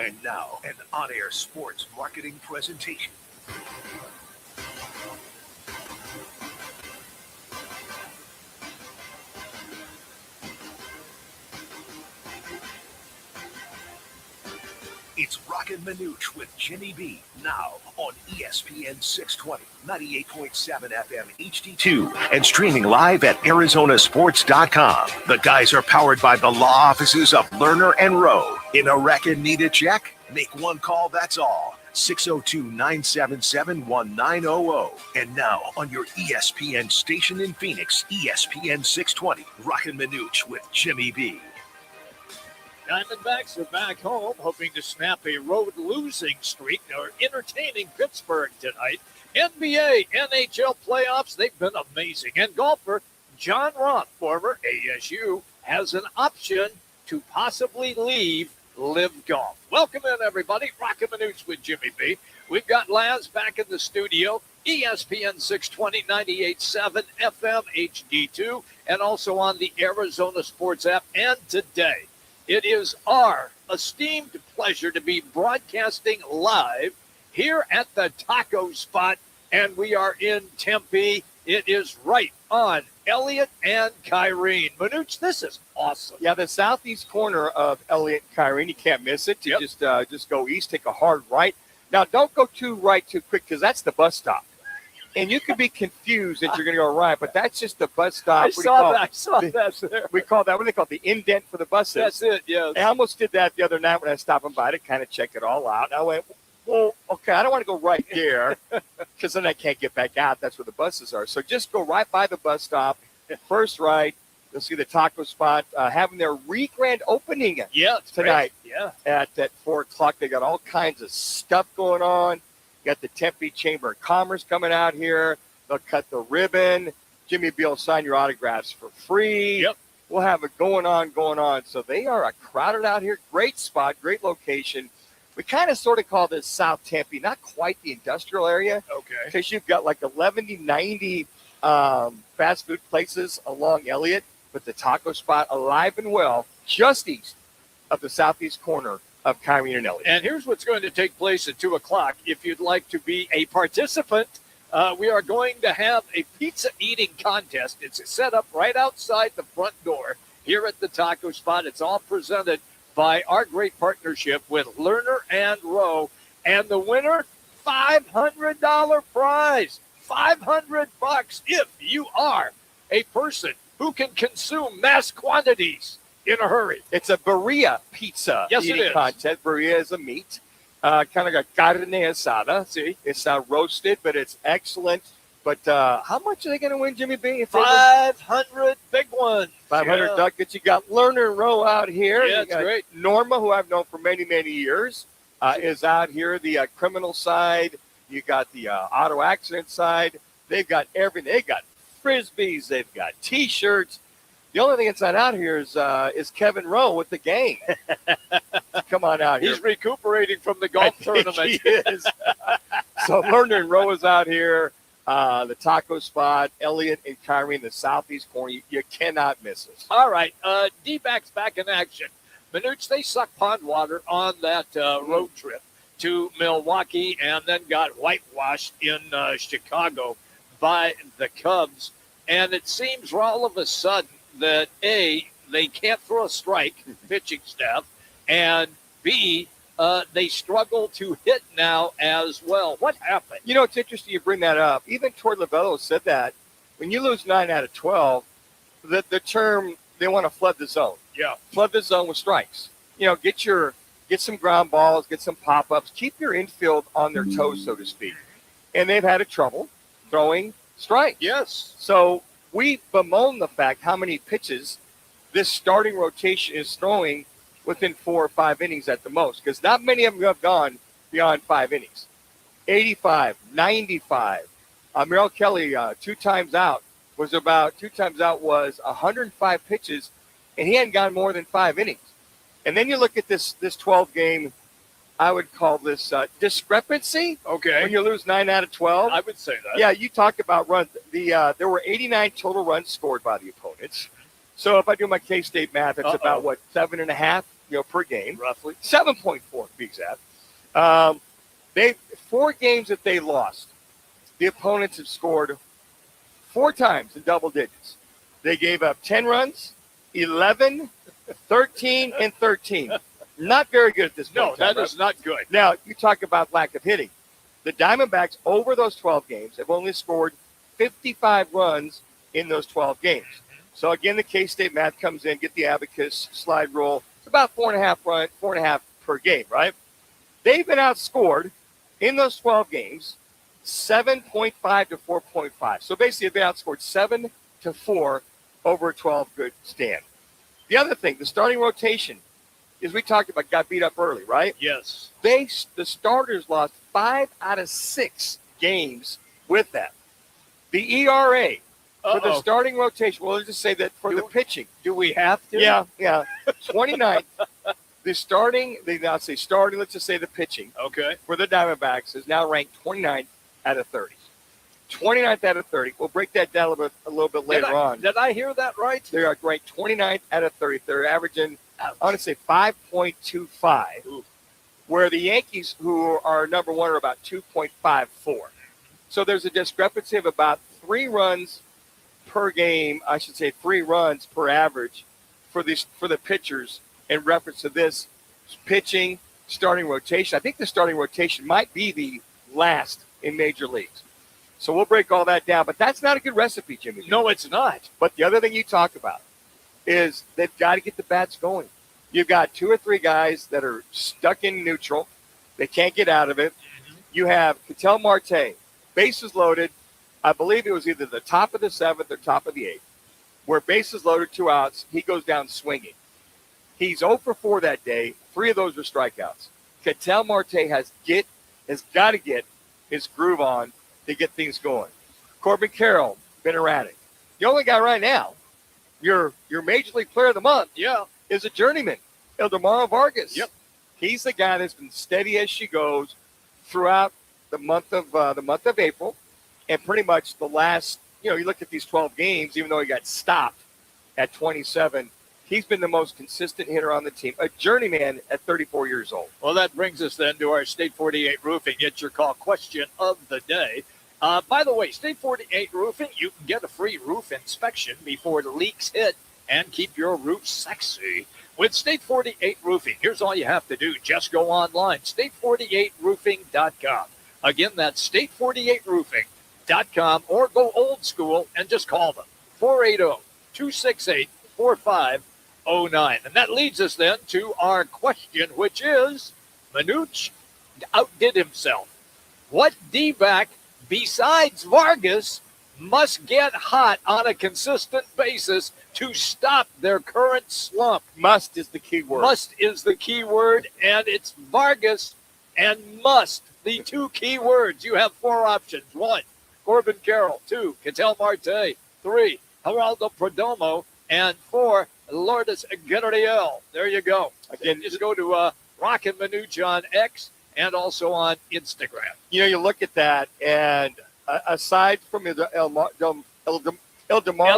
And now, an on-air sports marketing presentation. It's Roc and Manuch with Jimmy B. Now on ESPN 620, 98.7 FM HD-2, and streaming live at ArizonaSports.com. The guys are powered by the law offices of Lerner and Rowe. In a wreck and need a check? Make one call, that's all. 602-977-1900. And now on your ESPN station in Phoenix, ESPN 620, Roc and Manuch with Jimmy B. Diamondbacks are back home, hoping to snap a road losing streak. They're entertaining Pittsburgh tonight. NBA, NHL playoffs, they've been amazing. And golfer John Roth, former ASU, has an option to possibly leave Live Golf. Welcome in, everybody. Roc and Manuch with Jimmy B. We've got Laz back in the studio. ESPN 620, 98.7 FM HD2, and also on the Arizona Sports app. And today, it is our esteemed pleasure to be broadcasting live here at the taco spot, and we are in Tempe. It is right on Elliott and Kyrene. Manuch, this is awesome. Yeah, the southeast corner of Elliott and Kyrene. You can't miss it. You just go east, take a hard right. Now, don't go too right too quick because that's the bus stop. And you could be confused that you're going to go right, but that's just the bus stop. I saw that there. We call that, what do they call it, the indent for the buses. That's it, yes. I almost did that the other night when I was stopping by to kind of check it all out. And I went, well, okay, I don't want to go right there because then I can't get back out. That's where the buses are. So just go right by the bus stop, first right. You'll see the taco spot having their re-grand opening tonight at 4 o'clock. They got all kinds of stuff going on. Got the Tempe Chamber of Commerce coming out here. They'll cut the ribbon. Jimmy B will sign your autographs for free. Yep. We'll have it going on. So they are crowded out here. Great spot, great location. We kind of sort of call this South Tempe, not quite the industrial area. Okay. Because you've got like 11 to 90 fast food places along Elliott, but the taco spot alive and well just east of the southeast corner of Kyrene and Elliott. And here's what's going to take place at 2 o'clock. If you'd like to be a participant, we are going to have a pizza eating contest. It's set up right outside the front door here at the taco spot. It's all presented by our great partnership with Lerner and Rowe. And the winner, $500 prize. $500 if you are a person who can consume mass quantities in a hurry. It's a birria pizza eating contest. Birria is a meat, kind of like carne asada. See, it's roasted, but it's excellent. But how much are they going to win, Jimmy B? 500 big ones. 500 ducats. You got Lerner and Rowe out here. Yeah, it's great. Norma, who I've known for many, many years, is out here. The criminal side. You got the auto accident side. They've got everything. They've got Frisbees. They've got T-shirts. The only thing that's not out here is Kevin Rowe with the gang. Come on out here. He's recuperating from the golf tournament. He is. So Lerner and Rowe is out here. The taco spot, Elliott and Kyrene, the southeast corner. You cannot miss us. All right. D-backs back in action. Manuch, they sucked pond water on that road trip to Milwaukee and then got whitewashed in Chicago by the Cubs. And it seems all of a sudden that, A, they can't throw a strike, pitching staff, and B, they struggle to hit now as well. What happened? You know, it's interesting you bring that up. Even Torre Lavello said that when you lose 9 out of 12, the term, they want to flood the zone. Yeah. Flood the zone with strikes. You know, get some ground balls, get some pop-ups, keep your infield on their toes, so to speak. And they've had trouble throwing strikes. Yes. So we bemoan the fact how many pitches this starting rotation is throwing within 4 or 5 innings at the most, because not many of them have gone beyond 5 innings. 85, 95. Merrill Kelly, 2 times out was 105 pitches, and he hadn't gone more than 5 innings. And then you look at this 12-game, I would call this discrepancy. Okay. When you lose 9 out of 12. I would say that. Yeah, you talk about runs. There were 89 total runs scored by the opponents. So if I do my K-State math, it's about, 7.5 per game. Roughly. 7.4 to be exact. They 4 games that they lost, the opponents have scored 4 times in double digits. They gave up 10 runs, 11, 13, and 13. Not very good at this point. No, that is not good. Now, you talk about lack of hitting. The Diamondbacks, over those 12 games, have only scored 55 runs in those 12 games. So, again, the K-State math comes in, get the abacus, slide rule. It's about 4.5 per game, right? They've been outscored in those 12 games 7.5 to 4.5. So, basically, they've been outscored 7-4 over a 12-good stand. The other thing, the starting rotation, as we talked about, got beat up early, right? Yes. The starters lost 5 out of 6 games with that. The ERA for the starting rotation, well, let's just say that for the pitching. Do we have to? Yeah. 29th. Let's just say the pitching. Okay. For the Diamondbacks is now ranked 29th out of 30. 29th out of 30. We'll break that down a little bit later on. Did I hear that right? They are ranked 29th out of 30. They're averaging, I want to say, 5.25. Ooh. Where the Yankees, who are number 1, are about 2.54. So there's a discrepancy of about 3 runs per game, 3 runs per average for the pitchers in reference to this pitching starting rotation. I think the starting rotation might be the last in major leagues. So we'll break all that down, but that's not a good recipe, Jimmy. No, it's not. But the other thing you talk about is they've got to get the bats going. You've got 2 or 3 guys that are stuck in neutral. They can't get out of it. Mm-hmm. You have Ketel Marte, bases loaded. I believe it was either the top of the 7th or top of the 8th, where bases loaded, 2 outs, he goes down swinging. He's 0 for 4 that day. 3 of those were strikeouts. Ketel Marte has got to get his groove on to get things going. Corbin Carroll, been erratic. The only guy right now, your Major League Player of the Month, is a journeyman, Ildemaro Vargas. Yep. He's the guy that's been steady as she goes throughout the month of April, and pretty much the last. You look at these 12 games, even though he got stopped at 27. He's been the most consistent hitter on the team, a journeyman at 34 years old. Well, that brings us then to our State 48 Roofing It's Your Call question of the day. By the way, State 48 Roofing, you can get a free roof inspection before the leaks hit and keep your roof sexy. With State 48 Roofing, here's all you have to do. Just go online, state48roofing.com. Again, that's state48roofing.com, or go old school and just call them, 480-268-4509. And that leads us then to our question, which is, Manuch outdid himself. What D-back besides Vargas must get hot on a consistent basis to stop their current slump? Must is the key word. Must is the key word, and it's Vargas and must, the 2 key words. You have 4 options. 1, Corbin Carroll. 2, Ketel Marte. 3, Geraldo Perdomo. And 4, Lourdes Gurriel. There you go. Again, just go to Roc and Manuch on X and also on Instagram. You look at that, and aside from Ildemaro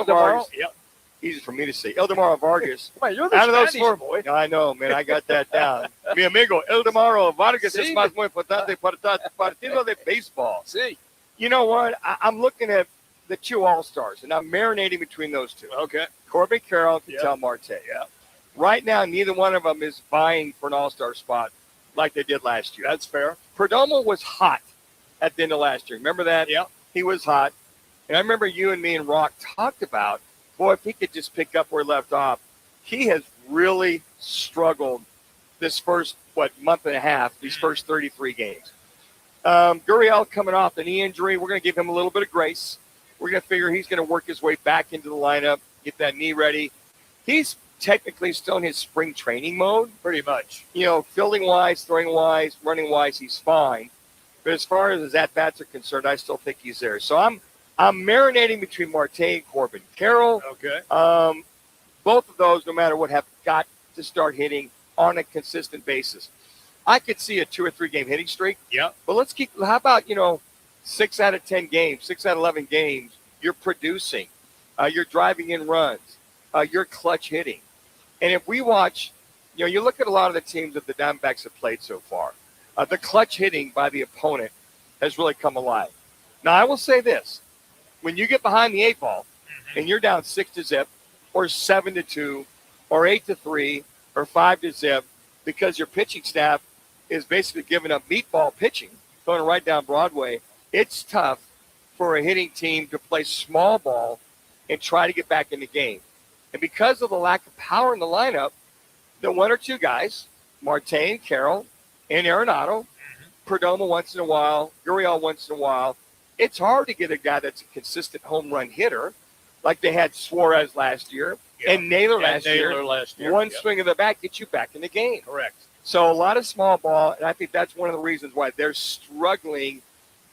Vargas, yep. Easy for me to say, Ildemaro Vargas. Come on, you're the out of those Spanish 4, boy. I know, man. I got that down. Mi amigo, Ildemaro Vargas es más muy importante para el partido de baseball. See. You know what? I'm looking at the 2 All-Stars, and I'm marinating between those 2. Okay. Corbin Carroll and Ketel Marte. Yeah. Right now, neither one of them is vying for an All-Star spot like they did last year. That's fair. Perdomo was hot at the end of last year. Remember that? Yeah. He was hot. And I remember you and me and Roc talked about, boy, if he could just pick up where he left off. He has really struggled this first, month and a half, these first 33 games. Gurriel coming off the knee injury. We're going to give him a little bit of grace. We're going to figure he's going to work his way back into the lineup, get that knee ready. He's technically still in his spring training mode. Pretty much. Fielding-wise, throwing-wise, running-wise, he's fine. But as far as his at-bats are concerned, I still think he's there. So I'm marinating between Marte and Corbin Carroll. Okay. Both of those, no matter what, have got to start hitting on a consistent basis. I could see a 2 or 3 game hitting streak. Yeah. But how about, 6 out of 10 games, 6 out of 11 games, you're producing. You're driving in runs. You're clutch hitting. And if we watch You look at a lot of the teams that the Diamondbacks have played so far. The clutch hitting by the opponent has really come alive. Now, I will say this. When you get behind the 8 ball and you're down 6-0 or 7-2 or 8-3 or 5-0 because your pitching staff is basically giving up meatball pitching, throwing it right down Broadway, it's tough for a hitting team to play small ball and try to get back in the game. And because of the lack of power in the lineup, the one or two guys, Marte, Carroll, and Arenado, Perdomo once in a while, Gurriel once in a while, it's hard to get a guy that's a consistent home run hitter like they had Suarez last year and Naylor last year. One swing of the bat gets you back in the game. Correct. So a lot of small ball, and I think that's one of the reasons why they're struggling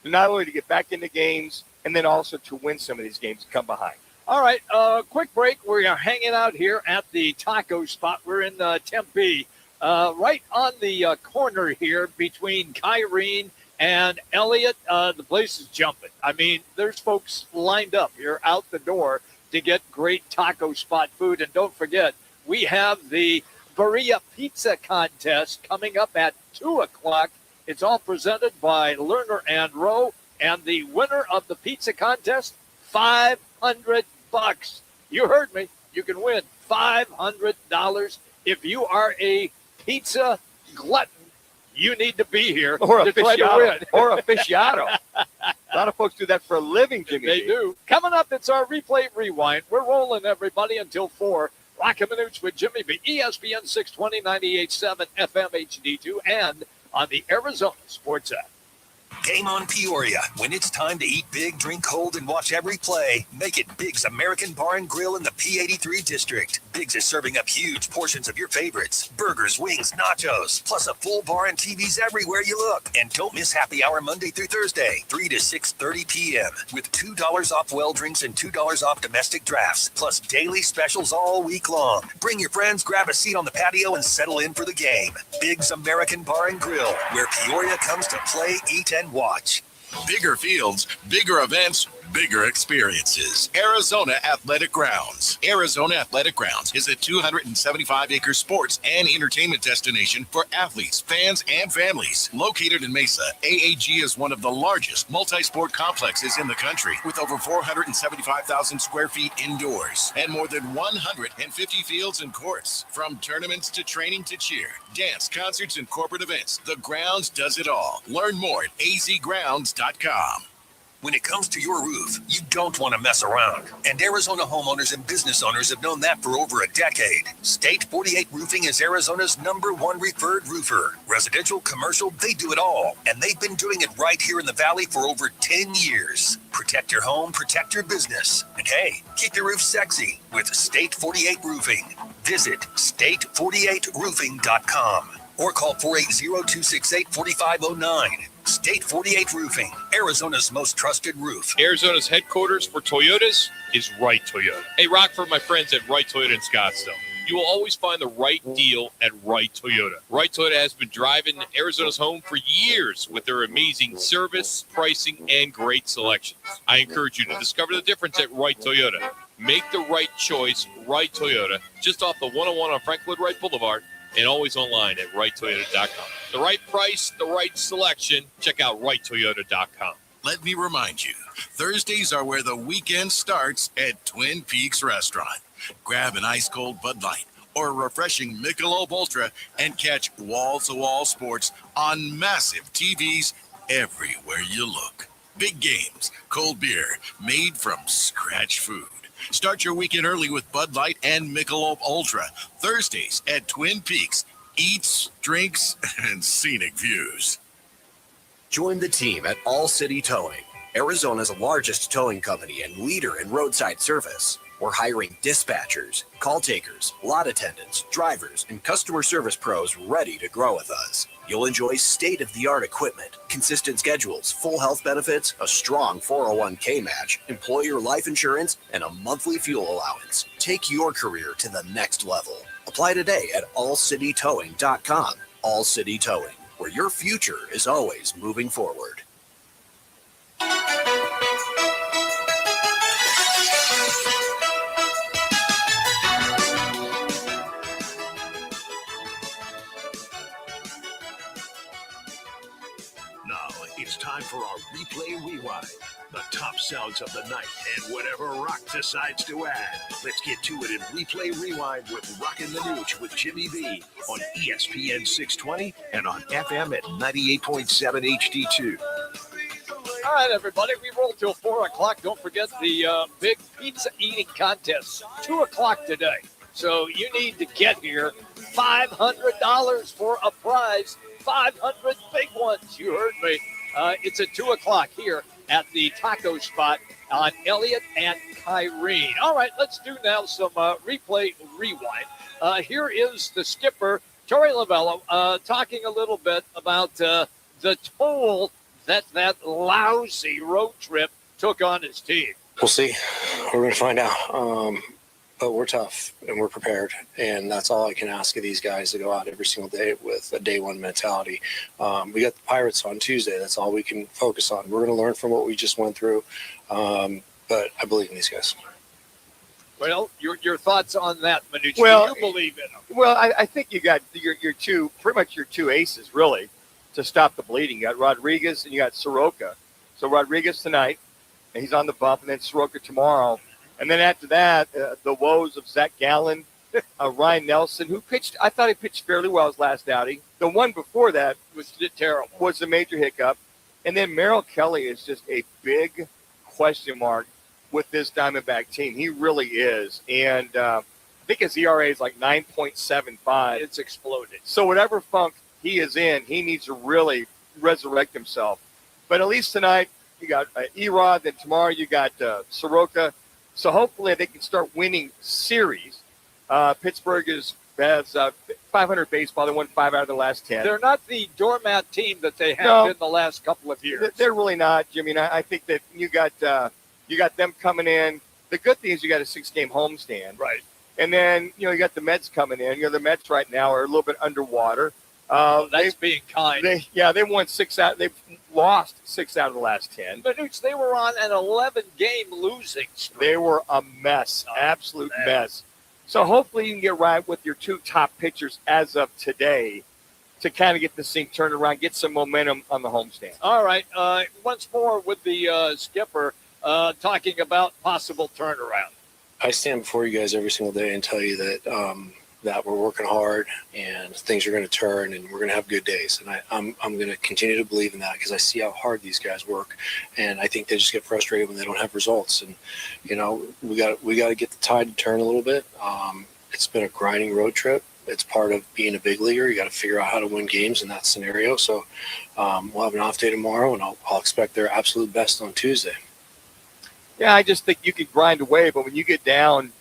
not only to get back into games and then also to win some of these games and come behind. All right, quick break. We are hanging out here at the taco spot. We're in Tempe, right on the corner here between Kyrene and Elliott. The place is jumping. I mean, there's folks lined up here out the door to get great taco spot food. And don't forget, we have the Berea Pizza Contest coming up at 2 o'clock. It's all presented by Lerner and Rowe. And the winner of the pizza contest, $500. You heard me. You can win $500. If you are a pizza glutton, you need to be here or to try to win. Or aficionado. A lot of folks do that for a living, Jimmy. They do. Coming up, it's our replay rewind. We're rolling, everybody, until 4. Roc and Manuch with Jimmy B. ESPN 620, 98.7 FM HD2, and on the Arizona Sports app. Game on Peoria. When it's time to eat big, drink cold, and watch every play, make it Big's American Bar and Grill in the P83 district. Big's is serving up huge portions of your favorites. Burgers, wings, nachos, plus a full bar and TVs everywhere you look. And don't miss happy hour Monday through Thursday, 3 to 6:30 p.m. with $2 off well drinks and $2 off domestic drafts, plus daily specials all week long. Bring your friends, grab a seat on the patio, and settle in for the game. Big's American Bar and Grill, where Peoria comes to play, eat, and watch. Bigger fields, bigger events, bigger experiences. Arizona Athletic Grounds. Arizona Athletic Grounds is a 275-acre sports and entertainment destination for athletes, fans, and families. Located in Mesa, AAG is one of the largest multi-sport complexes in the country, with over 475,000 square feet indoors and more than 150 fields and courts. From tournaments to training to cheer, dance, concerts, and corporate events, the grounds does it all. Learn more at azgrounds.com. When it comes to your roof, you don't want to mess around. And Arizona homeowners and business owners have known that for over a decade. State 48 Roofing is Arizona's #1 referred roofer. Residential, commercial, they do it all. And they've been doing it right here in the Valley for over 10 years. Protect your home, protect your business. And hey, keep your roof sexy with State 48 Roofing. Visit state48roofing.com or call 480-268-4509. State 48 Roofing, Arizona's most trusted roof. Arizona's headquarters for Toyotas is Wright Toyota. Hey, Rock, for my friends at Wright Toyota in Scottsdale. You will always find the right deal at Wright Toyota. Wright Toyota has been driving Arizona's home for years with their amazing service, pricing, and great selections. I encourage you to discover the difference at Wright Toyota. Make the right choice, Wright Toyota, just off the 101 on Frank Lloyd Wright Boulevard, and always online at wrighttoyota.com. The right price, the right selection. Check out wrighttoyota.com. Let me remind you, Thursdays are where the weekend starts at Twin Peaks Restaurant. Grab an ice-cold Bud Light or a refreshing Michelob Ultra and catch wall-to-wall sports on massive TVs everywhere you look. Big games, cold beer, made from scratch food. Start your weekend early with Bud Light and Michelob Ultra. Thursdays at Twin Peaks. Eats, drinks, and scenic views. Join the team at All City Towing, Arizona's largest towing company and leader in roadside service. We're hiring dispatchers, call takers, lot attendants, drivers, and customer service pros ready to grow with us. You'll enjoy state-of-the-art equipment, consistent schedules, full health benefits, a strong 401k match, employer life insurance, and a monthly fuel allowance. Take your career to the next level. Apply today at allcitytowing.com. All City Towing, where your future is always moving forward. It's time for our Replay Rewind. The top sounds of the night and whatever Roc decides to add. Let's get to it in Replay Rewind with Roc and Manuch with Jimmy B on ESPN 620 and on FM at 98.7 HD-2. All right, everybody, we roll till 4 o'clock. Don't forget the big pizza eating contest, 2 o'clock today. So you need to get here. $500 for a prize, 500 big ones. You heard me. It's at 2 o'clock here at the taco spot on Elliott and Kyrene. All right, let's do now some replay rewind. Here is the skipper, Torey Lovello, talking a little bit about the toll that lousy road trip took on his team. We'll see. We're going to find out. But we're tough and we're prepared. And that's all I can ask of these guys to go out every single day with a day one mentality. We got the Pirates on Tuesday. That's all we can focus on. We're going to learn from what we just went through. But I believe in these guys. Well, your thoughts on that, Manuch? Well, Do you believe in them? Well, I think you got your two, pretty much your two aces, really, to stop the bleeding. You got Rodriguez and you got Soroka. So Rodriguez tonight, and he's on the bump, and then Soroka tomorrow. And then after that, the woes of Zach Gallen, Ryan Nelson, who pitched, I thought he pitched fairly well his last outing. The one before that was terrible. Was the major hiccup. And then Merrill Kelly is just a big question mark with this Diamondback team. He really is. And I think his ERA is like 9.75. It's exploded. So whatever funk he is in, he needs to really resurrect himself. But at least tonight, you got Erod, then tomorrow you got Soroka. So hopefully they can start winning series. Pittsburgh has 500 baseball. They won 5 out of the last 10. They're not the doormat team that they have been the last couple of years. They're really not, Jimmy. And I think that you got them coming in. The good thing is you got a 6-game homestand. Right. And then, you got the Mets coming in. The Mets right now are a little bit underwater. That's being kind. They won 6 out. They've lost 6 out of the last 10. But they were on an 11-game losing streak. They were a mess, absolute mess. So hopefully you can get right with your 2 top pitchers as of today to kind of get this thing turned around, get some momentum on the homestand. All right. Once more with the skipper talking about possible turnaround. I stand before you guys every single day and tell you that we're working hard and things are going to turn and we're going to have good days. And I'm going to continue to believe in that because I see how hard these guys work. And I think they just get frustrated when they don't have results. And, we got to get the tide to turn a little bit. It's been a grinding road trip. It's part of being a big leaguer. You got to figure out how to win games in that scenario. So we'll have an off day tomorrow and I'll expect their absolute best on Tuesday. Yeah, I just think you can grind away, but when you get down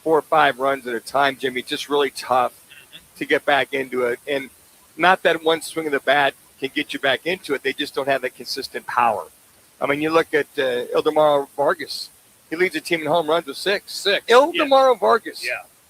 4 or 5 runs at a time, Jimmy, it's just really tough to get back into it. And not that one swing of the bat can get you back into it. They just don't have that consistent power. I mean, you look at Ildemaro Vargas. He leads the team in home runs with 6. Ildemaro Vargas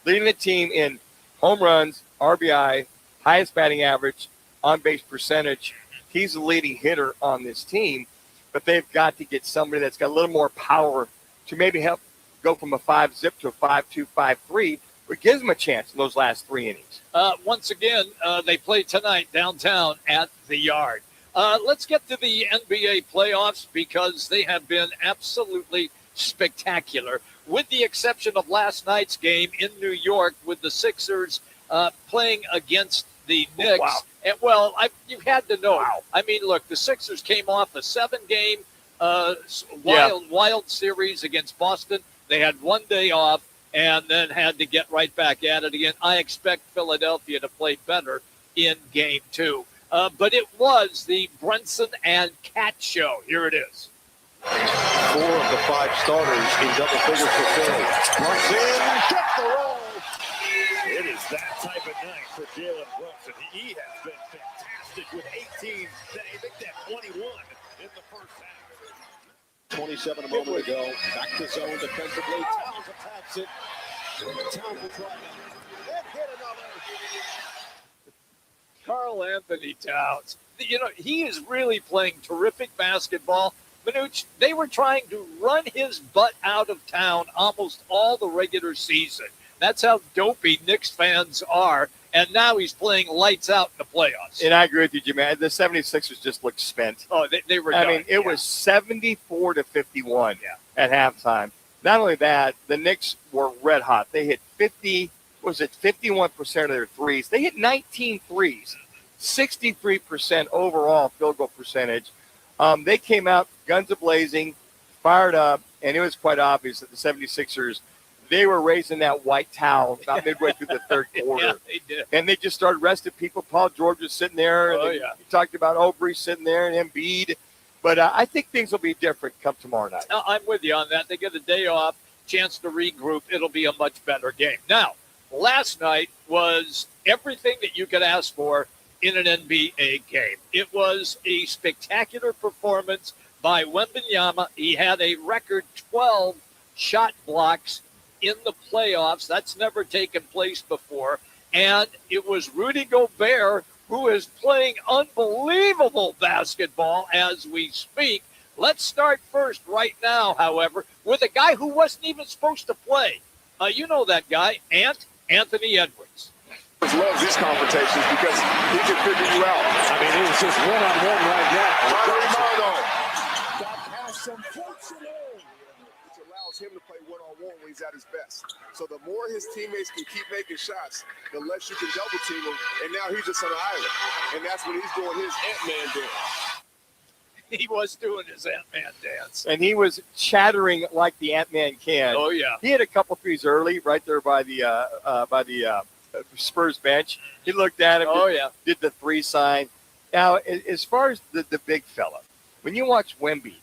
leading the team in home runs, RBI, highest batting average, on-base percentage. He's the leading hitter on this team. But they've got to get somebody that's got a little more power to maybe help go from a 5-zip to a 5-2, 5-3, but gives them a chance in those last 3 innings. Once again, they play tonight downtown at the Yard. Let's get to the NBA playoffs because they have been absolutely spectacular, with the exception of last night's game in New York with the Sixers playing against the Knicks. Wow. And, you had to know. Wow. I mean, look, the Sixers came off a 7-game wild series against Boston. They had 1 day off and then had to get right back at it again. I expect Philadelphia to play better in Game 2. But it was the Brunson and Cat show. Here it is. 4 of the 5 starters in double figures for Philly. Brunson gets the roll. It is that type of night for Jalen Brunson. He has been fantastic with 18 today. Make that 21 in the first half. 27 a moment ago. Back to zone defensively. Towns attacks it. Towns will try and hit another. Karl Anthony Towns. He is really playing terrific basketball. Manuch, they were trying to run his butt out of town almost all the regular season. That's how dopey Knicks fans are. and now he's playing lights out in the playoffs. And I agree with you, Jimmy. The 76ers just looked spent. Oh, they were I done. mean, it was 74-51 at halftime. Not only that, the Knicks were red hot. They hit 51% of their threes. They hit 19 threes, 63% overall field goal percentage. They came out guns a-blazing, fired up, and it was quite obvious that the 76ers, they were raising that white towel about midway through the third quarter. Yeah, they did. And they just started resting people. Paul George was sitting there. And you talked about Aubrey sitting there and Embiid. But I think things will be different come tomorrow night. I'm with you on that. They get a day off, chance to regroup. It'll be a much better game. Now, last night was everything that you could ask for in an NBA game. It was a spectacular performance by Wembanyama. He had a record 12 shot blocks in the playoffs. That's never taken place before. And it was Rudy Gobert, who is playing unbelievable basketball as we speak. Let's start first right now, however, with a guy who wasn't even supposed to play. You know that guy, Anthony Edwards. Loves these confrontations because he can figure you out. I mean, it was just one-on-one right now. Got past some folks in there. Which allows him to play one-on-one when he's at his best. So the more his teammates can keep making shots, the less you can double team him. And now he's just on an island. And that's when he's doing his Ant-Man dance. He was doing his Ant-Man dance. And he was chattering like the Ant-Man can. Oh, yeah. He had a couple threes early right there by the Spurs bench. He looked at him, did the three sign. Now, as far as the big fella, when you watch Wemby,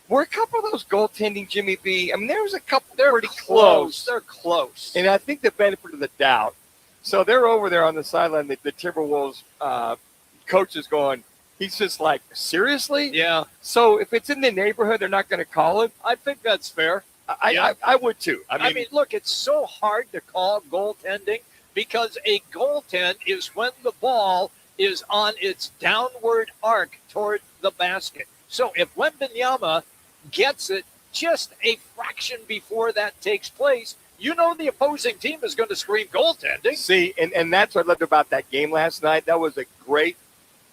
were a couple of those goaltending, Jimmy B? I mean, there was a couple. They're pretty close. They're close. And I think the benefit of the doubt. So they're over there on the sideline. The Timberwolves coach is going, he's just like, seriously? Yeah. So if it's in the neighborhood, they're not going to call it? I think that's fair. I would too. I mean, look, it's so hard to call goaltending because a goaltend is when the ball is on its downward arc toward the basket. So if Wembanyama gets it just a fraction before that takes place, you know the opposing team is going to scream goaltending. See, and that's what I loved about that game last night. That was a great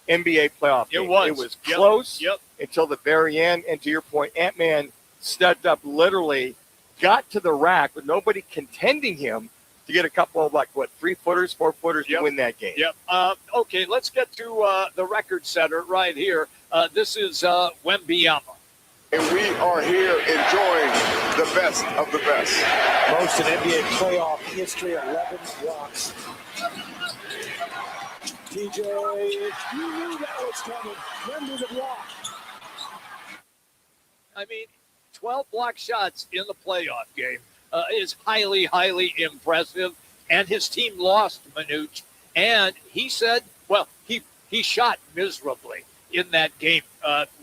NBA playoff game. It was close until the very end. And to your point, Ant-Man stepped up, literally got to the rack with nobody contending him to get a couple of, 3-footers, 4-footers to win that game. Okay, let's get to the record setter right here. This is Wembanyama. And we are here enjoying the best of the best. Most in NBA playoff history, 11 blocks. TJ, you knew that was coming. When did it block? I mean, 12 block shots in the playoff game is highly, highly impressive. And his team lost, Manuch. And he said, well, he shot miserably in that game.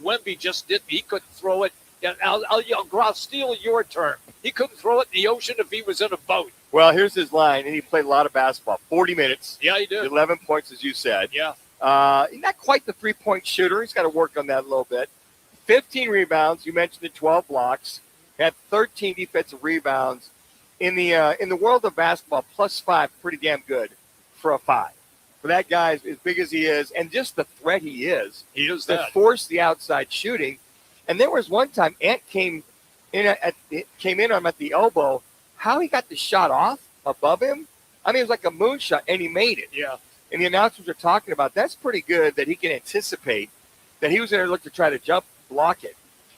Wemby just didn't. He couldn't throw it. I'll steal your term. He couldn't throw it in the ocean if he was in a boat. Well, here's his line, and he played a lot of basketball. 40 minutes. Yeah, he did. 11 points, as you said. Yeah. Not quite the three-point shooter. He's got to work on that a little bit. 15 rebounds. You mentioned the 12 blocks. Had 13 defensive rebounds. In the world of basketball, +5, pretty damn good for a 5. For that guy, as big as he is, and just the threat he is to force the outside shooting. And there was one time Ant came in on him at the elbow. How he got the shot off above him, I mean, it was like a moonshot, and he made it. Yeah. And the announcers are talking about that's pretty good that he can anticipate that he was going to look to try to jump block it.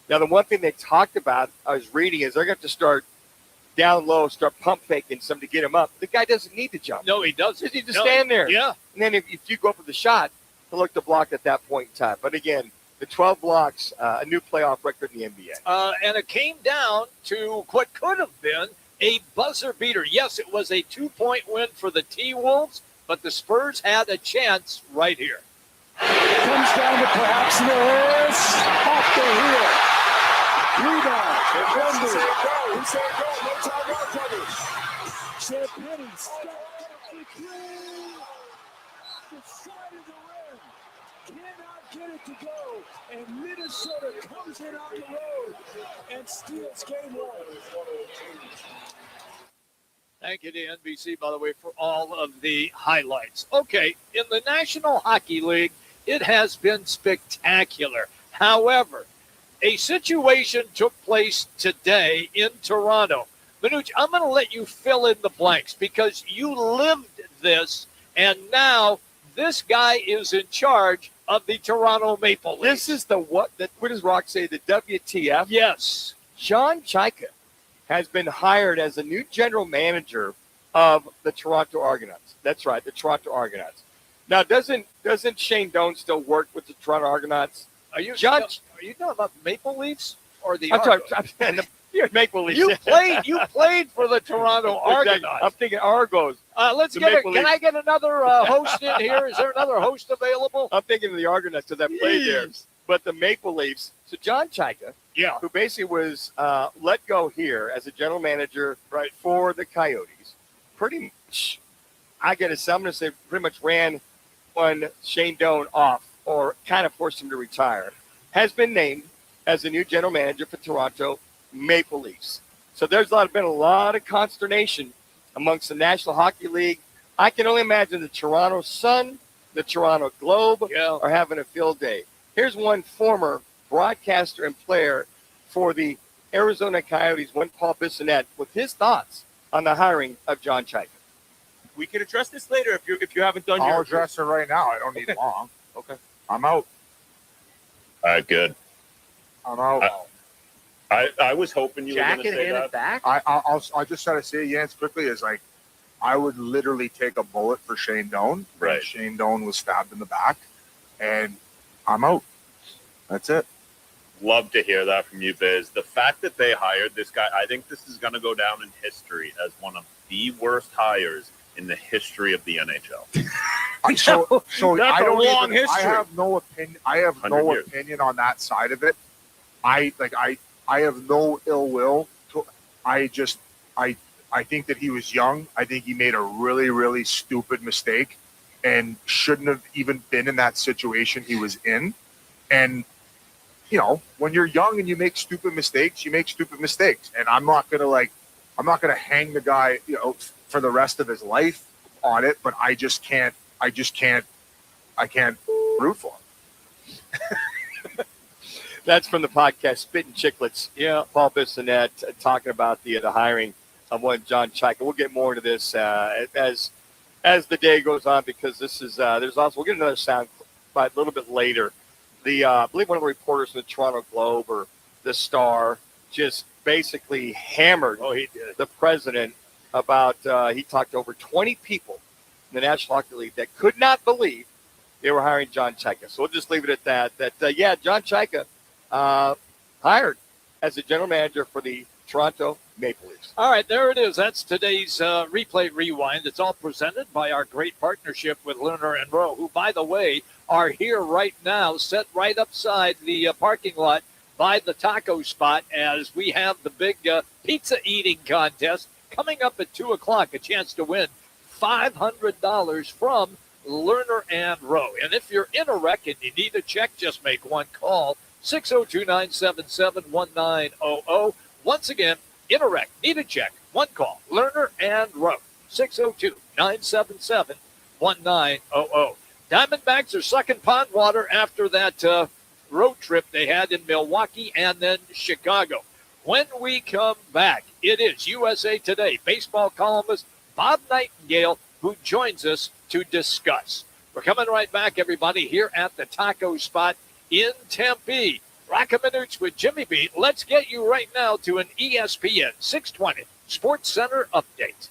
Now, the one thing they talked about, I was reading, is they're going to start down low, start pump faking some to get him up. The guy doesn't need to jump. No, he doesn't. He needs to stand there. Yeah. And then if you go for the shot, he'll look to block at that point in time. But again, the 12 blocks, a new playoff record in the NBA. And it came down to what could have been a buzzer beater. Yes, it was a 2-point win for the T-Wolves, but the Spurs had a chance right here. Comes down to perhaps this. Off the heel. Rebound. He said go. He said go. No time out, brothers. Champagny stepped up the three. The side of the rim. Cannot get it to go. And Minnesota comes in on the road and steals game one. Thank you to NBC, by the way, for all of the highlights. Okay, in the National Hockey League, it has been spectacular. However, a situation took place today in Toronto. Manuch, I'm going to let you fill in the blanks because you lived this, and now this guy is in charge of the Toronto Maple Leafs. This is what does Roc say, the WTF? Yes. John Chayka has been hired as a new general manager of the Toronto Argonauts. That's right, the Toronto Argonauts. Now, doesn't Shane Doan still work with the Toronto Argonauts? Are you talking about the Maple Leafs or the Argos? Maple Leafs. You played for the Toronto Argonauts. I'm thinking Argos. Can I get another host in here? Is there another host available? I'm thinking of the Argonauts because I played there. But the Maple Leafs. So John Chayka, who basically was let go here as a general manager for the Coyotes, pretty much, I'm going to say pretty much ran on Shane Doan off or kind of forced him to retire, has been named as the new general manager for Toronto Maple Leafs. So there's been a lot of consternation amongst the National Hockey League. I can only imagine the Toronto Sun, the Toronto Globe are having a field day. Here's one former broadcaster and player for the Arizona Coyotes, one Paul Bissonnette, with his thoughts on the hiring of John Chayka. We can address this later if you haven't done I'll address it right now. I don't need long. Okay. I'm out. All right, good. I'm out. I was hoping you were going to say that. Back? I'll just try to say it, Jens, quickly is I would literally take a bullet for Shane Doan. Right. Shane Doan was stabbed in the back, and I'm out. That's it. Love to hear that from you, Biz. The fact that they hired this guy, I think this is going to go down in history as one of the worst hires in the history of the NHL. So that's I don't a long history. I have no opinion. I have no opinion on that side of it. I have no ill will. I think that he was young. I think he made a really, really stupid mistake and shouldn't have even been in that situation he was in. And, when you're young and you make stupid mistakes, you make stupid mistakes. And I'm not going to hang the guy, for the rest of his life on it, but I can't root for him. That's from the podcast Spittin' Chicklets. Yeah, Paul Bissonnette talking about the hiring of one John Chayka. We'll get more into this as the day goes on because this is there's also we'll get another sound a little bit later. I believe one of the reporters from the Toronto Globe or the Star just basically hammered the president about he talked to over 20 people in the National Hockey League that could not believe they were hiring John Chayka. So we'll just leave it at that. John Chayka hired as a general manager for the Toronto Maple Leafs. All right, there it is. That's today's Replay Rewind. It's all presented by our great partnership with Lerner and Rowe, who, by the way, are here right now, set right upside the parking lot by the taco spot as we have the big pizza eating contest coming up at 2 o'clock, a chance to win $500 from Lerner and Rowe. And if you're in a wreck and you need a check, just make one call, 602-977-1900. Once again, in a wreck, need a check, one call, Lerner and Rowe, 602-977-1900. Diamondbacks are sucking pond water after that road trip they had in Milwaukee and then Chicago. When we come back, it is USA Today baseball columnist Bob Nightengale who joins us to discuss. We're coming right back, everybody, here at the taco spot in Tempe. Roc and Manuch with Jimmy B. Let's get you right now to an ESPN 620 Sports Center update.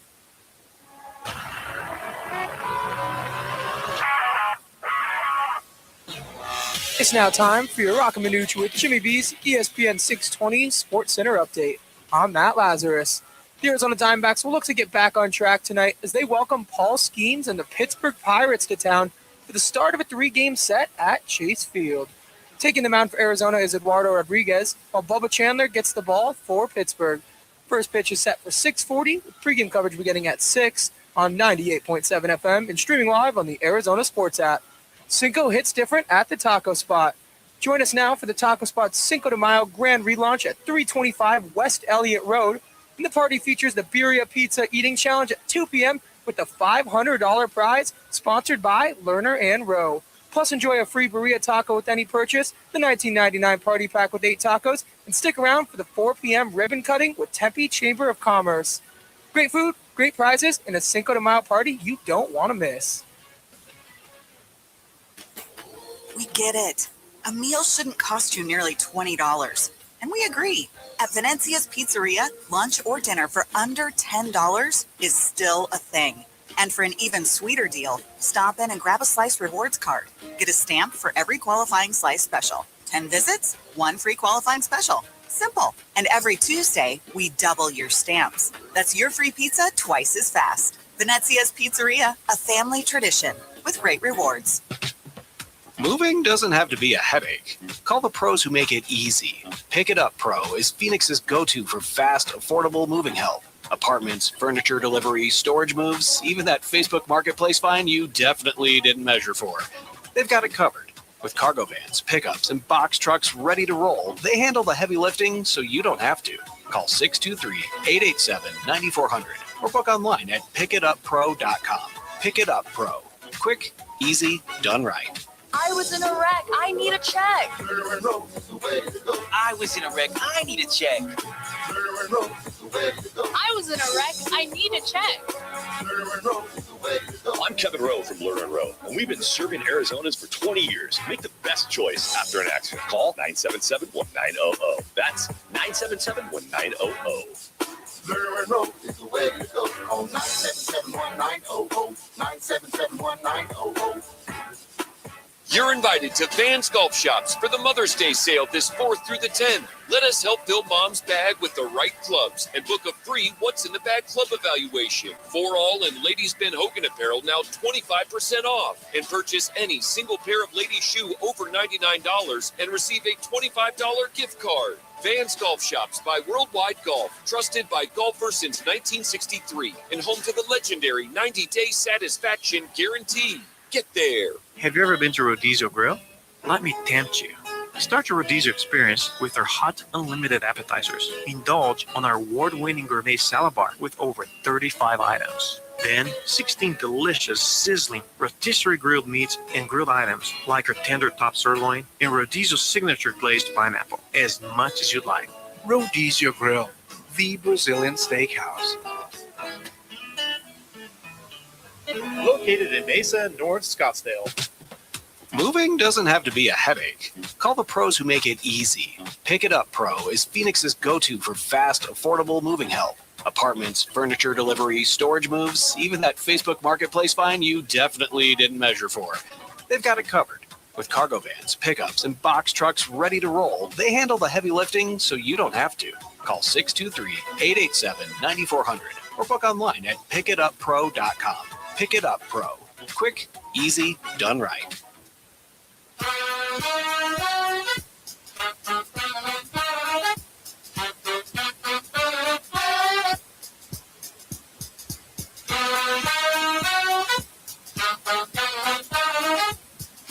It's now time for your Roc and Manuch with Jimmy B's ESPN 620 Sports Center update. I'm Matt Lazarus. The Arizona Diamondbacks will look to get back on track tonight as they welcome Paul Skeens and the Pittsburgh Pirates to town for the start of a 3-game set at Chase Field. Taking the mound for Arizona is Eduardo Rodriguez, while Bubba Chandler gets the ball for Pittsburgh. First pitch is set for 6:40, with pregame coverage beginning at 6 on 98.7 FM and streaming live on the Arizona Sports app. Cinco hits different at the taco spot. Join us now for the taco spot's Cinco de Mayo grand relaunch at 325 West Elliott Road. And the party features the Birria Pizza Eating Challenge at 2 p.m. with the $500 prize, sponsored by Lerner and Rowe. Plus, enjoy a free burrito taco with any purchase, the $19.99 party pack with 8 tacos, and stick around for the 4 p.m. ribbon cutting with Tempe Chamber of Commerce. Great food, great prizes, and a Cinco de Mayo party you don't want to miss. We get it. A meal shouldn't cost you nearly $20. And we agree. At Venezia's Pizzeria, lunch or dinner for under $10 is still a thing. And for an even sweeter deal, stop in and grab a Slice Rewards card. Get a stamp for every qualifying Slice special. 10 visits, 1 free qualifying special. Simple. And every Tuesday, we double your stamps. That's your free pizza twice as fast. Venezia's Pizzeria, a family tradition with great rewards. Moving doesn't have to be a headache. Call the pros who make it easy. Pick It Up Pro is Phoenix's go-to for fast, affordable moving help. Apartments, furniture delivery, storage moves, even that Facebook Marketplace find you definitely didn't measure for. They've got it covered. With cargo vans, pickups, and box trucks ready to roll, they handle the heavy lifting so you don't have to. Call 623-887-9400 or book online at pickituppro.com. Pick It Up Pro. Quick, easy, done right. I was in a wreck. I need a check. I was in a wreck. I need a check. I was in a wreck. I need a check. I'm Kevin Rowe from Lerner and Rowe, and we've been serving Arizonans for 20 years. Make the best choice after an accident. Call 977-1900. That's 977-1900. Lerner and Rowe is the way to go. Call 977-1900. 977-1900. You're invited to Vans Golf Shops for the Mother's Day sale this 4th through the 10th. Let us help fill Mom's bag with the right clubs and book a free What's in the Bag club evaluation. For all and ladies Ben Hogan apparel now 25% off. And purchase any single pair of ladies' shoe over $99 and receive a $25 gift card. Vans Golf Shops by Worldwide Golf, trusted by golfers since 1963 and home to the legendary 90-day satisfaction guarantee. Get there. Have you ever been to Rodizio Grill? Let me tempt you. Start your Rodizio experience with our hot, unlimited appetizers. Indulge on our award-winning gourmet salad bar with over 35 items. Then, 16 delicious, sizzling, rotisserie grilled meats and grilled items like our tender top sirloin and Rodizio's signature glazed pineapple, as much as you'd like. Rodizio Grill, the Brazilian steakhouse. Located in Mesa, North Scottsdale. Moving doesn't have to be a headache. Call the pros who make it easy. Pick It Up Pro is Phoenix's go-to for fast, affordable moving help. Apartments, furniture delivery, storage moves, even that Facebook Marketplace find you definitely didn't measure for. They've got it covered. With cargo vans, pickups, and box trucks ready to roll, they handle the heavy lifting so you don't have to. Call 623-887-9400 or book online at pickituppro.com. Pick It Up Pro. Quick, easy, done right.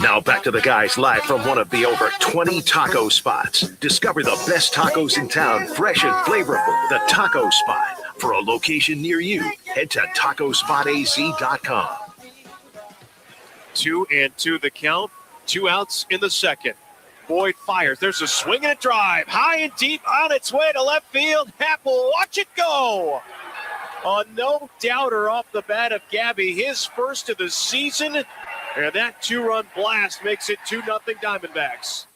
Now back to the guys live from one of the over 20 taco spots. Discover the best tacos in town, fresh and flavorful. The Taco Spot. For a location near you, head to tacospotaz.com. 2-2 the count. 2 outs in the second. Boyd fires. There's a swing and a drive. High and deep on its way to left field. Happ will watch it go. A no-doubter off the bat of Gabby. His first of the season. And that 2-run blast makes it 2-0 Diamondbacks.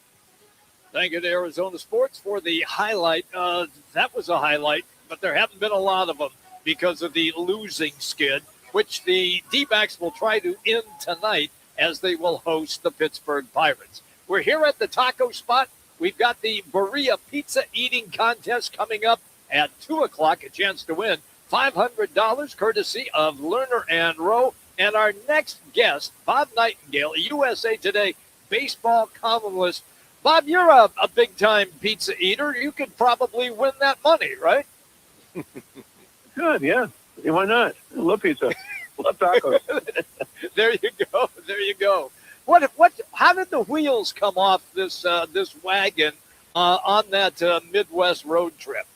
Thank you to Arizona Sports for the highlight. That was a highlight, but there haven't been a lot of them because of the losing skid, which the D-backs will try to end tonight as they will host the Pittsburgh Pirates. We're here at the Taco Spot. We've got the Birria Pizza Eating Contest coming up at 2 o'clock, a chance to win $500 courtesy of Lerner and Rowe. And our next guest, Bob Nightengale, a USA Today baseball columnist. Bob, you're a big-time pizza eater. You could probably win that money, right? Good, yeah. Why not? I love pizza. Love tacos. There you go. There you go. How did the wheels come off this wagon on that Midwest road trip?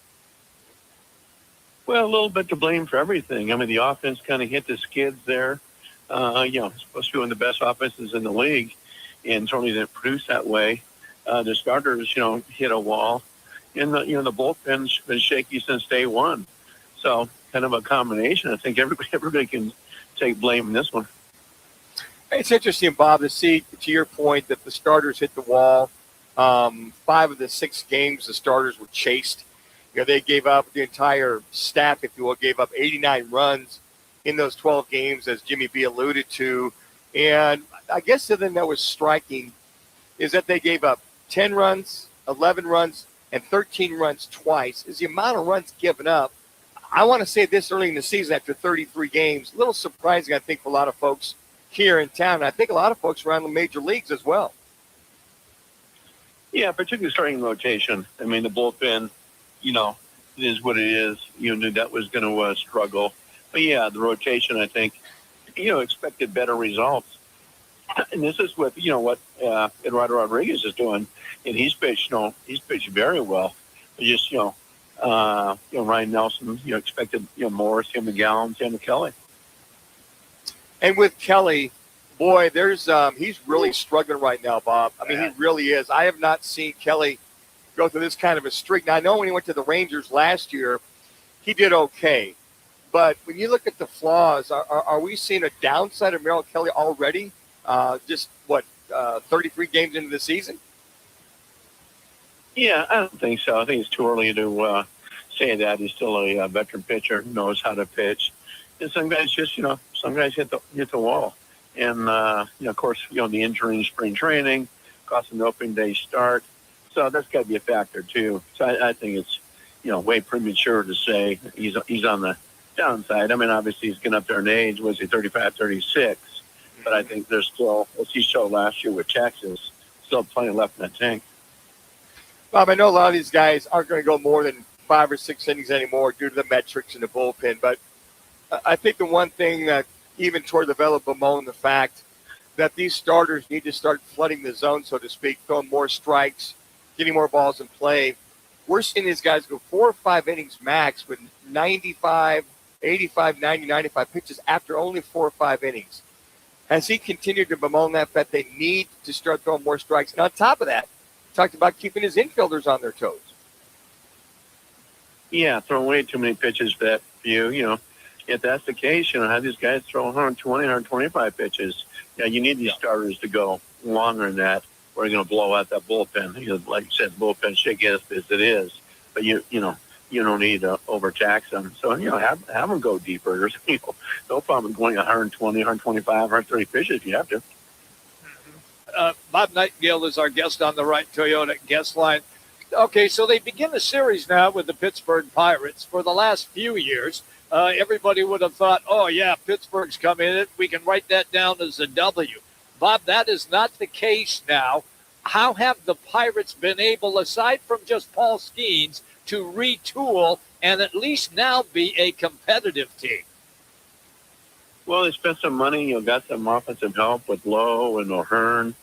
Well, a little bit to blame for everything. I mean, the offense kind of hit the skids there. Supposed to be one of the best offenses in the league, and certainly didn't produce that way. The starters, hit a wall, and the bullpen's been shaky since day one. So, kind of a combination. I think everybody can take blame in this one. It's interesting, Bob, to see, to your point, that the starters hit the wall. 5 of the 6 games, the starters were chased. They gave up, the entire staff, if you will, gave up 89 runs in those 12 games, as Jimmy B alluded to. And I guess the thing that was striking is that they gave up 10 runs, 11 runs, and 13 runs twice. Is the amount of runs given up. I want to say this early in the season after 33 games, a little surprising, I think, for a lot of folks here in town. And I think a lot of folks around the major leagues as well. Yeah, particularly starting rotation. I mean, the bullpen, it is what it is. You knew that was going to struggle. But, yeah, the rotation, I think, expected better results. And this is what Eduardo Rodriguez is doing. And he's pitched very well. Just, Ryan Nelson, expected, Morris, him, McMillan, Tim Kelly. And with Kelly, boy, he's really struggling right now, Bob. I mean, he really is. I have not seen Kelly go through this kind of a streak. Now, I know when he went to the Rangers last year, he did okay. But when you look at the flaws, are we seeing a downside of Merrill Kelly already? 33 games into the season? Yeah, I don't think so. I think it's too early to say that. He's still a veteran pitcher, knows how to pitch. And some guys just, some guys hit the wall. And, of course, the injury in spring training, cost an opening day start. So that's got to be a factor, too. So I think it's, way premature to say he's on the downside. I mean, obviously he's getting up there in age. Was he 35, 36? But I think there's still, as he showed last year with Texas, still plenty left in the tank. Bob, I know a lot of these guys aren't going to go more than 5 or 6 innings anymore due to the metrics in the bullpen. But I think the one thing that even toward the develop bemoan the fact that these starters need to start flooding the zone, so to speak, throwing more strikes, getting more balls in play. We're seeing these guys go 4 or 5 innings max with 95, 85, 90, 95 pitches after only 4 or 5 innings. Has he continued to bemoan that they need to start throwing more strikes? And on top of that, talked about keeping his infielders on their toes. Yeah, throwing way too many pitches for that few, If that's the case, have these guys throw 120, 125 pitches. Yeah, you need these starters to go longer than that, or you're going to blow out that bullpen. Like you said, bullpen shaky as it is, but you don't need to overtax them. So have them go deeper. There's no problem going 120, 125, 130 pitches if you have to. Bob Nightengale is our guest on the Right Toyota guest line. Okay, so they begin the series now with the Pittsburgh Pirates. For the last few years, everybody would have thought, oh, yeah, Pittsburgh's coming in. We can write that down as a W. Bob, that is not the case now. How have the Pirates been able, aside from just Paul Skeens, to retool and at least now be a competitive team? Well, they spent some money. Got some offensive help with Lowe and O'Hearn.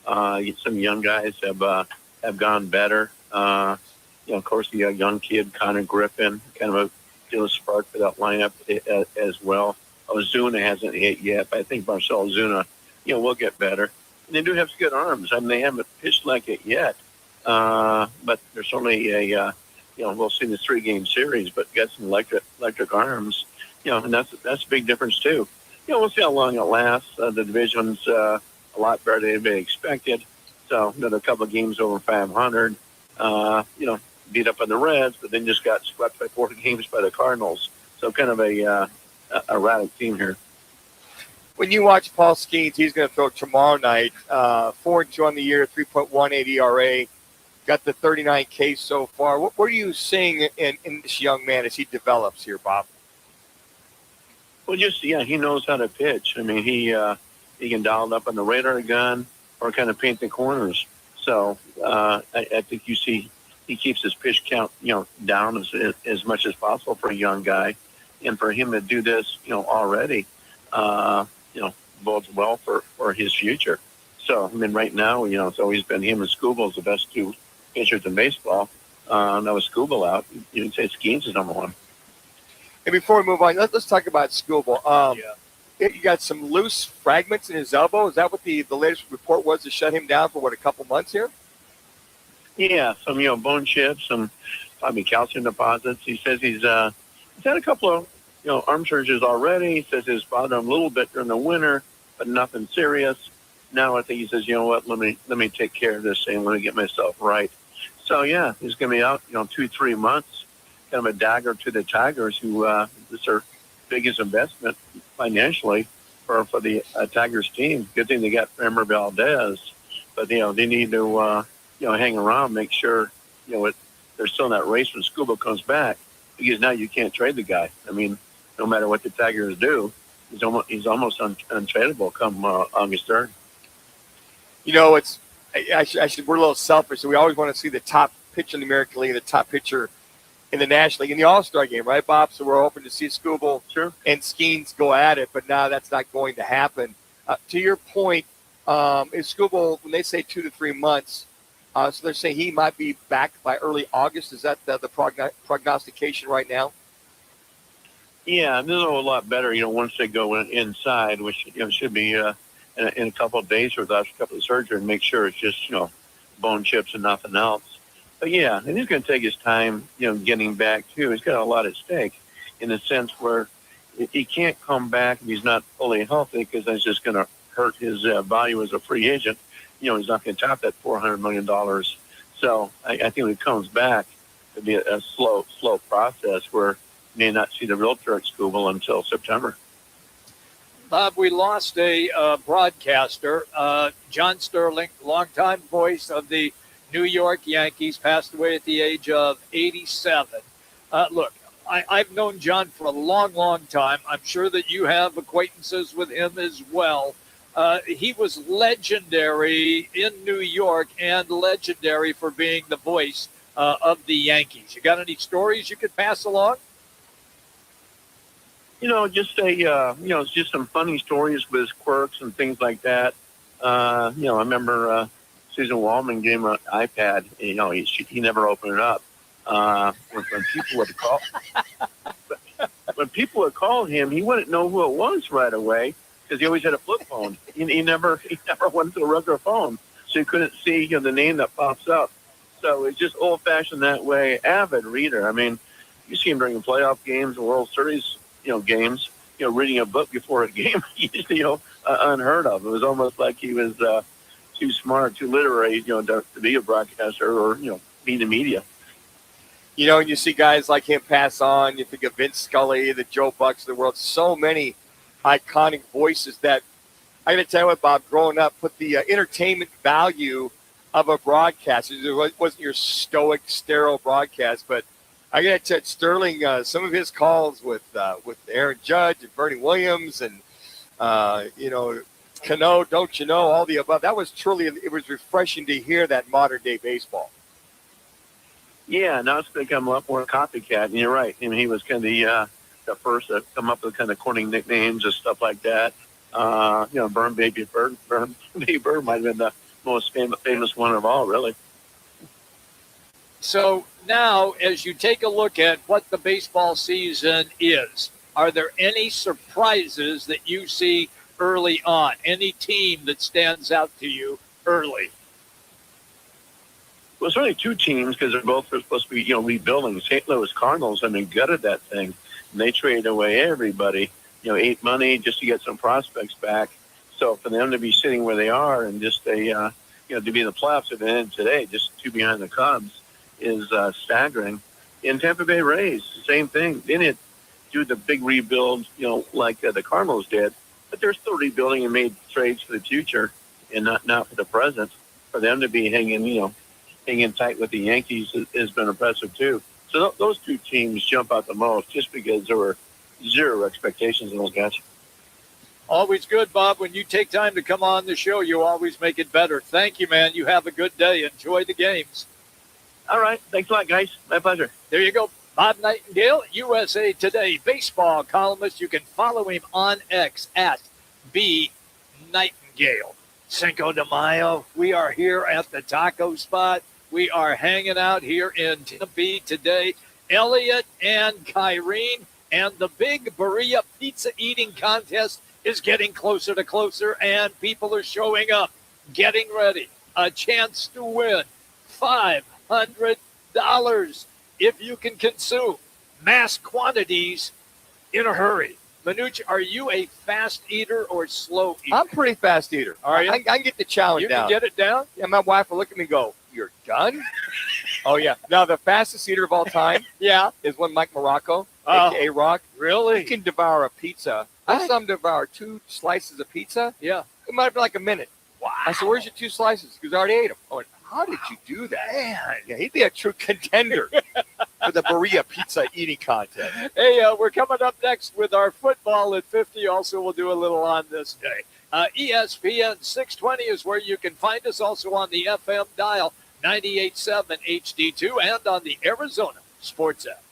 Some young guys have gone better. Of course, the young kid, Connor Griffin, kind of a spark for that lineup as well. Ozuna hasn't hit yet, but I think Marcell Ozuna, will get better. And they do have some good arms. I mean, they haven't pitched like it yet, but there's only we'll see this 3-game series, but got some electric arms, and that's a big difference too. We'll see how long it lasts. The division's a lot better than anybody expected. So another couple of games over 500. Beat up on the Reds, but then just got swept by 4 games by the Cardinals. So kind of a erratic team here. When you watch Paul Skeens, he's going to throw tomorrow night. 4-2 on the year, 3.18 ERA. Got the 39 Ks so far. What are you seeing in this young man as he develops here, Bob? Well, he knows how to pitch. I mean, he can dial it up on the radar gun or kind of paint the corners. So I think you see he keeps his pitch count, down as much as possible for a young guy. And for him to do this, already, bodes well for his future. So, I mean, right now, it's always been him and Skubal the best 2 pitchers in baseball. Now with Skubal out, you can say Skeens is number 1. And before we move on, let's talk about Scooble. You got some loose fragments in his elbow. Is that what the latest report was to shut him down for, a couple months here? Yeah, some bone chips, some probably calcium deposits. He says he's had a couple of arm surgeries already. He says it's bothered him a little bit during the winter, but nothing serious. Now I think he says, you know what, let me take care of this thing. Let me get myself right. So yeah, he's going to be out 2-3 months. Kind of a dagger to the Tigers, who this is their biggest investment financially for the Tigers team. Good thing they got Framber Valdez, but they need to hang around, make sure they're still in that race when Scuba comes back, because now you can't trade the guy. I mean, no matter what the Tigers do, he's almost untradeable come August 3rd. It's we're a little selfish, so we always want to see the top pitcher in the American League, the top pitcher in the National League, in the All-Star game, right, Bob? So we're hoping to see Scooble and Skeens go at it, but now that's not going to happen. To your point, is Scooble, when they say 2 to 3 months, so they're saying he might be back by early August. Is that the prognostication right now? Yeah, they'll a lot better, once they go inside, which should be in a couple of days or after a couple of surgery, and make sure it's just bone chips and nothing else. But yeah, and he's going to take his time, getting back too. He's got a lot at stake, in the sense where he can't come back if he's not fully healthy, because that's just going to hurt his value as a free agent. He's not going to top that $400 million. So I think when he comes back, it'll be a slow process where you may not see the real Turk Scooble until September. Bob, we lost a broadcaster, John Sterling, longtime voice of the New York Yankees, passed away at the age of 87. Look, I've known John for a long, long time. I'm sure that you have acquaintances with him as well. He was legendary in New York and legendary for being the voice of the Yankees. You got any stories you could pass along? Just just some funny stories with his quirks and things like that. I remember Susan Wallman gave him an iPad. He never opened it up. When people would call him, he wouldn't know who it was right away, because he always had a flip phone. He never went to a regular phone, so you couldn't see the name that pops up. So it's just old-fashioned that way. Avid reader. I mean, you see him during the playoff games, the World Series, games. Reading a book before a game, unheard of. It was almost like he was too smart, too literary, to be a broadcaster or be in the media. And you see guys like him pass on. You think of Vince Scully, the Joe Bucks of the world. So many iconic voices that, I got to tell you what, Bob, growing up, put the entertainment value of a broadcast. It wasn't your stoic, sterile broadcast, but I got to tell you, Sterling, some of his calls with Aaron Judge and Bernie Williams and, Cano, don't you know, all the above. That was truly, it was refreshing to hear that modern day baseball. Yeah, now it's become a lot more copycat, and you're right. I mean, he was kind of the first to come up with kind of corny nicknames and stuff like that. Burn Baby Bird might have been the most famous one of all, really. So now, as you take a look at what the baseball season is, are there any surprises that you see early on? Any team that stands out to you early? Well, it's only two teams, because they're both supposed to be, rebuilding. St. Louis Cardinals, gutted that thing. And they traded away everybody, ate money just to get some prospects back. So for them to be sitting where they are and just to be in the playoffs at the end today, just two behind the Cubs, is staggering. In Tampa Bay Rays, same thing. They didn't do the big rebuild, like the Cardinals did, but they're still rebuilding and made trades for the future and not for the present. For them to be hanging tight with the Yankees has been impressive too. So those two teams jump out the most, just because there were zero expectations in those guys. Always good, Bob. When you take time to come on the show, you always make it better. Thank you, man. You have a good day. Enjoy the games. All right. Thanks a lot, guys. My pleasure. There you go. Bob Nightengale, USA Today baseball columnist. You can follow him on X at @BNightingale. Cinco de Mayo. We are here at the taco spot. We are hanging out here in Tempe today. Elliot and Kyrene, And the big Berea pizza eating contest is getting closer to closer, and people are showing up, getting ready. A chance to win $500 if you can consume mass quantities in a hurry. Manuch, are you a fast eater or slow eater? I'm a pretty fast eater. Are you? I can get the challenge You down. can get it down? Yeah, my wife will look at me and go, "You're done?" Oh, yeah. Now, the fastest eater of all time is one Mike Morocco, a.k.a. Roc. Really? He can devour a pizza. I saw him devour 2 slices of pizza. Yeah. It might have been like a minute. Wow. I said, "Where's your 2 slices?" Because I already ate them. I went, "How did you do that?" Man. Yeah, he'd be a true contender for the Berea pizza eating contest. Hey, we're coming up next with our football at 50. Also, we'll do a little on this day. ESPN 620 is where you can find us. Also on the FM dial, 98.7 HD2, and on the Arizona Sports app.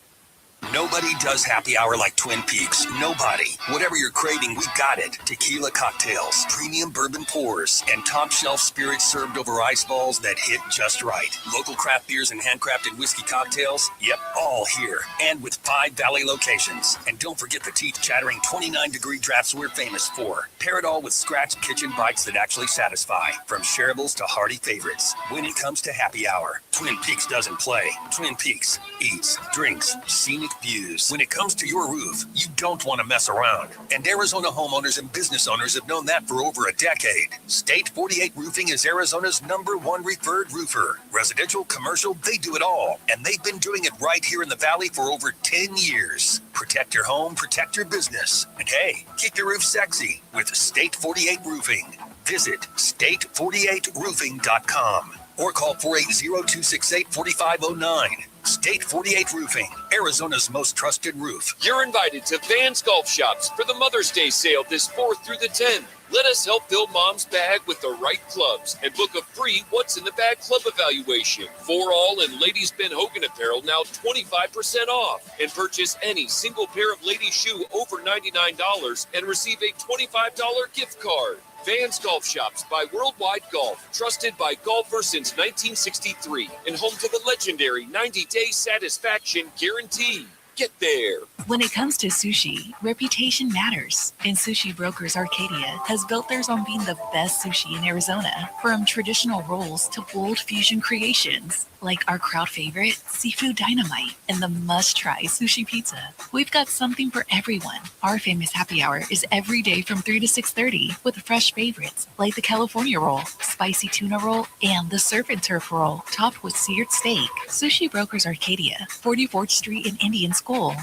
Nobody does happy hour like Twin Peaks. Nobody. Whatever you're craving, we got it. Tequila cocktails, premium bourbon pours, and top shelf spirits served over ice balls that hit just right. Local craft beers and handcrafted whiskey cocktails. Yep, all here. And with 5 Valley locations. And don't forget the teeth-chattering 29-degree drafts we're famous for. Pair it all with scratch kitchen bites that actually satisfy. From shareables to hearty favorites. When it comes to happy hour, Twin Peaks doesn't play. Twin Peaks eats, drinks, scenic views. When it comes to your roof, you don't want to mess around. And Arizona homeowners and business owners have known that for over a decade. State 48 Roofing is Arizona's #1 referred roofer. Residential, commercial, they do it all. And they've been doing it right here in the Valley for over 10 years. Protect your home, protect your business. And hey, keep your roof sexy with State 48 Roofing. Visit state48roofing.com or call 480-268-4509. State 48 Roofing, Arizona's most trusted roof. You're invited to Vans Golf Shops for the Mother's Day sale this 4th through the 10th. Let us help fill Mom's bag with the right clubs and book a free What's in the Bag club evaluation. For all and ladies Ben Hogan apparel now 25% off. And purchase any single pair of ladies shoe over $99 and receive a $25 gift card. Vans Golf Shops by Worldwide Golf, trusted by golfers since 1963 and home to the legendary 90-day satisfaction guarantee. Get there. When it comes to sushi, reputation matters. And Sushi Brokers Arcadia has built theirs on being the best sushi in Arizona. From traditional rolls to bold fusion creations, like our crowd favorite, Seafood Dynamite, and the must-try sushi pizza. We've got something for everyone. Our famous happy hour is every day from 3 to 6:30 with fresh favorites like the California roll, spicy tuna roll, and the surf and turf roll topped with seared steak. Sushi Brokers Arcadia, 44th Street in Indian School.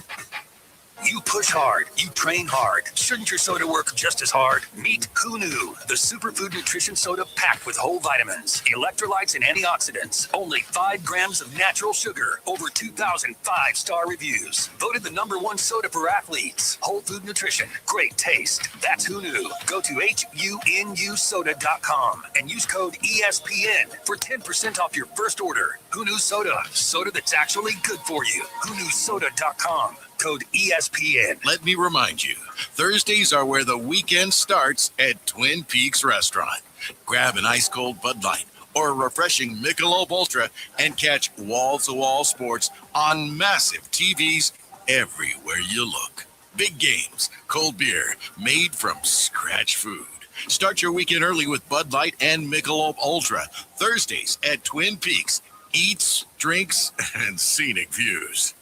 You push hard, you train hard. Shouldn't your soda work just as hard? Meet Who Knew, the superfood nutrition soda packed with whole vitamins, electrolytes, and antioxidants. Only 5 grams of natural sugar. Over 2,000 5-star reviews. Voted the #1 soda for athletes. Whole food nutrition, great taste. That's Who Knew. Go to HUNUsoda.com and use code ESPN for 10% off your first order. Who Knew Soda. Soda that's actually good for you. HUNUsoda.com. Code ESPN. Let me remind you, Thursdays are where the weekend starts at Twin Peaks Restaurant. Grab an ice-cold Bud Light or a refreshing Michelob Ultra and catch wall-to-wall sports on massive TVs everywhere you look. Big games, cold beer, made from scratch food. Start your weekend early with Bud Light and Michelob Ultra. Thursdays at Twin Peaks. Eats, drinks, and scenic views.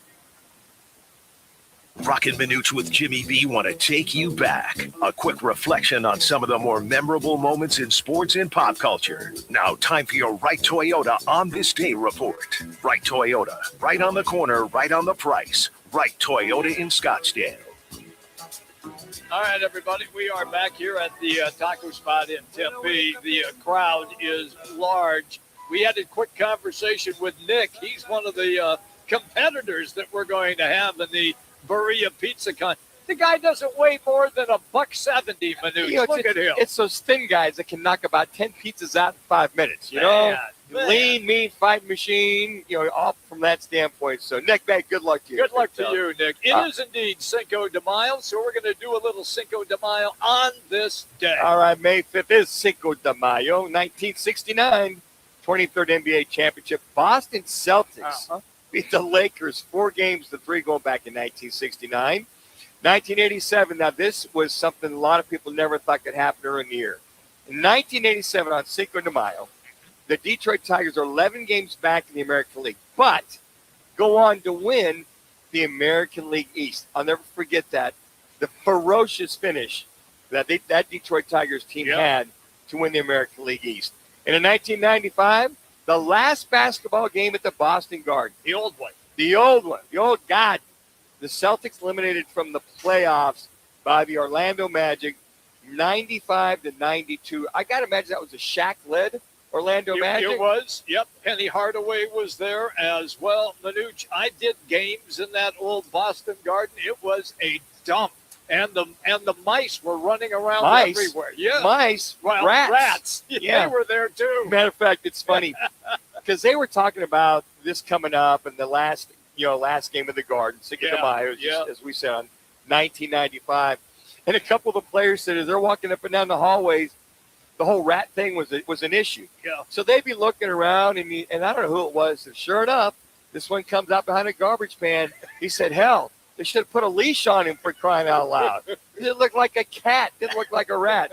Roc and Manuch with Jimmy B want to take you back. A quick reflection on some of the more memorable moments in sports and pop culture. Now, time for your Right Toyota On This Day report. Right Toyota, right on the corner, right on the price. Right Toyota in Scottsdale. All right, everybody, we are back here at the taco spot in Tempe. The crowd is large. We had a quick conversation with Nick. He's one of the competitors that we're going to have in the Berea Pizza Con. The guy doesn't weigh more than $170, Manuch. Look at him. It's those thin guys that can knock about 10 pizzas out in 5 minutes. You know, lean, mean, fight machine. You know, all from that standpoint. So, Nick, man, good luck to you. Good luck to you, Nick. It is indeed Cinco de Mayo, so we're going to do a little Cinco de Mayo on this day. All right, May 5th is Cinco de Mayo, 1969, 23rd NBA championship. Boston Celtics beat the Lakers 4-3 going back in 1969. 1987. Now, this was something a lot of people never thought could happen early in the year. In 1987, on Cinco de Mayo, the Detroit Tigers are 11 games back in the American League, but go on to win the American League East. I'll never forget that. The ferocious finish that Detroit Tigers team had to win the American League East. And in 1995, the last basketball game at the Boston Garden. The old one. The old one. The old God. The Celtics eliminated from the playoffs by the Orlando Magic 95-92. I got to imagine that was a Shaq-led Orlando Magic. It was. Yep. Penny Hardaway was there as well. Manuch, I did games in that old Boston Garden. It was a dump. And the mice were running around everywhere. Yeah. Mice, well, rats. Yeah. They were there too. Matter of fact, it's funny because they were talking about this coming up in the last game of the Garden, Cinco de Mayo, as we said, on 1995. And a couple of the players said as they're walking up and down the hallways, the whole rat thing was an issue. Yeah. So they'd be looking around, and I don't know who it was. And sure enough, this one comes out behind a garbage can. He said, hell, they should have put a leash on him for crying out loud. It looked like a cat. Didn't look like a rat.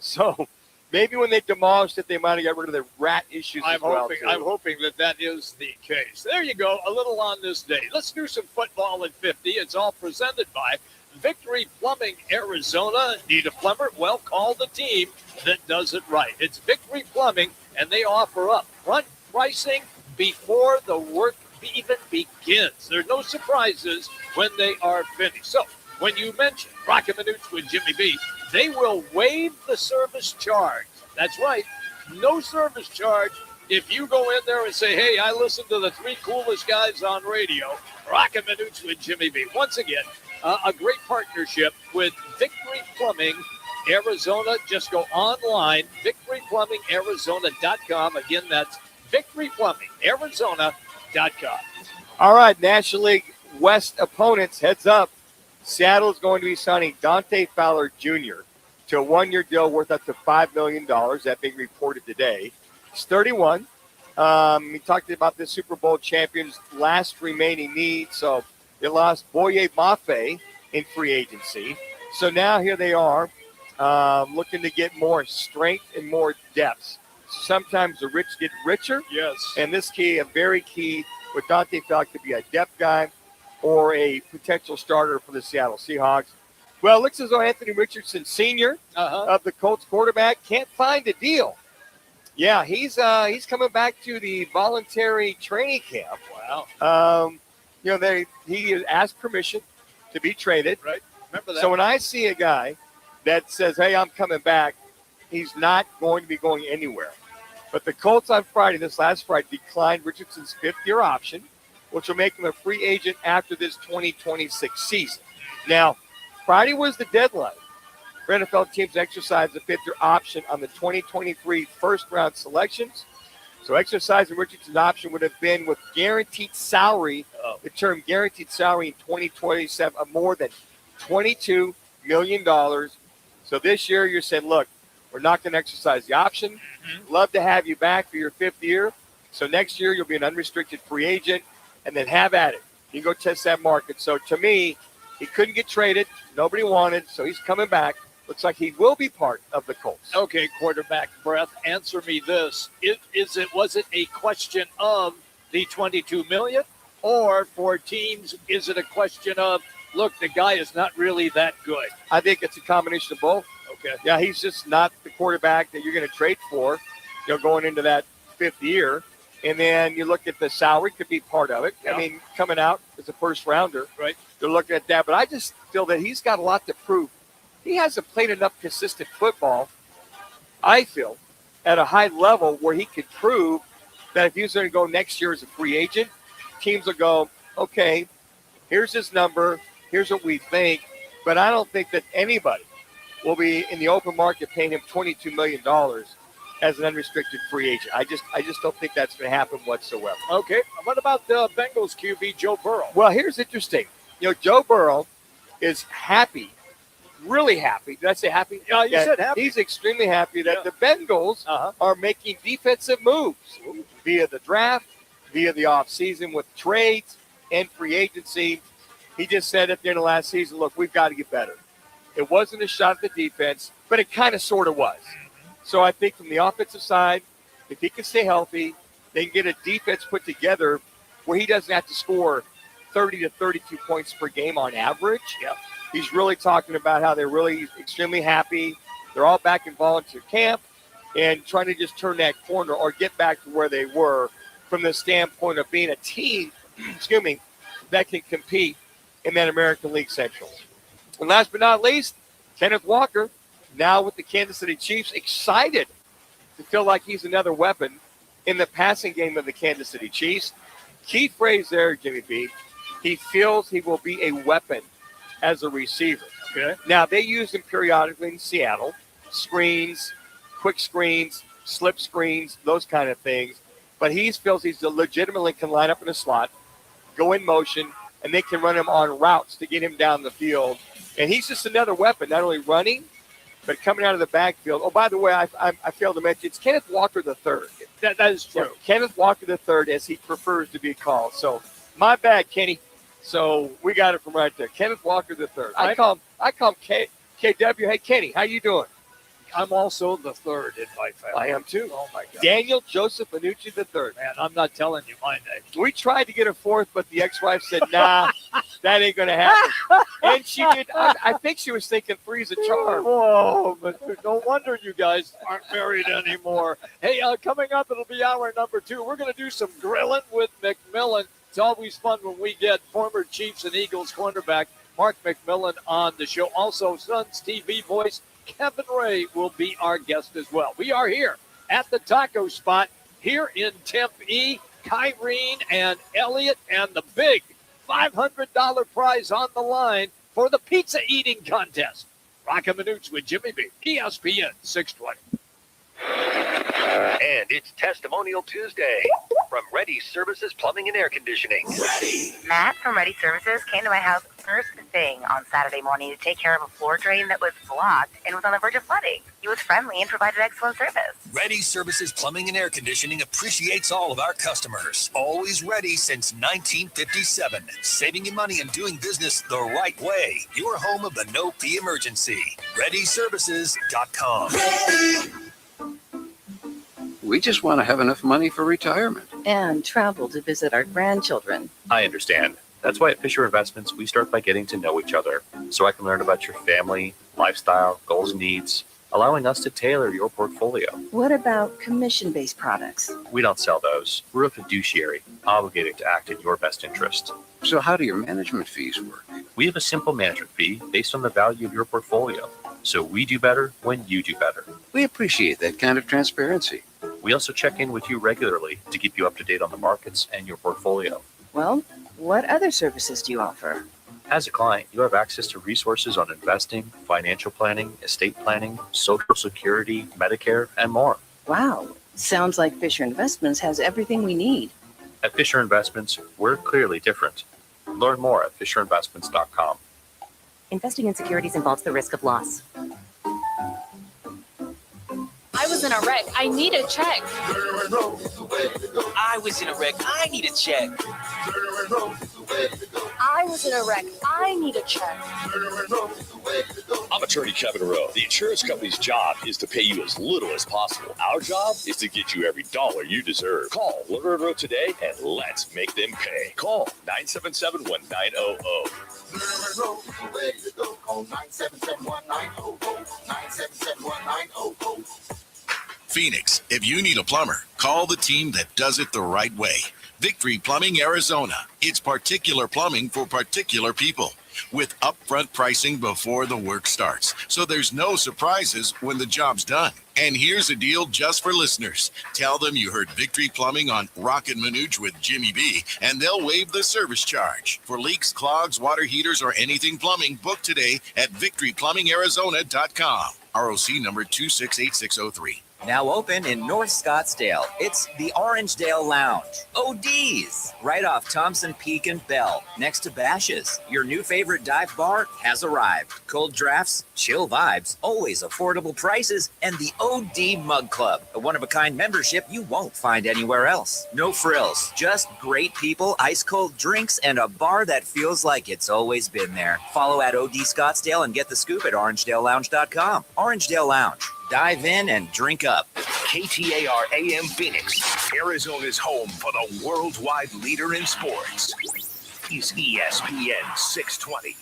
So maybe when they demolished it, they might have got rid of the rat issues I'm as well. hoping that is the case. There you go, a little on this day. Let's do some football at 50. It's all presented by Victory Plumbing Arizona. Need a plumber? Well, call the team that does it right. It's Victory Plumbing, and they offer up front pricing before the work even begins. There's no surprises when they are finished. So when you mention Roc and Manuch with Jimmy B, they will waive the service charge. That's right. No service charge. If you go in there and say, hey, I listen to the three coolest guys on radio, Roc and Manuch with Jimmy B. Once again, a great partnership with Victory Plumbing Arizona. Just go online, victoryplumbingarizona.com. Again, that's victoryplumbingarizona.com. All right, National League West opponents, heads up. Seattle is going to be signing Dante Fowler Jr. to a one-year deal worth up to $5 million. That being reported today. He's 31. We talked about the Super Bowl champions' last remaining need. So they lost Boye Mafe in free agency. So now here they are looking to get more strength and more depth. Sometimes the rich get richer. Yes. And this key, a very key with Dante Fowler, could be a depth guy or a potential starter for the Seattle Seahawks. Well, it looks as though Anthony Richardson Sr. Of the Colts quarterback can't find a deal. Yeah, he's coming back to the voluntary training camp. Wow. He asked permission to be traded. Right. Remember that. So when I see a guy that says, hey, I'm coming back, he's not going to be going anywhere. But the Colts on Friday, this last Friday, declined Richardson's fifth-year option, which will make him a free agent after this 2026 season. Now, Friday was the deadline for NFL teams to exercise the fifth-year option on the 2023 first-round selections. So exercising Richardson's option would have been with guaranteed salary, the term guaranteed salary in 2027 of more than $22 million. So this year you're saying, look, we're not going to exercise the option. Love to have you back for your fifth year. So next year you'll be an unrestricted free agent, and then have at it. You can go test that market. So to me, he couldn't get traded. Nobody wanted, so he's coming back. Looks like he will be part of the Colts. Okay, quarterback breath, answer me this. Was it a question of the $22 million? Or for teams, is it a question of, look, the guy is not really that good? I think it's a combination of both. Okay. Yeah, he's just not the quarterback that you're going to trade for, going into that fifth year. And then you look at the salary, could be part of it. Yeah. I mean, coming out as a first rounder. Right. They're looking at that. But I just feel that he's got a lot to prove. He hasn't played enough consistent football, I feel, at a high level where he could prove that if he was going to go next year as a free agent, teams will go, okay, here's his number, here's what we think. But I don't think that anybody will be in the open market paying him $22 million as an unrestricted free agent. I just don't think that's going to happen whatsoever. Okay. What about the Bengals QB, Joe Burrow? Well, here's interesting. Joe Burrow is happy, really happy. Did I say happy? Yeah, you said happy. He's extremely happy that the Bengals are making defensive moves via the draft, via the offseason with trades and free agency. He just said at the end of last season, look, we've got to get better. It wasn't a shot at the defense, but it kind of sort of was. So I think from the offensive side, if he can stay healthy, they can get a defense put together where he doesn't have to score 30 to 32 points per game on average. Yep. He's really talking about how they're really extremely happy. They're all back in volunteer camp and trying to just turn that corner or get back to where they were from the standpoint of being a team, that can compete in that American League Central. And last but not least, Kenneth Walker, now with the Kansas City Chiefs, excited to feel like he's another weapon in the passing game of the Kansas City Chiefs. Key phrase there, Jimmy B. He feels he will be a weapon as a receiver. Okay. Now, they use him periodically in Seattle. Screens, quick screens, slip screens, those kind of things. But he feels he's legitimately can line up in a slot, go in motion, and they can run him on routes to get him down the field. And he's just another weapon, not only running, but coming out of the backfield. Oh, by the way, I failed to mention, it's Kenneth Walker III. That is true. Yeah, Kenneth Walker III, as he prefers to be called. So, my bad, Kenny. So, we got it from right there. Kenneth Walker III. I call him KW. Hey, Kenny, how you doing? I'm also the third in my family. I am too. Oh, my God. Daniel Joseph Manucci III. Man, I'm not telling you my name. We tried to get a fourth, but the ex-wife said, nah, that ain't going to happen. And she did. I think she was thinking three's a charm. Whoa, but no wonder you guys aren't married anymore. Hey, coming up, it'll be hour number 2. We're going to do some grilling with McMillan. It's always fun when we get former Chiefs and Eagles cornerback Mark McMillan on the show. Also, Suns TV voice Kevin Ray will be our guest as well. We are here at the taco spot here in Tempe. Kyrene and Elliot, and the big $500 prize on the line for the pizza eating contest. Roc and Manuch with Jimmy B. ESPN 620. And it's Testimonial Tuesday from Ready Services Plumbing and Air Conditioning. Matt from Ready Services came to my house first thing on Saturday morning to take care of a floor drain that was blocked and was on the verge of flooding. He was friendly and provided excellent service. Ready Services Plumbing and Air Conditioning appreciates all of our customers. Always ready since 1957. Saving you money and doing business the right way. Your home of the no-fee emergency. ReadyServices.com. We just want to have enough money for retirement. And travel to visit our grandchildren. I understand. That's why at Fisher Investments, we start by getting to know each other so I can learn about your family, lifestyle, goals, and needs, allowing us to tailor your portfolio. What about commission-based products? We don't sell those. We're a fiduciary, obligated to act in your best interest. So how do your management fees work? We have a simple management fee based on the value of your portfolio. So we do better when you do better. We appreciate that kind of transparency. We also check in with you regularly to keep you up to date on the markets and your portfolio. Well, what other services do you offer? As a client, you have access to resources on investing, financial planning, estate planning, Social Security, Medicare, and more. Wow, sounds like Fisher Investments has everything we need. At Fisher Investments, we're clearly different. Learn more at FisherInvestments.com. Investing in securities involves the risk of loss. I was in a wreck. I need a check. I was in a wreck. I need a check. I was in a wreck. I need a check. I'm attorney Kevin Rowe. The insurance company's job is to pay you as little as possible. Our job is to get you every dollar you deserve. Call Lerner Rowe today and let's make them pay. Call 977-1900. Call 977-1900. 977-1900. Phoenix, if you need a plumber, call the team that does it the right way. Victory Plumbing Arizona. It's particular plumbing for particular people with upfront pricing before the work starts. So there's no surprises when the job's done. And here's a deal just for listeners. Tell them you heard Victory Plumbing on Roc and Manuch with Jimmy B, and they'll waive the service charge. For leaks, clogs, water heaters, or anything plumbing, book today at victoryplumbingarizona.com. ROC number 268603. Now open in North Scottsdale. It's the Orangedale Lounge. ODs, right off Thompson Peak and Bell, next to Bash's. Your new favorite dive bar has arrived. Cold drafts, chill vibes, always affordable prices, and the OD Mug Club, a one-of-a-kind membership you won't find anywhere else. No frills, just great people, ice-cold drinks, and a bar that feels like it's always been there. Follow at OD Scottsdale and get the scoop at orangedalelounge.com. Orangedale Lounge. Dive in and drink up. KTAR AM Phoenix, Arizona's home for the worldwide leader in sports, is ESPN 620.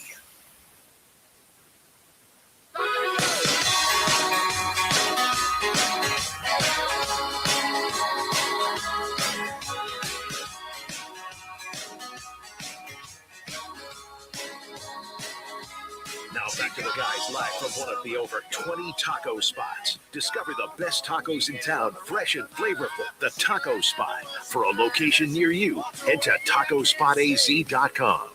Now back to the guys live from one of the over 20 taco spots. Discover the best tacos in town, fresh and flavorful. The Taco Spot. For a location near you, head to tacospotaz.com.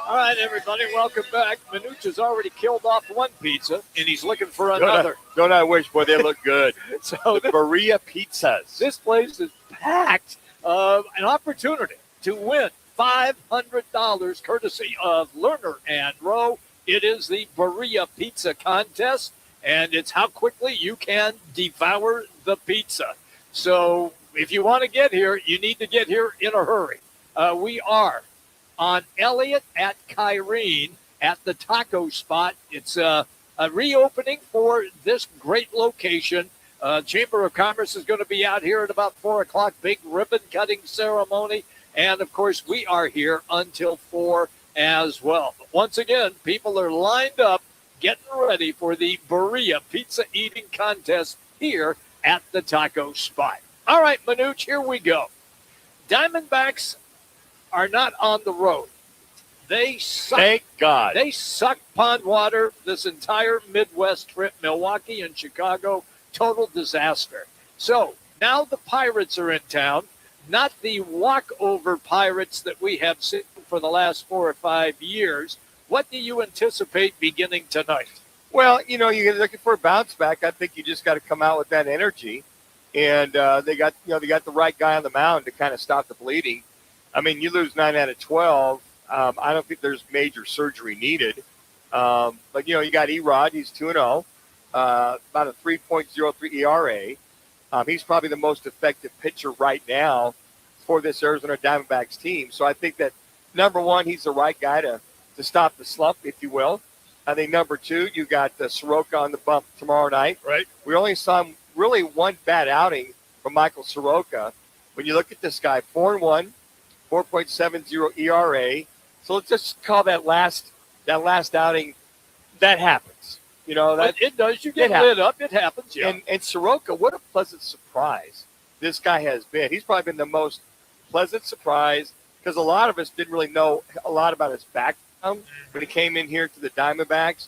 All right, everybody, welcome back. Manuch has already killed off one pizza, and he's looking for another. Don't I wish, boy, they look good. So the Berea Pizzas. This place is packed. An opportunity to win $500 courtesy of Lerner and Rowe. It is the Berea Pizza Contest, and it's how quickly you can devour the pizza. So if you want to get here, you need to get here in a hurry. We are on Elliott at Kyrene at the Taco Spot. It's a reopening for this great location. Chamber of Commerce is going to be out here at about 4 o'clock, big ribbon-cutting ceremony. And, of course, we are here until 4 as well. But once again, people are lined up, getting ready for the Berea Pizza Eating Contest here at the Taco Spot. All right, Manuch, here we go. Diamondbacks are not on the road. They suck. Thank God. They suck pond water this entire Midwest trip. Milwaukee and Chicago, total disaster. So now the Pirates are in town. Not the walkover Pirates that we have seen for the last 4 or 5 years. What do you anticipate beginning tonight? Well, you're looking for a bounce back. I think you just got to come out with that energy, and they got the right guy on the mound to kind of stop the bleeding. I mean, you lose 9 out of 12. I don't think there's major surgery needed. But you got Erod. He's 2-0, about a 3.03 ERA. He's probably the most effective pitcher right now for this Arizona Diamondbacks team. So I think that, number one, he's the right guy to stop the slump, if you will. I think, number two, you got Soroka on the bump tomorrow night. Right. We only saw really one bad outing from Michael Soroka. When you look at this guy, 4-1, 4.70 ERA. So let's just call that last outing, that happens. It does. You get lit up. It happens, yeah. And Soroka, what a pleasant surprise this guy has been. He's probably been the most pleasant surprise because a lot of us didn't really know a lot about his background when he came in here to the Diamondbacks.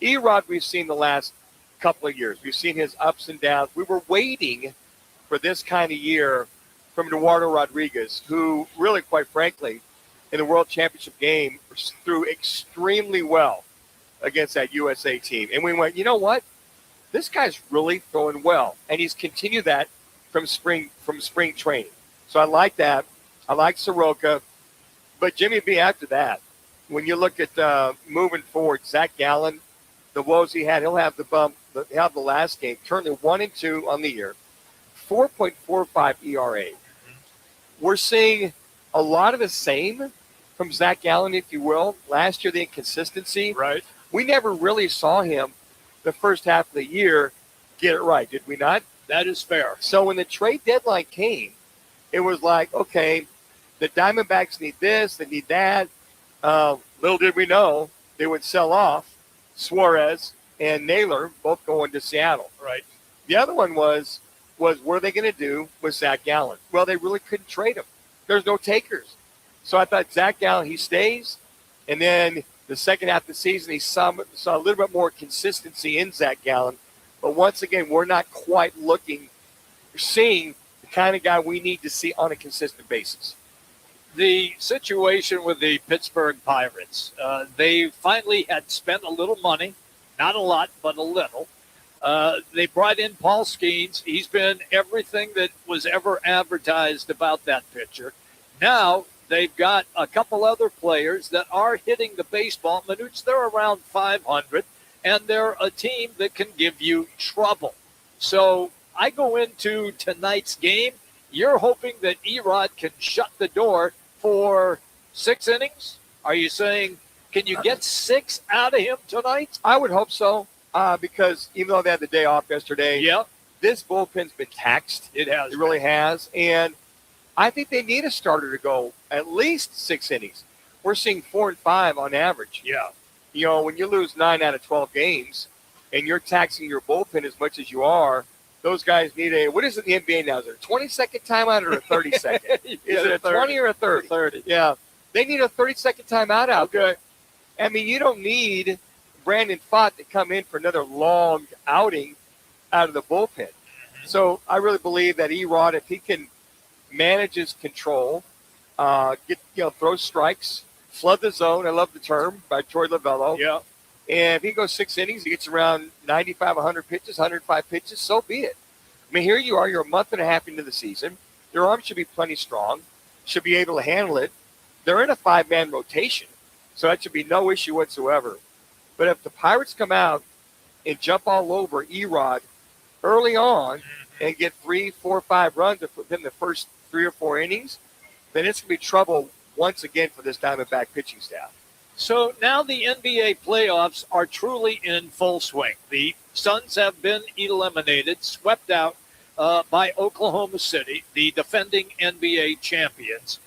Erod, we've seen the last couple of years. We've seen his ups and downs. We were waiting for this kind of year from Eduardo Rodriguez, who really, quite frankly, in the World Championship game, threw extremely well against that USA team. And we went, you know what? This guy's really throwing well. And he's continued that from spring training. So I like that. I like Soroka. But Jimmy B, after that, when you look at moving forward, Zach Gallen, the woes he had, he'll have the bump. He'll have the last game. Currently 1-2 on the year. 4.45 ERA. We're seeing a lot of the same from Zach Gallen, if you will. Last year, the inconsistency. Right. We never really saw him the first half of the year get it right, did we not? That is fair. So when the trade deadline came, it was like, okay, the Diamondbacks need this, they need that. Little did we know they would sell off Suarez and Naylor, both going to Seattle. Right. The other one was what are they going to do with Zach Gallen? Well, they really couldn't trade him. There's no takers. So I thought Zach Gallen, he stays, and then the second half of the season, he saw a little bit more consistency in Zach Gallen. But once again, we're not quite seeing the kind of guy we need to see on a consistent basis. The situation with the Pittsburgh Pirates, they finally had spent a little money, not a lot, but a little. They brought in Paul Skeens. He's been everything that was ever advertised about that pitcher. Now they've got a couple other players that are hitting the baseball. Manuch, they're around 500, and they're a team that can give you trouble. So I go into tonight's game. You're hoping that Erod can shut the door for 6 innings? Are you saying, can you get 6 out of him tonight? I would hope so, because even though they had the day off yesterday, this bullpen's been taxed. It has. It really has. And I think they need a starter to go at least 6 innings. We're seeing 4 and 5 on average. Yeah. You know, when you lose 9 out of 12 games and you're taxing your bullpen as much as you are, those guys need a, what is it in the NBA now? Is it a 20-second timeout or a 30-second? Is it a 20 or a 30? 30. Yeah. They need a 30-second timeout out there. I mean, you don't need Brandon Pfaadt to come in for another long outing out of the bullpen. So I really believe that Erod, if he can manage his control, throw strikes, flood the zone, I love the term, by Troy Lavello. Yeah. And if he goes 6 innings, he gets around 95, 100 pitches, 105 pitches, so be it. I mean, here you are, you're a month and a half into the season. Their arm should be plenty strong, should be able to handle it. They're in a 5-man rotation, so that should be no issue whatsoever. But if the Pirates come out and jump all over Erod early on and get 3, 4, 5 runs within the first 3 or 4 innings, then it's going to be trouble once again for this Diamondback pitching staff. So now the NBA playoffs are truly in full swing. The Suns have been eliminated, swept out by Oklahoma City, the defending NBA champions.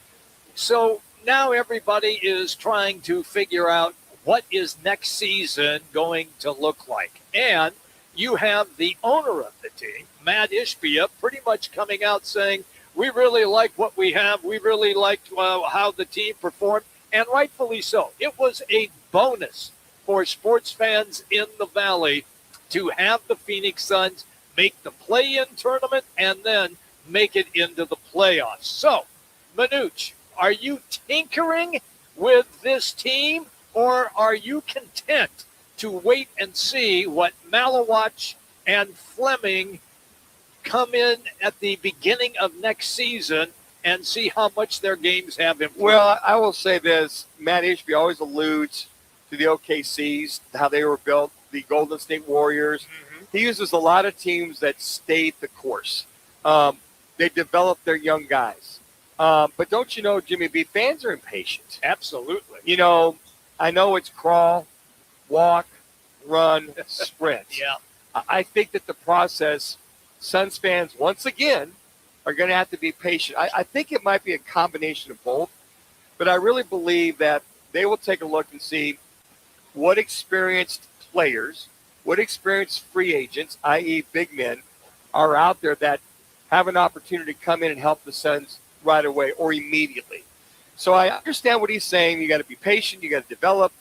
So now everybody is trying to figure out what is next season going to look like. And you have the owner of the team, Matt Ishbia, pretty much coming out saying, we really like what we have. We really liked how the team performed. And rightfully so. It was a bonus for sports fans in the Valley to have the Phoenix Suns make the play-in tournament and then make it into the playoffs. So, Manuch, are you tinkering with this team, or are you content to wait and see what Malawach and Fleming come in at the beginning of next season and see how much their games have improved? Well, I will say this. Matt Ishbia always alludes to the OKCs, how they were built, the Golden State Warriors. He uses a lot of teams that stayed the course. They develop their young guys. But don't you know, Jimmy B, fans are impatient. Absolutely. You know, I know it's crawl, walk, run, sprint. Yeah. I think that the process, Suns fans, once again, are going to have to be patient. I think it might be a combination of both, but I really believe that they will take a look and see what experienced players, what experienced free agents, i.e. big men, are out there that have an opportunity to come in and help the Suns right away or immediately. So I understand what he's saying. You got to be patient. You got to develop.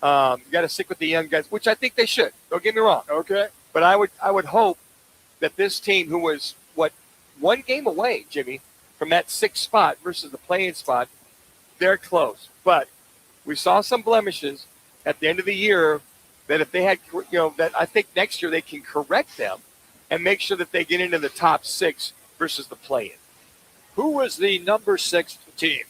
You got to stick with the young guys, which I think they should. Don't get me wrong. Okay. But I would hope that this team, who was, 1 game away, Jimmy, from that 6th spot versus the play-in spot, they're close. But we saw some blemishes at the end of the year that if they had, that I think next year they can correct them and make sure that they get into the top 6 versus the play-in. Who was the number 6 team?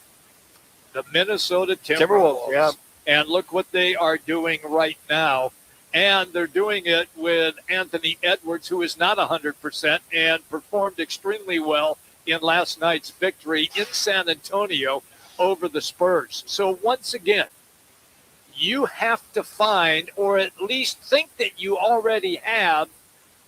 The Minnesota Timberwolves. Yeah. And look what they are doing right now. And they're doing it with Anthony Edwards, who is not 100% and performed extremely well in last night's victory in San Antonio over the Spurs. So once again, you have to find, or at least think that you already have,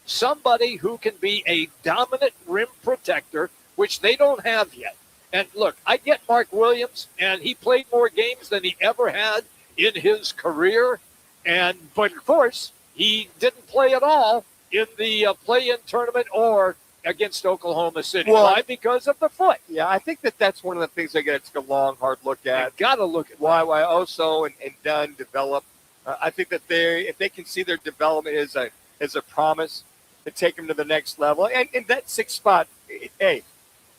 somebody who can be a dominant rim protector, which they don't have yet. And look, I get Mark Williams, and he played more games than he ever had in his career. But of course, he didn't play at all in the play-in tournament or against Oklahoma City. Well, why? Because of the foot. Yeah, I think that's one of the things they got to take a long, hard look at. Got to look at why Oso and Dunn develop. I think that if they can see their development as a promise to take them to the next level, and in that 6th spot, hey,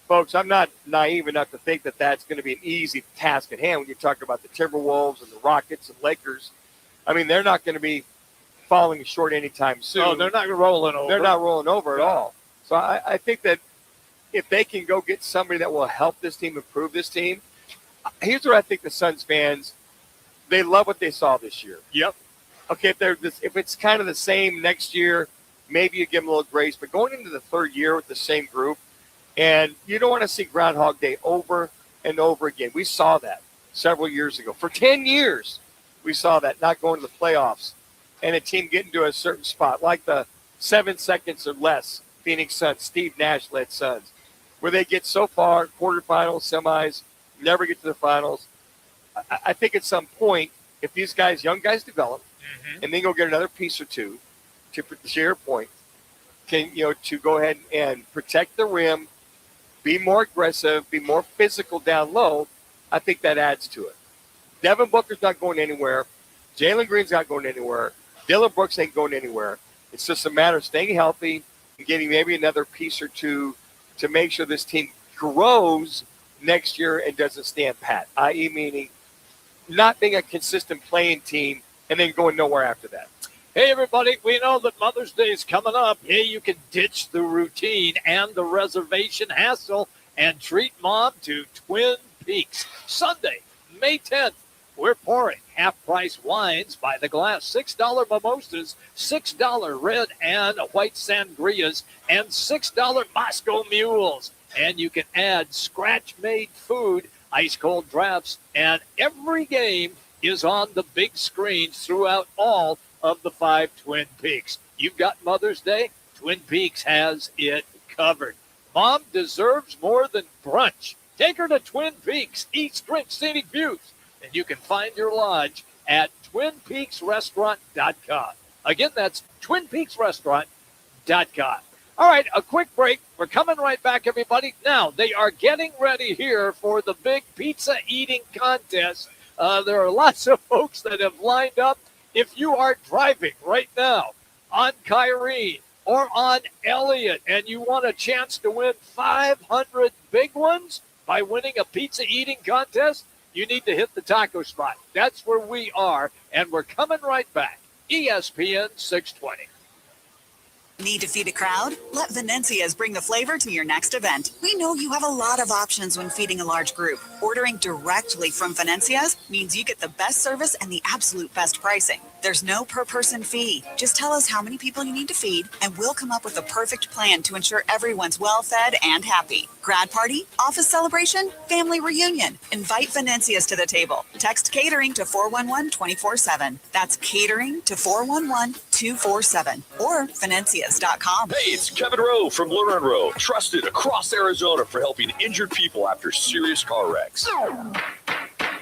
folks, I'm not naive enough to think that that's going to be an easy task at hand when you talk about the Timberwolves and the Rockets and Lakers. I mean, they're not going to be falling short anytime soon. No, they're not rolling over. They're not rolling over at all. So I think that if they can go get somebody that will help this team improve this team, here's what I think the Suns fans, they love what they saw this year. Yep. Okay, if it's kind of the same next year, maybe you give them a little grace. But going into the third year with the same group, and you don't want to see Groundhog Day over and over again. We saw that several years ago. For 10 years, we saw that not going to the playoffs and a team getting to a certain spot, like the 7 seconds or less Phoenix Suns, Steve Nash-led Suns, where they get so far, quarterfinals, semis, never get to the finals. I think at some point, if these guys, young guys, develop, and then go get another piece or two, to your point, to go ahead and protect the rim, be more aggressive, be more physical down low, I think that adds to it. Devin Booker's not going anywhere. Jalen Green's not going anywhere. Dylan Brooks ain't going anywhere. It's just a matter of staying healthy and getting maybe another piece or two to make sure this team grows next year and doesn't stand pat, i.e. meaning not being a consistent playing team and then going nowhere after that. Hey, everybody, we know that Mother's Day is coming up. Hey, you can ditch the routine and the reservation hassle and treat Mom to Twin Peaks. Sunday, May 10th, we're pouring half-price wines by the glass, $6 mimosas, $6 red and white sangrias, and $6 Moscow mules. And you can add scratch-made food, ice-cold drafts, and every game is on the big screens throughout all of the 5 Twin Peaks. You've got Mother's Day, Twin Peaks has it covered. Mom deserves more than brunch. Take her to Twin Peaks, eat, drink, scenic views, and you can find your lodge at TwinPeaksRestaurant.com. Again, that's TwinPeaksRestaurant.com. All right, a quick break. We're coming right back, everybody. Now, they are getting ready here for the big pizza eating contest. There are lots of folks that have lined up. If you are driving right now on Kyrene or on Elliott and you want a chance to win 500 big ones by winning a pizza eating contest, you need to hit the taco spot. That's where we are, and we're coming right back. ESPN 620. Need to feed a crowd? Let Venencia's bring the flavor to your next event. We know you have a lot of options when feeding a large group. Ordering directly from Venencia's means you get the best service and the absolute best pricing. There's no per-person fee. Just tell us how many people you need to feed, and we'll come up with a perfect plan to ensure everyone's well-fed and happy. Grad party, office celebration, family reunion. Invite Venencia's to the table. Text catering to 411-24/7. That's catering to 411-247 or Venencia's.com. Hey, it's Kevin Rowe from Lerner & Rowe, trusted across Arizona for helping injured people after serious car wrecks.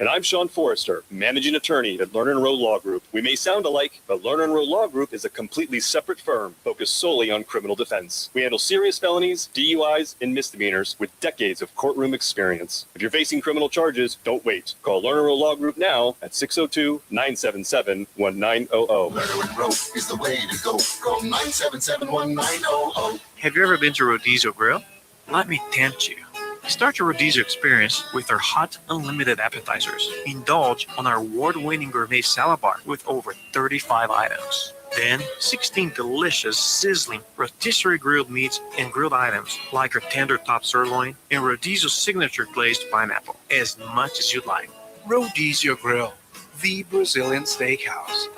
And I'm Sean Forrester, managing attorney at Lerner & Rowe Law Group. We may sound alike, but Lerner & Rowe Law Group is a completely separate firm focused solely on criminal defense. We handle serious felonies, DUIs, and misdemeanors with decades of courtroom experience. If you're facing criminal charges, don't wait. Call Lerner & Rowe Law Group now at 602-977-1900. Lerner & Rowe is the way to go. Call 977-1900. Have you ever been to Rodizio Grill? Let me tempt you. Start your Rodizio experience with our hot, unlimited appetizers. Indulge on our award-winning gourmet salad bar with over 35 items. Then, 16 delicious, sizzling rotisserie grilled meats and grilled items like our tender top sirloin and Rodizio's signature glazed pineapple, as much as you'd like. Rodizio Grill, the Brazilian steakhouse.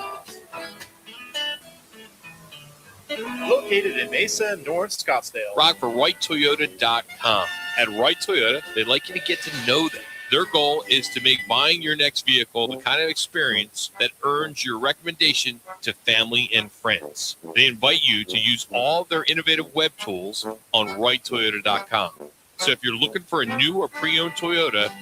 Located in Mesa, North Scottsdale. RockForWhiteToyota.com. At Wright Toyota, they'd like you to get to know them. Their goal is to make buying your next vehicle the kind of experience that earns your recommendation to family and friends. They invite you to use all of their innovative web tools on WrightToyota.com. So if you're looking for a new or pre-owned Toyota,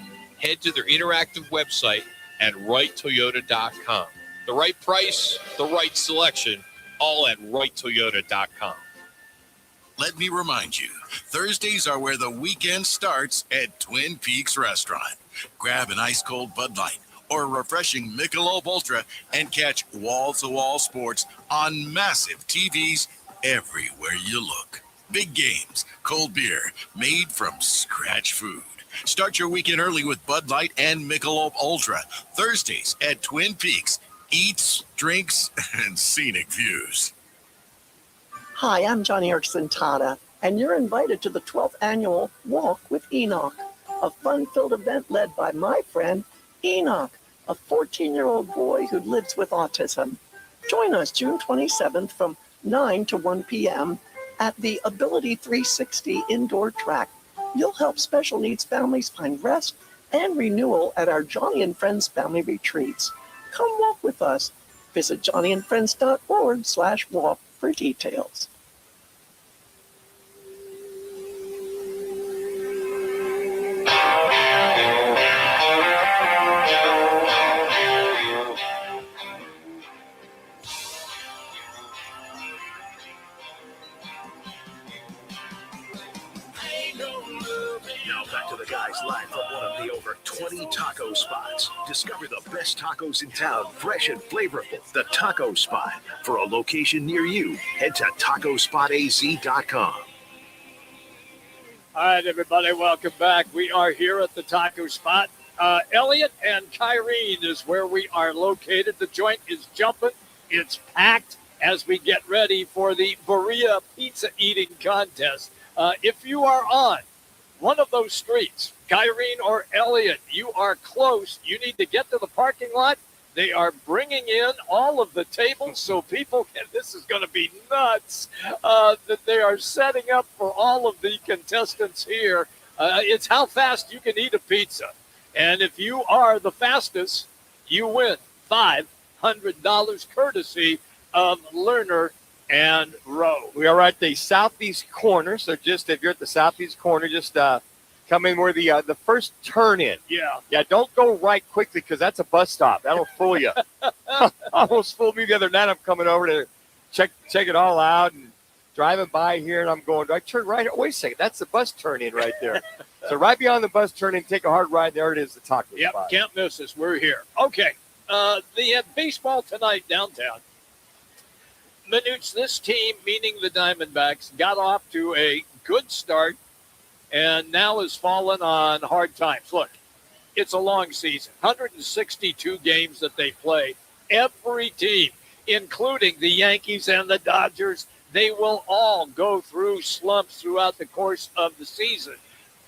head to their interactive website at WrightToyota.com. The right price, the right selection, all at WrightToyota.com. Let me remind you, Thursdays are where the weekend starts at Twin Peaks Restaurant. Grab an ice-cold Bud Light or a refreshing Michelob Ultra and catch wall-to-wall sports on massive TVs everywhere you look. Big games, cold beer, made from scratch food. Start your weekend early with Bud Light and Michelob Ultra. Thursdays at Twin Peaks. eats, drinks, and scenic views. Hi, I'm Johnny Erickson Tata, and you're invited to the 12th annual Walk with Enoch, a fun-filled event led by my friend Enoch, a 14-year-old boy who lives with autism. Join us June 27th from 9 to 1 p.m. at the Ability 360 indoor track. You'll help special needs families find rest and renewal at our Johnny and Friends family retreats. Come walk with us. Visit johnnyandfriends.org/walk for details. Now back to the guys live from one of the over 20 taco spots. Discover the best tacos in town, fresh and flavorful. The Taco Spot. For a location near you, head to tacospotaz.com. All right, everybody, welcome back. We are here at the Taco Spot. Elliot and Kyrene is where we are located. The joint is jumping. It's packed as we get ready for the Berea Pizza Eating Contest. If you are on one of those streets, Kyrene or Elliot, you are close. You need to get to the parking lot. They are bringing in all of the tables so people can, this is going to be nuts, that they are setting up for all of the contestants here. It's how fast you can eat a pizza. And if you are the fastest, you win $500 courtesy of Lerner and Rowe. We are at the southeast corner, so just if you're at the southeast corner, just come in where the first turn in. Yeah, don't go right quickly because that's a bus stop. That'll fool you. Almost fooled me the other night. I'm coming over to check it all out and driving by here, and I'm going, do I turn right? Wait a second, that's the bus turn in right there. So right beyond the bus turn in, take a hard right. There it is, the taco spot. Can't miss this. We're here. Okay, they have baseball tonight downtown. Manuch, this team, meaning the Diamondbacks, got off to a good start and now has fallen on hard times. Look, it's a long season, 162 games that they play. Every team, including the Yankees and the Dodgers, they will all go through slumps throughout the course of the season.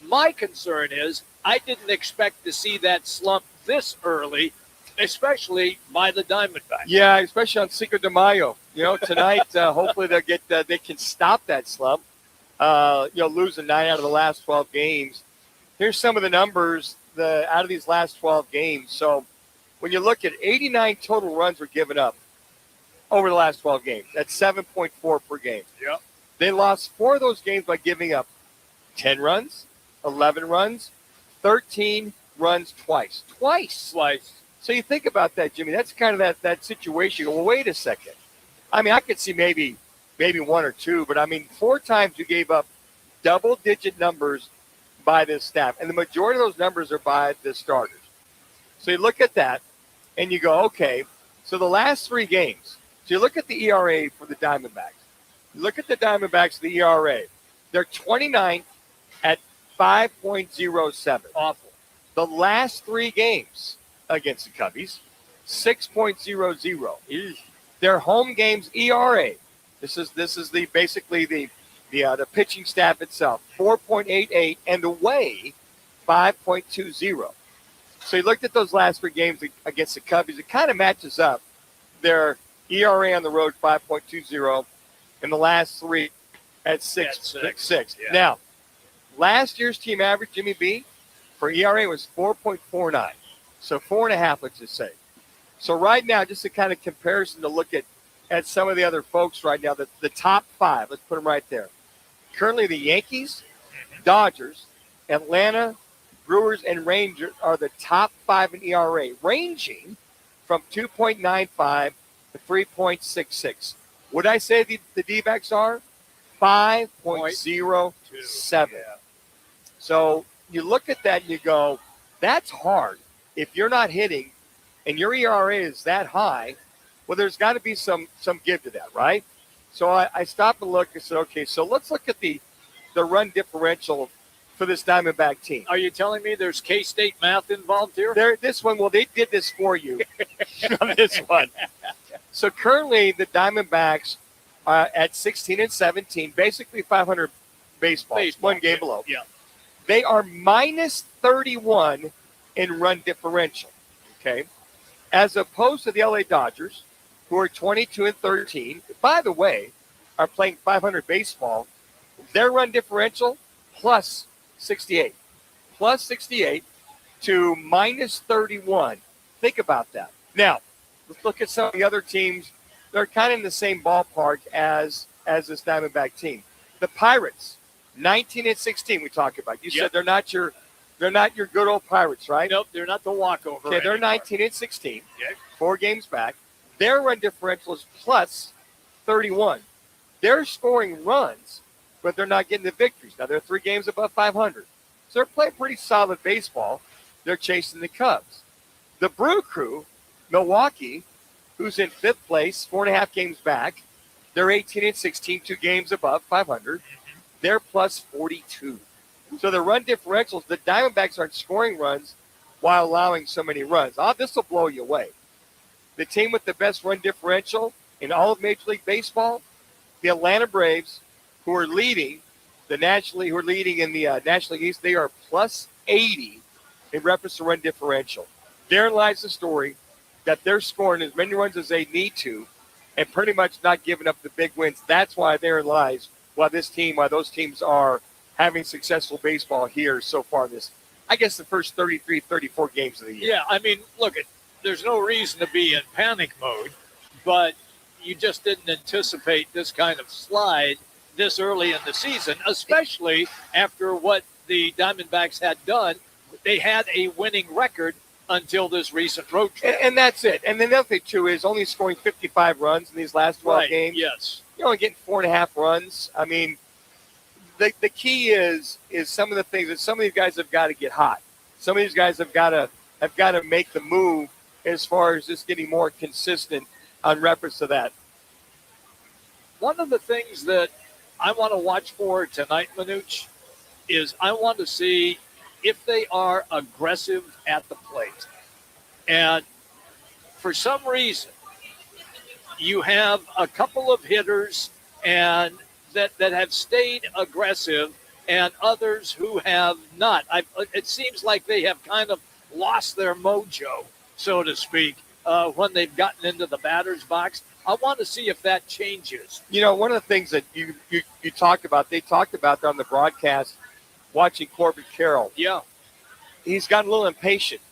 My concern is I didn't expect to see that slump this early, especially by the Diamondbacks. Yeah, especially on Cinco de Mayo. Tonight, hopefully they can stop that slump. Losing 9 out of the last 12 games. Here's some of the numbers out of these last 12 games. So when you look at 89 total runs were given up over the last 12 games. That's 7.4 per game. Yep. They lost 4 of those games by giving up 10 runs, 11 runs, 13 runs twice. Twice. So you think about that, Jimmy. That's kind of that situation. Well, wait a second. I mean, I could see maybe 1 or 2, but 4 times you gave up double-digit numbers by this staff, and the majority of those numbers are by the starters. So you look at that, and you go, okay, so the last 3 games. So you look at the ERA for the Diamondbacks. You look at the Diamondbacks, the ERA. They're 29th at 5.07. Awful. The last 3 games against the Cubbies, 6.00. Their home games ERA. This is basically the pitching staff itself, 4.88, and away 5.20. So you looked at those last 3 games against the Cubbies. It kind of matches up. Their ERA on the road 5.20, and the last 3 at 6. Yeah. Now, last year's team average, Jimmy B, for ERA was 4.49. So 4.5, let's just say. So right now, just a kind of comparison to look at some of the other folks right now, the top 5, let's put them right there. Currently, the Yankees, Dodgers, Atlanta, Brewers, and Rangers are the top 5 in ERA, ranging from 2.95 to 3.66. Would I say the D-backs are? 5.07. So you look at that and you go, that's hard. If you're not hitting and your ERA is that high, well, there's got to be some give to that, right? So I stopped and looked and said, okay, so let's look at the run differential for this Diamondback team. Are you telling me there's K-State math involved here? They did this for you on this one. So currently the Diamondbacks are at 16 and 17, basically 500 baseball, one game below. Yeah. They are minus 31 in run differential, okay, as opposed to the LA Dodgers, who are 22 and 13. By the way, are playing 500 baseball. Their run differential plus 68 to minus 31. Think about that. Now, let's look at some of the other teams. They're kind of in the same ballpark as this Diamondback team. The Pirates, 19 and 16. We talked about. You said they're not your good old Pirates, right? Nope, they're not the walkover. Okay, they're 19 and 16. 4 games back. Their run differential is plus 31. They're scoring runs, but they're not getting the victories. Now, they're 3 games above 500. So they're playing pretty solid baseball. They're chasing the Cubs. The Brew Crew, Milwaukee, who's in 5th place, 4.5 games back. They're 18 and 16, 2 games above 500. They're plus 42. So the run differentials, the Diamondbacks aren't scoring runs while allowing so many runs. This will blow you away. The team with the best run differential in all of Major League Baseball, the Atlanta Braves, who are leading in the National League East, they are plus 80 in reference to run differential. Therein lies the story that they're scoring as many runs as they need to and pretty much not giving up the big wins. That's why therein lies why those teams are having successful baseball here so far this, I guess, the first 33, 34 games of the year. Yeah, I mean, look, there's no reason to be in panic mode, but you just didn't anticipate this kind of slide this early in the season, especially after what the Diamondbacks had done. They had a winning record until this recent road trip. And that's it. And the other thing, too, is only scoring 55 runs in these last 12 games. Yes. You're only getting 4.5 runs. I mean, the key is some of the things that some of these guys have got to get hot. Some of these guys have got to make the move as far as just getting more consistent on reference to that. One of the things that I want to watch for tonight, Manuch, is I want to see if they are aggressive at the plate. And for some reason, you have a couple of hitters and that have stayed aggressive and others who have not. It seems like they have kind of lost their mojo, so to speak, when they've gotten into the batter's box. I want to see if that changes. You know, one of the things that you talked about, they talked about on the broadcast, watching Corbin Carroll. Yeah. He's gotten a little impatient.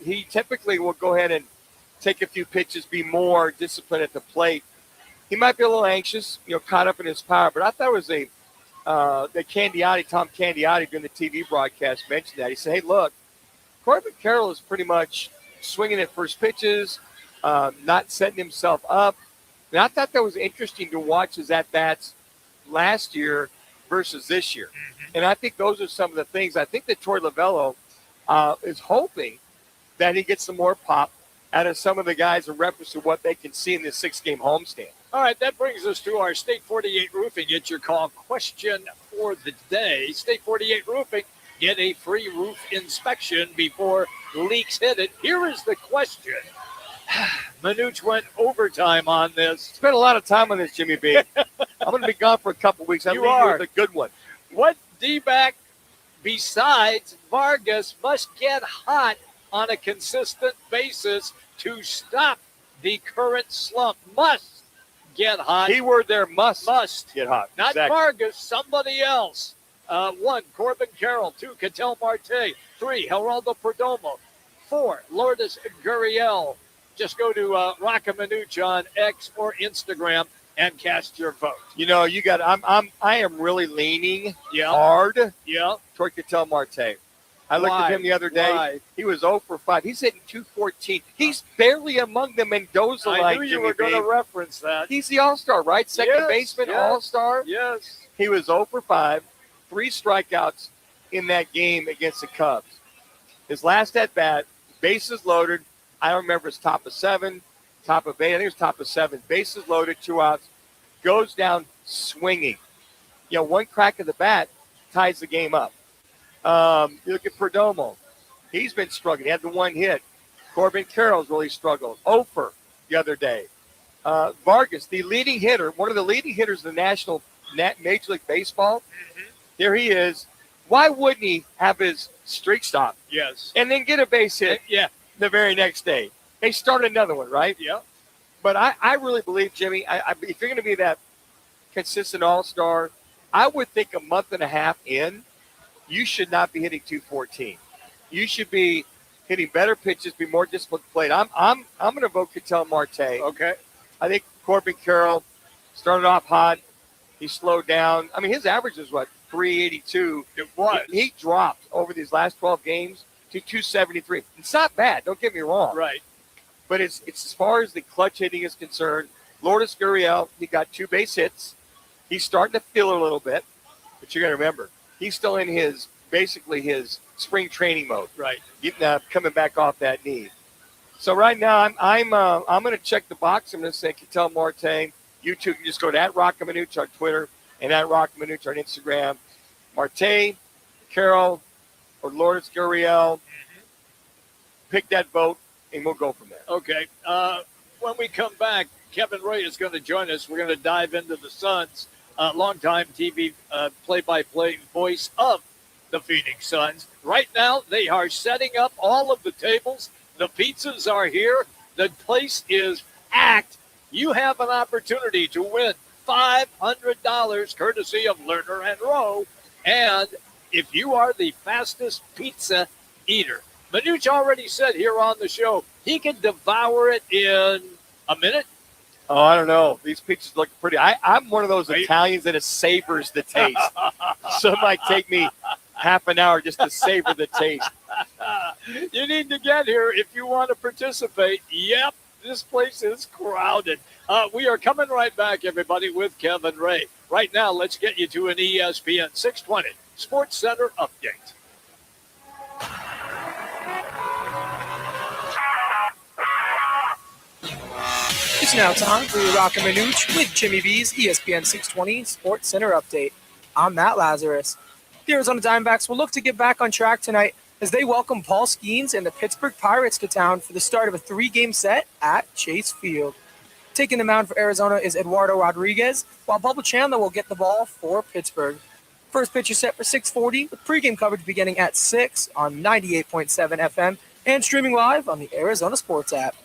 He typically will go ahead and take a few pitches, be more disciplined at the plate. He might be a little anxious, caught up in his power, but I thought it was Tom Candiotti during the TV broadcast mentioned that. He said, hey, look, Corbin Carroll is pretty much swinging at first pitches, not setting himself up. And I thought that was interesting to watch his at-bats last year versus this year. Mm-hmm. And I think those are some of the things. I think that Troy Lovello is hoping that he gets some more pop out of some of the guys in reference to what they can see in this 6-game homestand. All right, that brings us to our State 48 Roofing. It's your call question for the day. State 48 Roofing, get a free roof inspection before leaks hit it. Here is the question. Manuch went overtime on this. Spent a lot of time on this, Jimmy B. I'm going to be gone for a couple weeks. I'm leaving with a good one. What D-back besides Vargas must get hot on a consistent basis to stop the current slump? Must get hot. Keyword there, must get hot. Not exactly. Vargas, somebody else. 1, Corbin Carroll. 2, Ketel Marte. 3, Geraldo Perdomo. 4, Lourdes Gurriel. Just go to Roc and Manuch on X or Instagram and cast your vote. I am really leaning hard toward Ketel Marte. I looked at him the other day. Why? He was 0 for 5. He's hitting .214. He's barely among the Mendoza-like. I knew you were going to reference that. He's the all-star, right? Second baseman, all-star. Yes. He was 0 for 5, 3 strikeouts in that game against the Cubs. His last at-bat, bases loaded. I don't remember if it's top of 7, top of 8. I think it was top of 7. Bases loaded, 2 outs. Goes down swinging. One crack of the bat ties the game up. You look at Perdomo. He's been struggling. He had the one hit. Corbin Carroll's really struggled. Ofer the other day. Vargas, the leading hitter, one of the leading hitters in the Major League Baseball. There he is. Why wouldn't he have his streak stop? Yes. And then get a base hit the very next day? They start another one, right? Yeah. But I really believe, Jimmy, if you're going to be that consistent all-star, I would think a month and a half in, you should not be hitting 214. You should be hitting better pitches, be more disciplined plate. I'm going to vote Ketel Marte. Okay. I think Corbin Carroll started off hot. He slowed down. I mean, his average is, 382. It was. He dropped over these last 12 games to 273. It's not bad. Don't get me wrong. Right. But it's as far as the clutch hitting is concerned, Lourdes Gurriel, he got 2 base hits. He's starting to feel a little bit. But you got to remember, he's still in his spring training mode. Right. Coming back off that knee. So right now, I'm going to check the box. I'm going to say Ketel Marte. You two can just go to @Roc and Manuch on Twitter and @Roc and Manuch on Instagram. Marte, Carroll, or Lourdes Gurriel. Pick that vote, and we'll go from there. Okay. When we come back, Kevin Ray is going to join us. We're going to dive into the Suns, longtime TV play-by-play voice of the Phoenix Suns. Right now, they are setting up all of the tables. The pizzas are here. The place is packed. You have an opportunity to win $500 courtesy of Lerner and Rowe. And if you are the fastest pizza eater, Manuch already said here on the show, he can devour it in a minute. Oh, I don't know. These pizzas look pretty. I'm one of those Italians that savors the taste. So it might take me half an hour just to savor the taste. You need to get here if you want to participate. Yep, this place is crowded. We are coming right back, everybody, with Kevin Ray. Right now, let's get you to an ESPN 620 Sports Center update. It's now time for your Roc and Manuch with Jimmy V's ESPN 620 Sports Center update. I'm Matt Lazarus. The Arizona Diamondbacks will look to get back on track tonight as they welcome Paul Skeens and the Pittsburgh Pirates to town for the start of a 3-game set at Chase Field. Taking the mound for Arizona is Eduardo Rodriguez, while Bubba Chandler will get the ball for Pittsburgh. First pitch is set for 6:40, with pregame coverage beginning at 6 on 98.7 FM and streaming live on the Arizona Sports app.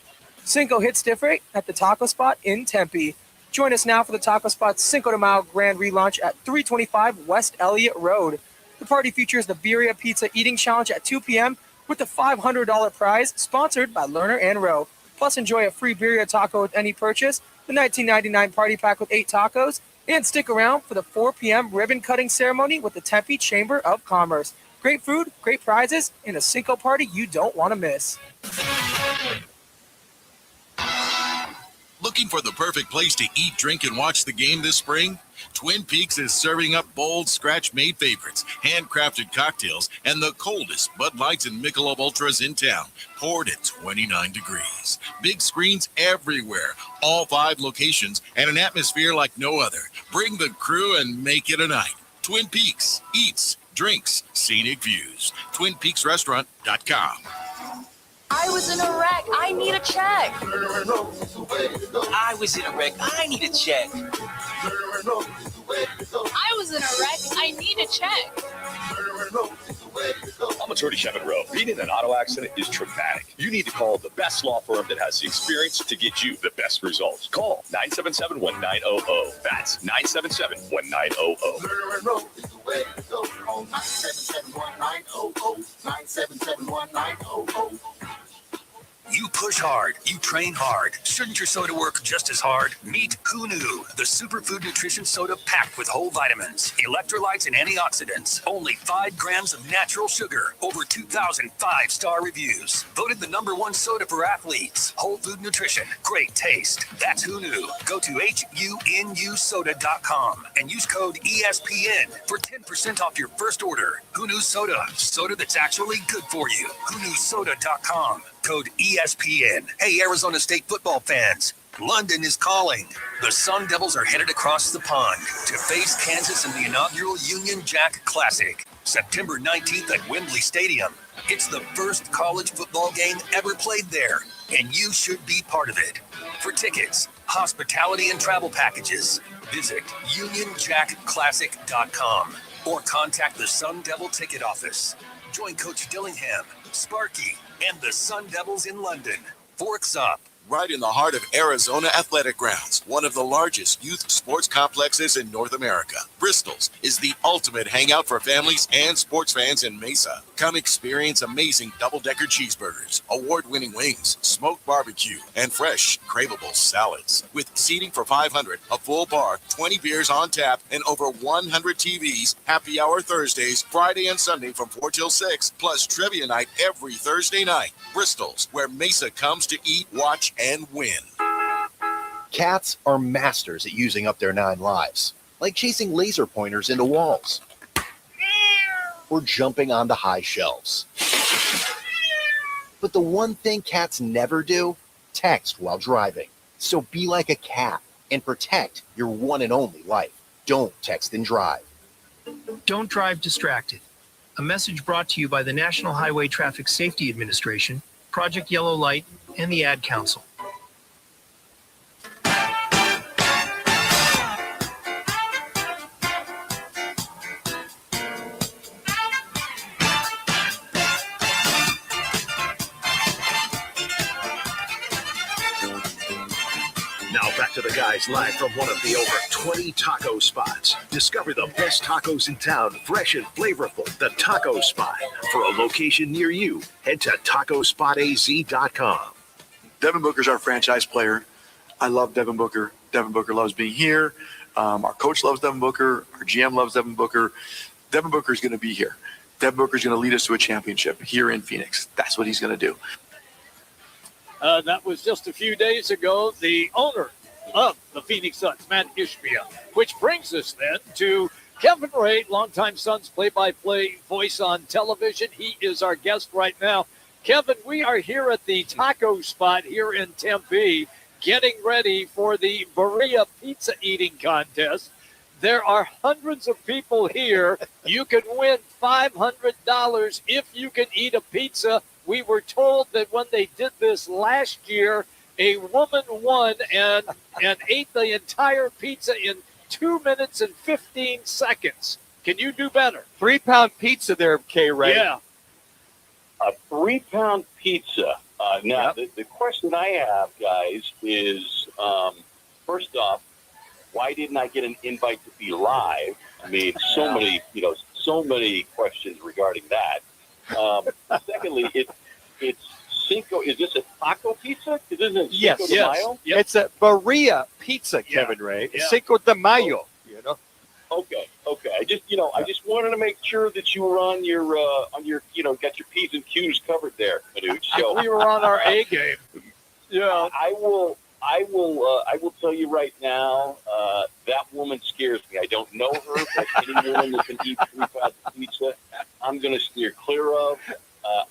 Cinco hits different at the Taco Spot in Tempe. Join us now for the Taco Spot's Cinco de Mayo grand relaunch at 325 West Elliott Road. The party features the Birria Pizza Eating Challenge at 2 p.m. with a $500 prize sponsored by Lerner and Rowe. Plus, enjoy a free birria taco with any purchase, the $19.99 party pack with 8 tacos, and stick around for the 4 p.m. ribbon cutting ceremony with the Tempe Chamber of Commerce. Great food, great prizes, and a Cinco party you don't want to miss. Looking for the perfect place to eat, drink, and watch the game this spring? Twin Peaks is serving up bold, scratch-made favorites, handcrafted cocktails, and the coldest Bud Lights and Michelob Ultras in town, poured at 29 degrees. Big screens everywhere, all 5 locations, and an atmosphere like no other. Bring the crew and make it a night. Twin Peaks, eats, drinks, scenic views. TwinPeaksRestaurant.com. I was in a wreck. I need a check. I was in a wreck. I need a check. I was in a wreck. I need a check. I'm attorney Kevin Rowe. Being in an auto accident is traumatic. You need to call the best law firm that has the experience to get you the best results. Call 977-1900. That's 977-1900. Call 977-1900. 977-1900. You push hard, you train hard. Shouldn't your soda work just as hard? Meet Who Knew, the superfood nutrition soda packed with whole vitamins, electrolytes, and antioxidants. Only 5 grams of natural sugar. Over 2,000 5-star reviews. Voted the #1 soda for athletes. Whole food nutrition, great taste. That's Who Knew. Go to HUNUsoda.com and use code ESPN for 10% off your first order. Who Knew Soda. Soda that's actually good for you. HUNUsoda.com. Code ESPN. Hey, Arizona State football fans. London is calling. The Sun Devils are headed across the pond to face Kansas in the inaugural Union Jack Classic. September 19th at Wembley Stadium. It's the first college football game ever played there, and you should be part of it. For tickets, hospitality, and travel packages, visit UnionJackClassic.com or contact the Sun Devil ticket office. Join Coach Dillingham, Sparky, and the Sun Devils in London. Forks up. Right in the heart of Arizona Athletic Grounds, one of the largest youth sports complexes in North America. Bristol's is the ultimate hangout for families and sports fans in Mesa. Come experience amazing double-decker cheeseburgers, award-winning wings, smoked barbecue, and fresh, craveable salads. With seating for 500, a full bar, 20 beers on tap, and over 100 TVs, happy hour Thursdays, Friday and Sunday from 4 till 6, plus trivia night every Thursday night. Bristol's, where Mesa comes to eat, watch, and win. Cats are masters at using up their 9 lives, like chasing laser pointers into walls or jumping onto high shelves. But the one thing cats never do, text while driving. So be like a cat and protect your one and only life. Don't text and drive. Don't drive distracted. A message brought to you by the National Highway Traffic Safety Administration, Project Yellow Light, and the Ad Council. Now back to the guys live from one of the over 20 taco spots. Discover the best tacos in town, fresh and flavorful. The Taco Spot. For a location near you, head to tacospotaz.com. Devin Booker's our franchise player. I love Devin Booker. Devin Booker loves being here. Our coach loves Devin Booker. Our GM loves Devin Booker. Devin Booker is going to be here. Devin Booker is going to lead us to a championship here in Phoenix. That's what he's going to do. That was just a few days ago, the owner of the Phoenix Suns, Matt Ishbia, which brings us then to Kevin Ray, longtime Suns play-by-play voice on television. He is our guest right now. Kevin, we are here at the taco spot here in Tempe, getting ready for the Berea pizza eating contest. There are hundreds of people here. You can win $500 if you can eat a pizza. We were told that when they did this last year, a woman won and ate the entire pizza in 2 minutes and 15 seconds. Can you do better? 3-pound pizza there, K-Ray. Yeah. A 3-pound pizza. Now, the question I have, guys, is first off, why didn't I get an invite to be live? I mean, so many questions regarding that. Secondly, it's Cinco. Is this a taco pizza? Isn't it Cinco de Mayo? Yep. It's a Berea pizza, Kevin Ray. Yeah. Cinco de Mayo. You know. Okay. I just wanted to make sure that you were on your got your P's and Q's covered there, Manuch. So we were on our A game. Yeah. I will tell you right now, that woman scares me. I don't know her, but any woman that can eat 3 pounds of pizza, I'm going to steer clear of.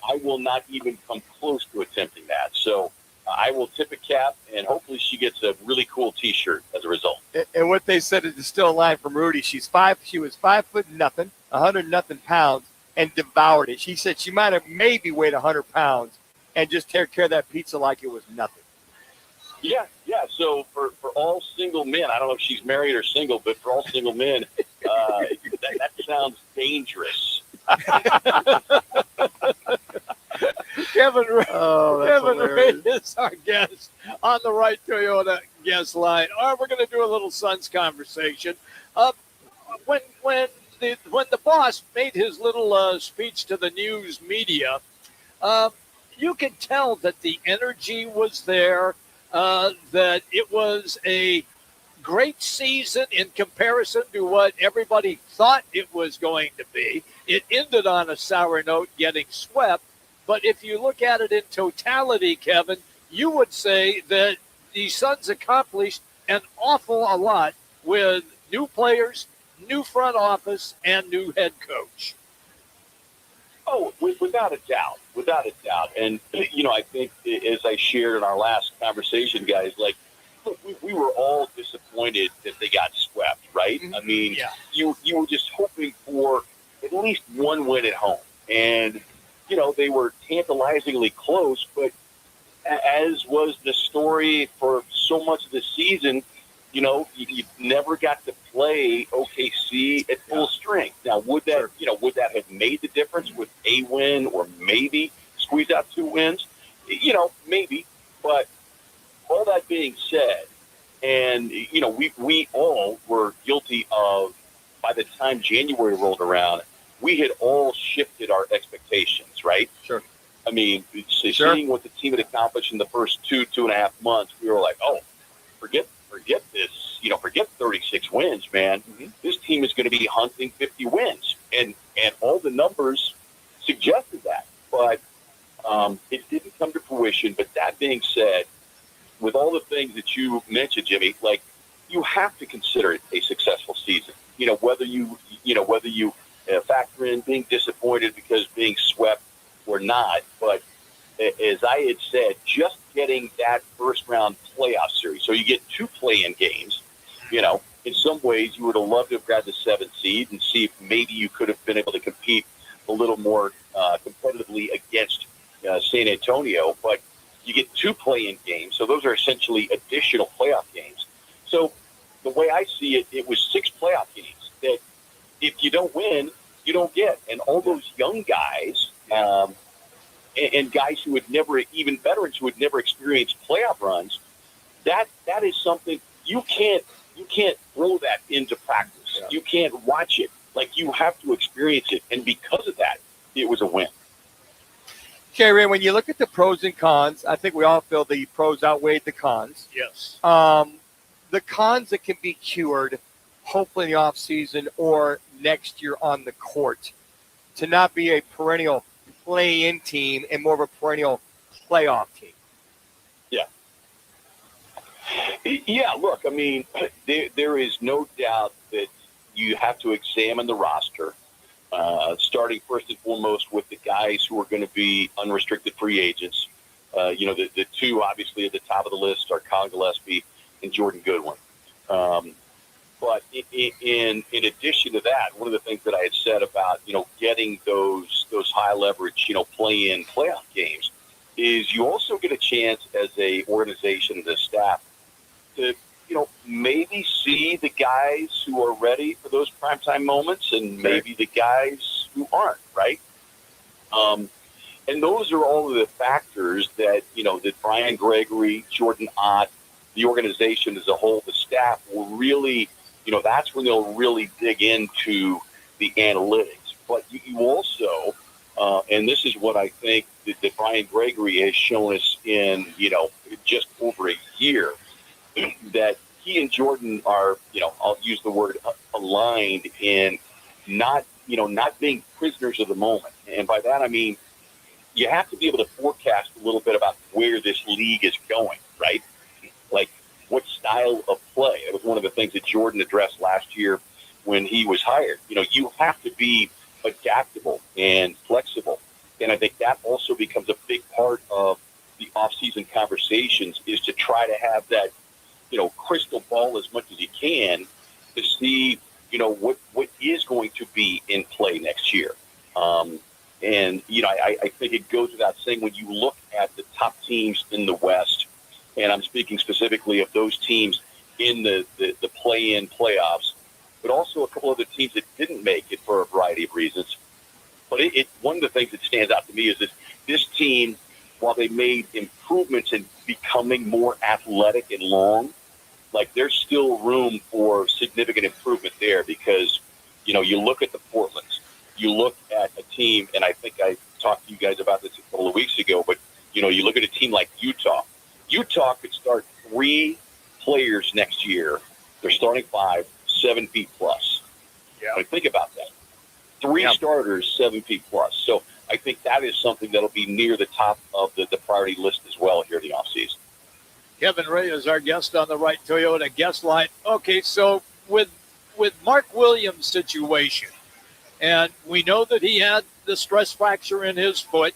I will not even come close to attempting that. So I will tip a cap, and hopefully she gets a really cool T-shirt as a result. And what they said is still a line from Rudy. She was 5'0", 100 nothing pounds, and devoured it. She said she might have maybe weighed 100 pounds and just take care of that pizza like it was nothing. Yeah. So for all single men, I don't know if she's married or single, but for all single men, that sounds dangerous. Kevin Ray is our guest on the Right Toyota guest line. All right, we're going to do a little Suns conversation. When the boss made his little speech to the news media, you could tell that the energy was there, that it was a great season in comparison to what everybody thought it was going to be. It ended on a sour note, getting swept. But if you look at it in totality, Kevin, you would say that the Suns accomplished an awful lot with new players, new front office, and new head coach. Oh, without a doubt. And, I think as I shared in our last conversation, guys, look, we were all disappointed that they got swept, right? Mm-hmm. I mean, you were just hoping for at least one win at home. And, they were tantalizingly close, but as was the story for so much of the season, you never got to play OKC at full strength. Now, would that have made the difference with a win or maybe squeeze out 2 wins? Maybe. But all that being said, and, we all were guilty of, by the time January rolled around, we had all shifted our expectations, right? Sure. I mean, seeing what the team had accomplished in the first 2.5 months, we were like, oh, forget this, forget 36 wins, man. Mm-hmm. This team is going to be hunting 50 wins. And all the numbers suggested that. But it didn't come to fruition. But that being said, with all the things that you mentioned, Jimmy, like, you have to consider it a successful season. Whether you factor in being disappointed because being swept or not. But as I had said, just getting that first round playoff series. So you get 2 play-in games. In some ways, you would have loved to have grabbed the 7th seed and see if maybe you could have been able to compete a little more competitively against San Antonio. But you get 2 play-in games, so those are essentially additional playoff games. So the way I see it, it was 6 playoff games that if you don't win, you don't get. And all those young guys and guys who had never, even veterans who had never experienced playoff runs, that is something you can't throw that into practice. Yeah. You can't watch it. Like, you have to experience it. And because of that, it was a win. Okay, Ray, when you look at the pros and cons, I think we all feel the pros outweighed the cons. Yes. The cons that can be cured, hopefully in the offseason or next year on the court, to not be a perennial play-in team and more of a perennial playoff team. Yeah. Yeah, look, I mean, there is no doubt that you have to examine the roster, starting first and foremost with the guys who are going to be unrestricted free agents. The 2 obviously at the top of the list are Colin Gillespie and Jordan Goodwin. But in addition to that, one of the things that I had said about, getting those high leverage, play-in playoff games is you also get a chance as a organization and a staff to, maybe see the guys who are ready for those primetime moments and maybe the guys who aren't, right? And those are all of the factors that, that Brian Gregory, Jordan Ott, the organization as a whole, the staff will really, that's when they'll really dig into the analytics. But you also, and this is what I think that Brian Gregory has shown us in, just over a year, that he and Jordan are, I'll use the word aligned in not being prisoners of the moment. And by that, I mean, you have to be able to forecast a little bit about where this league is going, right? Like, what style of play? It was one of the things that Jordan addressed last year when he was hired. You have to be adaptable and flexible. And I think that also becomes a big part of the off-season conversations, is to try to have that, crystal ball as much as you can to see, what is going to be in play next year. And, I think it goes without saying, when you look at the top teams in the West, and I'm speaking specifically of those teams in the play-in playoffs, but also a couple of the teams that didn't make it for a variety of reasons. But one of the things that stands out to me is this team, while they made improvements in becoming more athletic and long, like, there's still room for significant improvement there, because, you look at the Portlands, you look at a team, and I think I talked to you guys about this a couple of weeks ago, but, you look at a team like Utah. Utah could start 3 players next year. They're starting 5, 7 feet plus. Yeah. I mean, think about that. 3 starters, 7 feet plus. So I think that is something that'll be near the top of the priority list as well here in the offseason. Kevin Ray is our guest on the Right Toyota guest line. Okay, so with Mark Williams' situation, and we know that he had the stress fracture in his foot.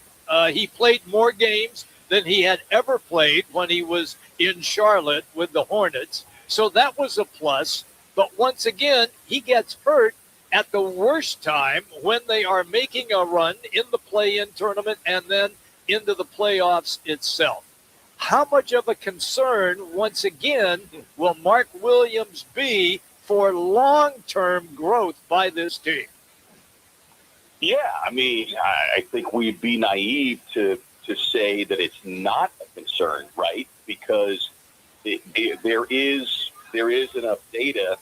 He played more games than he had ever played when he was in Charlotte with the Hornets. So that was a plus. But once again, he gets hurt at the worst time when they are making a run in the play-in tournament and then into the playoffs itself. How much of a concern, once again, will Mark Williams be for long-term growth by this team? Yeah, I mean, I think we'd be naive to say that it's not a concern, right? Because there is enough data,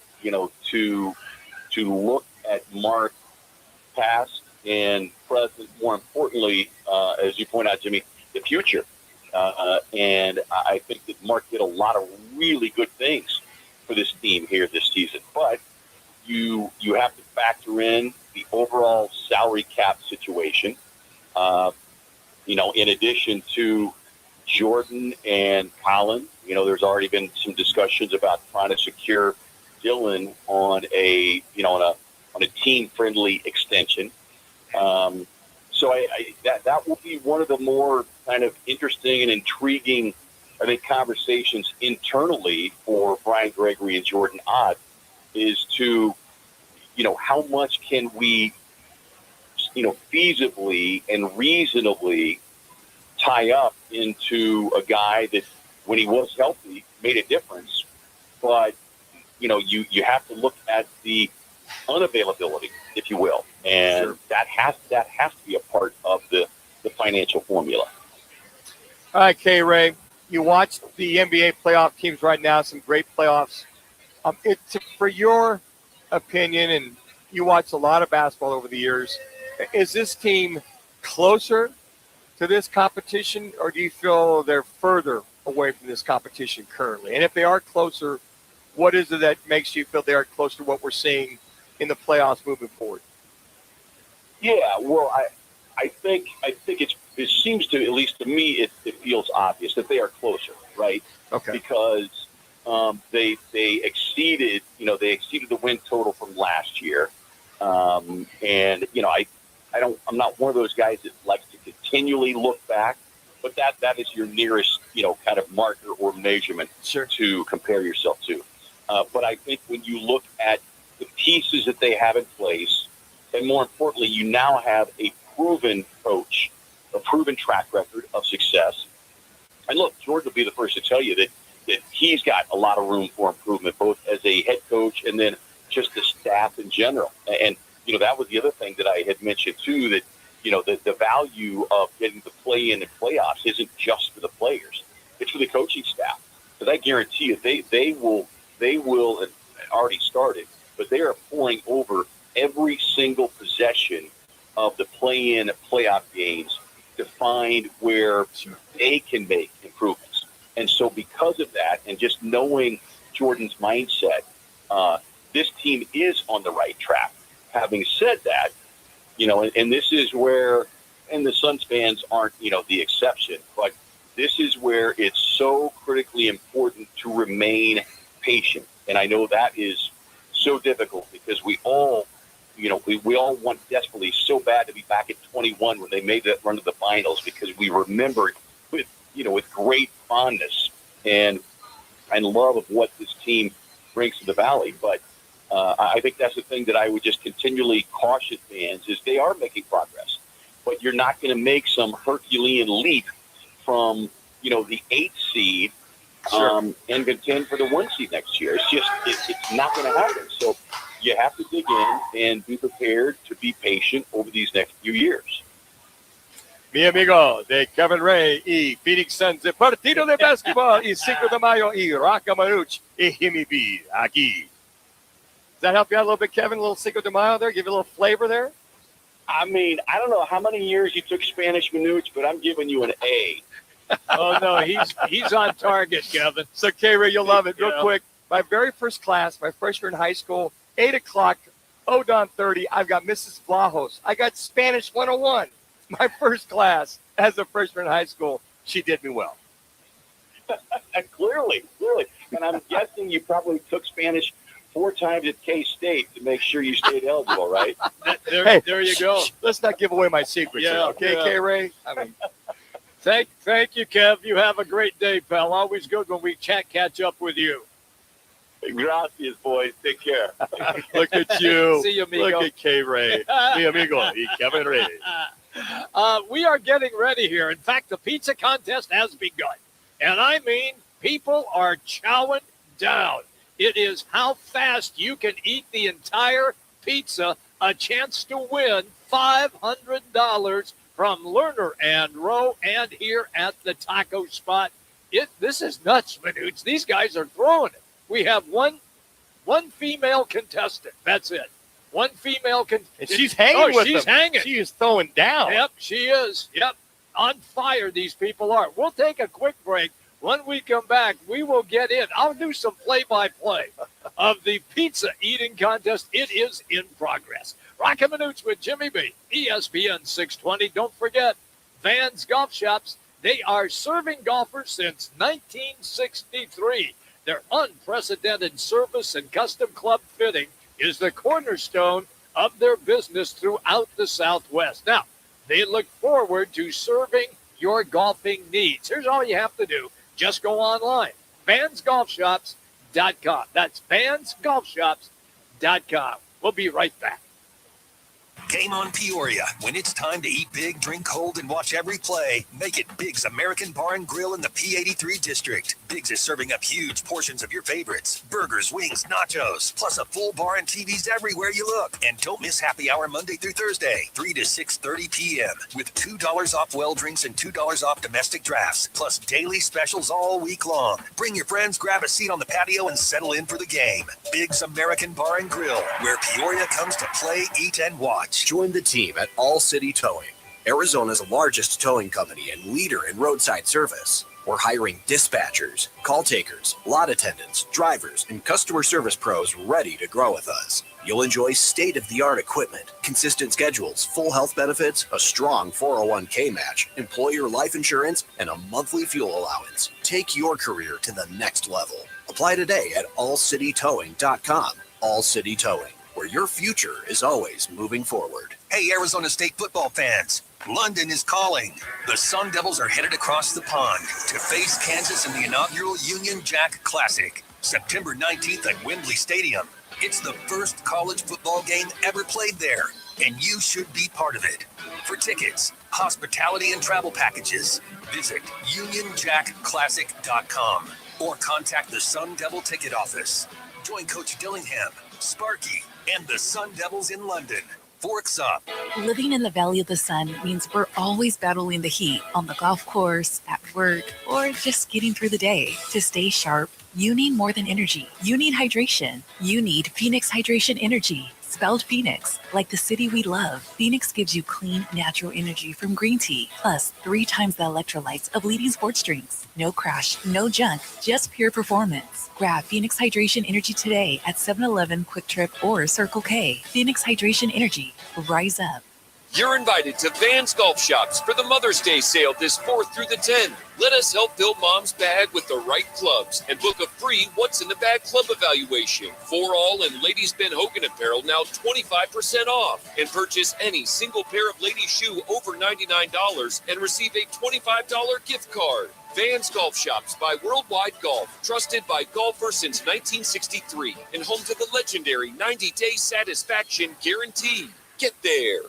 to look at Mark past and present. More importantly, as you point out, Jimmy, the future. And I think that Mark did a lot of really good things for this team here this season. But you have to factor in the overall salary cap situation. In addition to Jordan and Colin, there's already been some discussions about trying to secure Dylan on a team-friendly extension. So that will be one of the more kind of interesting and intriguing, I think, conversations internally for Brian Gregory and Jordan Ott is to, how much can we, feasibly and reasonably tie up into a guy that, when he was healthy, made a difference. But, you have to look at the unavailability, if you will. And sure, that has to be a part of the financial formula. All right, K-Ray, you watch the NBA playoff teams right now, some great playoffs. For your opinion, and you watch a lot of basketball over the years, is this team closer to this competition, or do you feel they're further away from this competition currently? And if they are closer, what is it that makes you feel they are close to what we're seeing in the playoffs moving forward? Yeah, well, I think it seems to, at least to me, it feels obvious that they are closer, right? Okay. Because they exceeded the win total from last year, and I'm not one of those guys that likes to continually look back, but that is your nearest kind of marker or measurement to compare yourself to. But I think when you look at the pieces that they have in place, and more importantly, you now have a proven coach, a proven track record of success. And look, Jordan will be the first to tell you that he's got a lot of room for improvement, both as a head coach and then just the staff in general. And, that was the other thing that I had mentioned too, that, the value of getting to play in the playoffs isn't just for the players. It's for the coaching staff. Because I guarantee you, they will and already started, but they are pouring over every single possession of the play-in playoff games to find where they can make improvements. And so because of that, and just knowing Jordan's mindset, this team is on the right track. Having said that, and this is where, and the Suns fans aren't, the exception, but this is where it's so critically important to remain patient. And I know that is so difficult because we all want desperately so bad to be back at 21 when they made that run to the finals, because we remembered with great fondness and love of what this team brings to the Valley. But I think that's the thing that I would just continually caution fans is they are making progress, but you're not going to make some Herculean leap from, the 8th seed and contend for the 1 seed next year. It's not going to happen. So you have to dig in and be prepared to be patient over these next few years. Mi amigo de Kevin Ray y Phoenix Suns de Partido de Basketball y 5 de Mayo y Roc and Manuch y Jimmy B aquí. Does that help you out a little bit, Kevin? A little 5 de Mayo there? Give you a little flavor there? I mean, I don't know how many years you took Spanish Manuch, but I'm giving you an A. Oh, no, he's on target, Kevin. So, K-Ray, you'll love it. Real quick, my very first class, my freshman in high school, 8 o'clock, Odon 30, I've got Mrs. Vlahos. I got Spanish 101. My first class as a freshman in high school. She did me well. Clearly. And I'm guessing you probably took Spanish 4 times at K-State to make sure you stayed eligible, right? There you go. Let's not give away my secrets here, okay, K-Ray? I mean, Thank you, Kev. You have a great day, pal. Always good when we catch up with you. Gracias, boys. Take care. Look at you. See you, amigo. Look at K-Ray. Mi amigo, y Kevin Ray. We are getting ready here. In fact, the pizza contest has begun. And I mean, people are chowing down. It is how fast you can eat the entire pizza, a chance to win $500 from Lerner and Rowe and here at the taco spot. This is nuts, Manuch. These guys are throwing it. We have one female contestant. That's it. One female contestant. And she's hanging with she's them. hanging. She is throwing down. Yep, she is. Yep. On fire, these people are. We'll take a quick break. When we come back, we will get in. I'll do some play-by-play of the pizza eating contest. It is in progress. Roc and Manuch with Jimmy B, ESPN 620. Don't forget, Vans Golf Shops. They are serving golfers since 1963. Their unprecedented service and custom club fitting is the cornerstone of their business throughout the Southwest. Now, they look forward to serving your golfing needs. Here's all you have to do. Just go online, vansgolfshops.com. That's vansgolfshops.com. We'll be right back. Game on Peoria. When it's time to eat big, drink cold, and watch every play, make it Big's American Bar and Grill in the P83 district. Big's is serving up huge portions of your favorites. Burgers, wings, nachos, plus a full bar and TVs everywhere you look. And don't miss happy hour Monday through Thursday, 3 to 6:30 p.m. with $2 off well drinks and $2 off domestic drafts, plus daily specials all week long. Bring your friends, grab a seat on the patio, and settle in for the game. Big's American Bar and Grill, where Peoria comes to play, eat, and watch. Join the team at All City Towing, Arizona's largest towing company and leader in roadside service. We're hiring dispatchers, call takers, lot attendants, drivers, and customer service pros ready to grow with us. You'll enjoy state-of-the-art equipment, consistent schedules, full health benefits, a strong 401k match, employer life insurance, and a monthly fuel allowance. Take your career to the next level. Apply today at allcitytowing.com. All City Towing, where your future is always moving forward. Hey, Arizona State football fans. London is calling. The Sun Devils are headed across the pond to face Kansas in the inaugural Union Jack Classic, September 19th at Wembley Stadium. It's the first college football game ever played there, and you should be part of it. For tickets, hospitality, and travel packages, visit UnionJackClassic.com or contact the Sun Devil ticket office. Join Coach Dillingham, Sparky, and the Sun Devils in London. Forks up. Living in the Valley of the Sun means we're always battling the heat on the golf course, at work, or just getting through the day. To stay sharp, you need more than energy. You need hydration. You need Phoenix Hydration Energy. Spelled Phoenix, like the city we love. Phoenix gives you clean, natural energy from green tea, plus 3 times the electrolytes of leading sports drinks. No crash, no junk, just pure performance. Grab Phoenix Hydration Energy today at 7-Eleven, Quick Trip, or Circle K. Phoenix Hydration Energy. Rise up. You're invited to Vans Golf Shops for the Mother's Day sale this 4th through the 10th. Let us help fill Mom's bag with the right clubs and book a free What's in the Bag club evaluation. For all and ladies Ben Hogan apparel now 25% off. And purchase any single pair of ladies' shoe over $99 and receive a $25 gift card. Vans Golf Shops by Worldwide Golf, trusted by golfers since 1963 and home to the legendary 90-day satisfaction guarantee. Get there.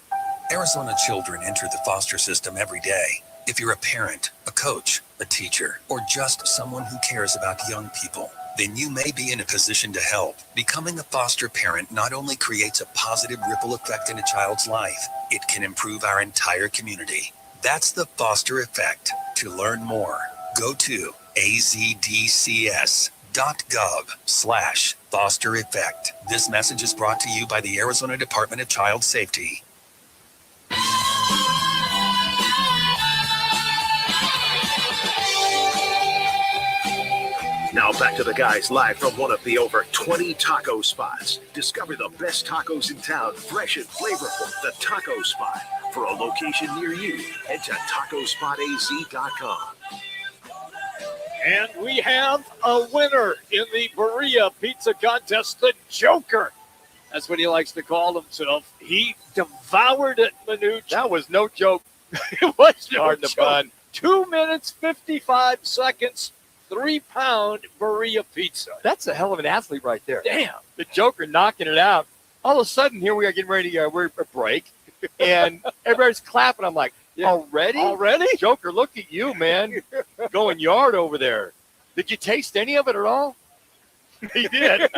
Arizona children enter the foster system every day. If you're a parent, a coach, a teacher, or just someone who cares about young people, then you may be in a position to help. Becoming a foster parent not only creates a positive ripple effect in a child's life, it can improve our entire community. That's the foster effect. To learn more, go to azdcs.gov/foster effect. This message is brought to you by the Arizona Department of Child Safety. Now back to the guys live from one of the over 20 taco spots. Discover the best tacos in town, fresh and flavorful. The Taco Spot. For a location near you, head to tacospotaz.com. And we have a winner in the Berea Pizza Contest, the Joker. That's what he likes to call himself. He devoured it, Manuch. That was no joke. It was no Pardon the joke. pun. 2 minutes, 55 seconds, 3-pound burrito pizza. That's a hell of an athlete right there. Damn. The Joker knocking it out. All of a sudden, here we are getting ready to we're a break, and everybody's clapping. I'm like, already? Already? Joker, look at you, man. Going yard over there. Did you taste any of it at all? He did.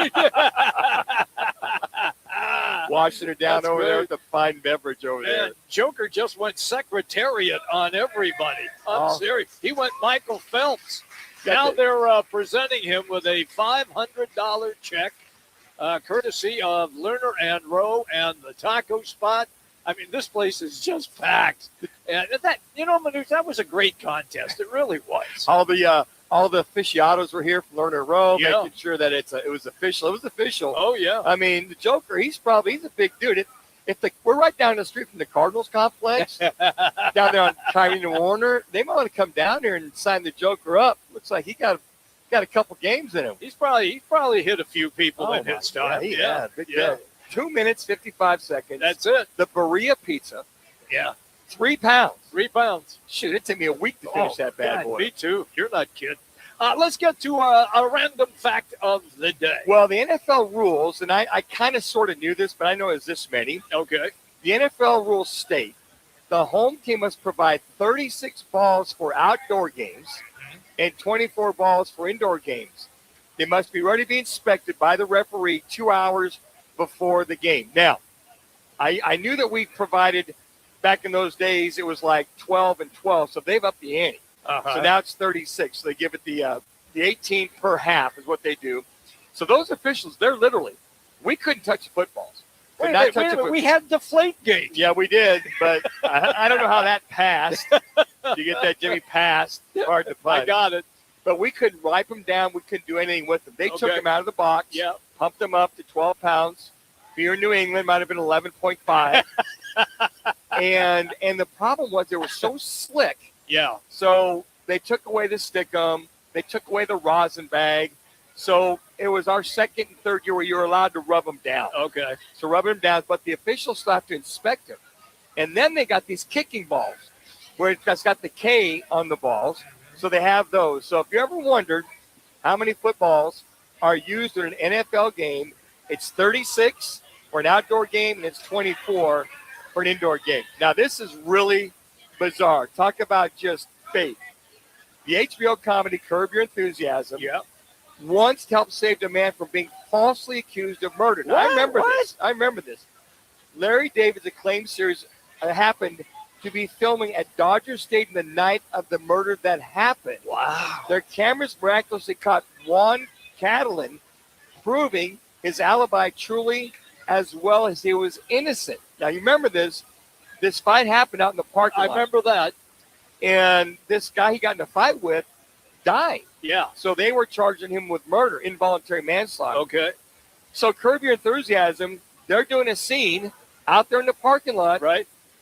Washing it down over there with the fine beverage over there. Man, Joker just went secretariat on everybody. I'm serious. He went Michael Phelps. Now they're presenting him with a $500 check, courtesy of Lerner and Rowe and the taco spot. I mean, this place is just packed. And that, Manuch, that was a great contest. It really was. All the aficionados were here from Lerner Rowe, making sure that it was official. It was official. Oh, yeah. I mean, the Joker, he's a big dude. We're right down the street from the Cardinals complex, down there on Tyrone and Warner. They might want to come down here and sign the Joker up. Looks like he got a couple games in him. He's probably hit a few people in his time. Yeah, big day. 2 minutes, 55 seconds. That's it. The burrito pizza. Yeah. 3 pounds. 3 pounds. Shoot, it took me a week to finish that bad boy. Me too. You're not kidding. Let's get to a random fact of the day. Well, the NFL rules, and I kind of sort of knew this, but I know it's this many. Okay. The NFL rules state the home team must provide 36 balls for outdoor games and 24 balls for indoor games. They must be ready to be inspected by the referee 2 hours before the game. Now, I knew that we provided, back in those days, it was like 12 and 12, so they've upped the ante. So now it's 36. So they give it the 18 per half is what they do. So those officials, they're literally, we couldn't touch the footballs. We had deflate gate. Yeah, we did, but I don't know how that passed. You get that, Jimmy? Passed. Hard to putt. I got it. But we couldn't wipe them down. We couldn't do anything with them. They took them out of the box, pumped them up to 12 pounds. If you're in New England, might have been 11.5. and the problem was they were so slick. Yeah. So they took away the stickum. They took away the rosin bag. So it was our second and third year where you were allowed to rub them down. Okay. So rubbing them down, but the officials still have to inspect them. And then they got these kicking balls where it's got the K on the balls. So they have those. So if you ever wondered how many footballs are used in an NFL game, it's 36 for an outdoor game and it's 24 for an indoor game. Now, this is really bizarre. Talk about just fake. The HBO comedy Curb Your Enthusiasm once helped save a man from being falsely accused of murder. Now, I remember this. Larry David's acclaimed series happened to be filming at Dodger Stadium the night of the murder that happened. Wow. Their cameras miraculously caught Juan Catalan, proving his alibi truly as well as he was innocent. Now, you remember this. This fight happened out in the parking lot. I remember that. And this guy he got in a fight with died. Yeah. So they were charging him with murder, involuntary manslaughter. Okay. So Curb Your Enthusiasm, they're doing a scene out there in the parking lot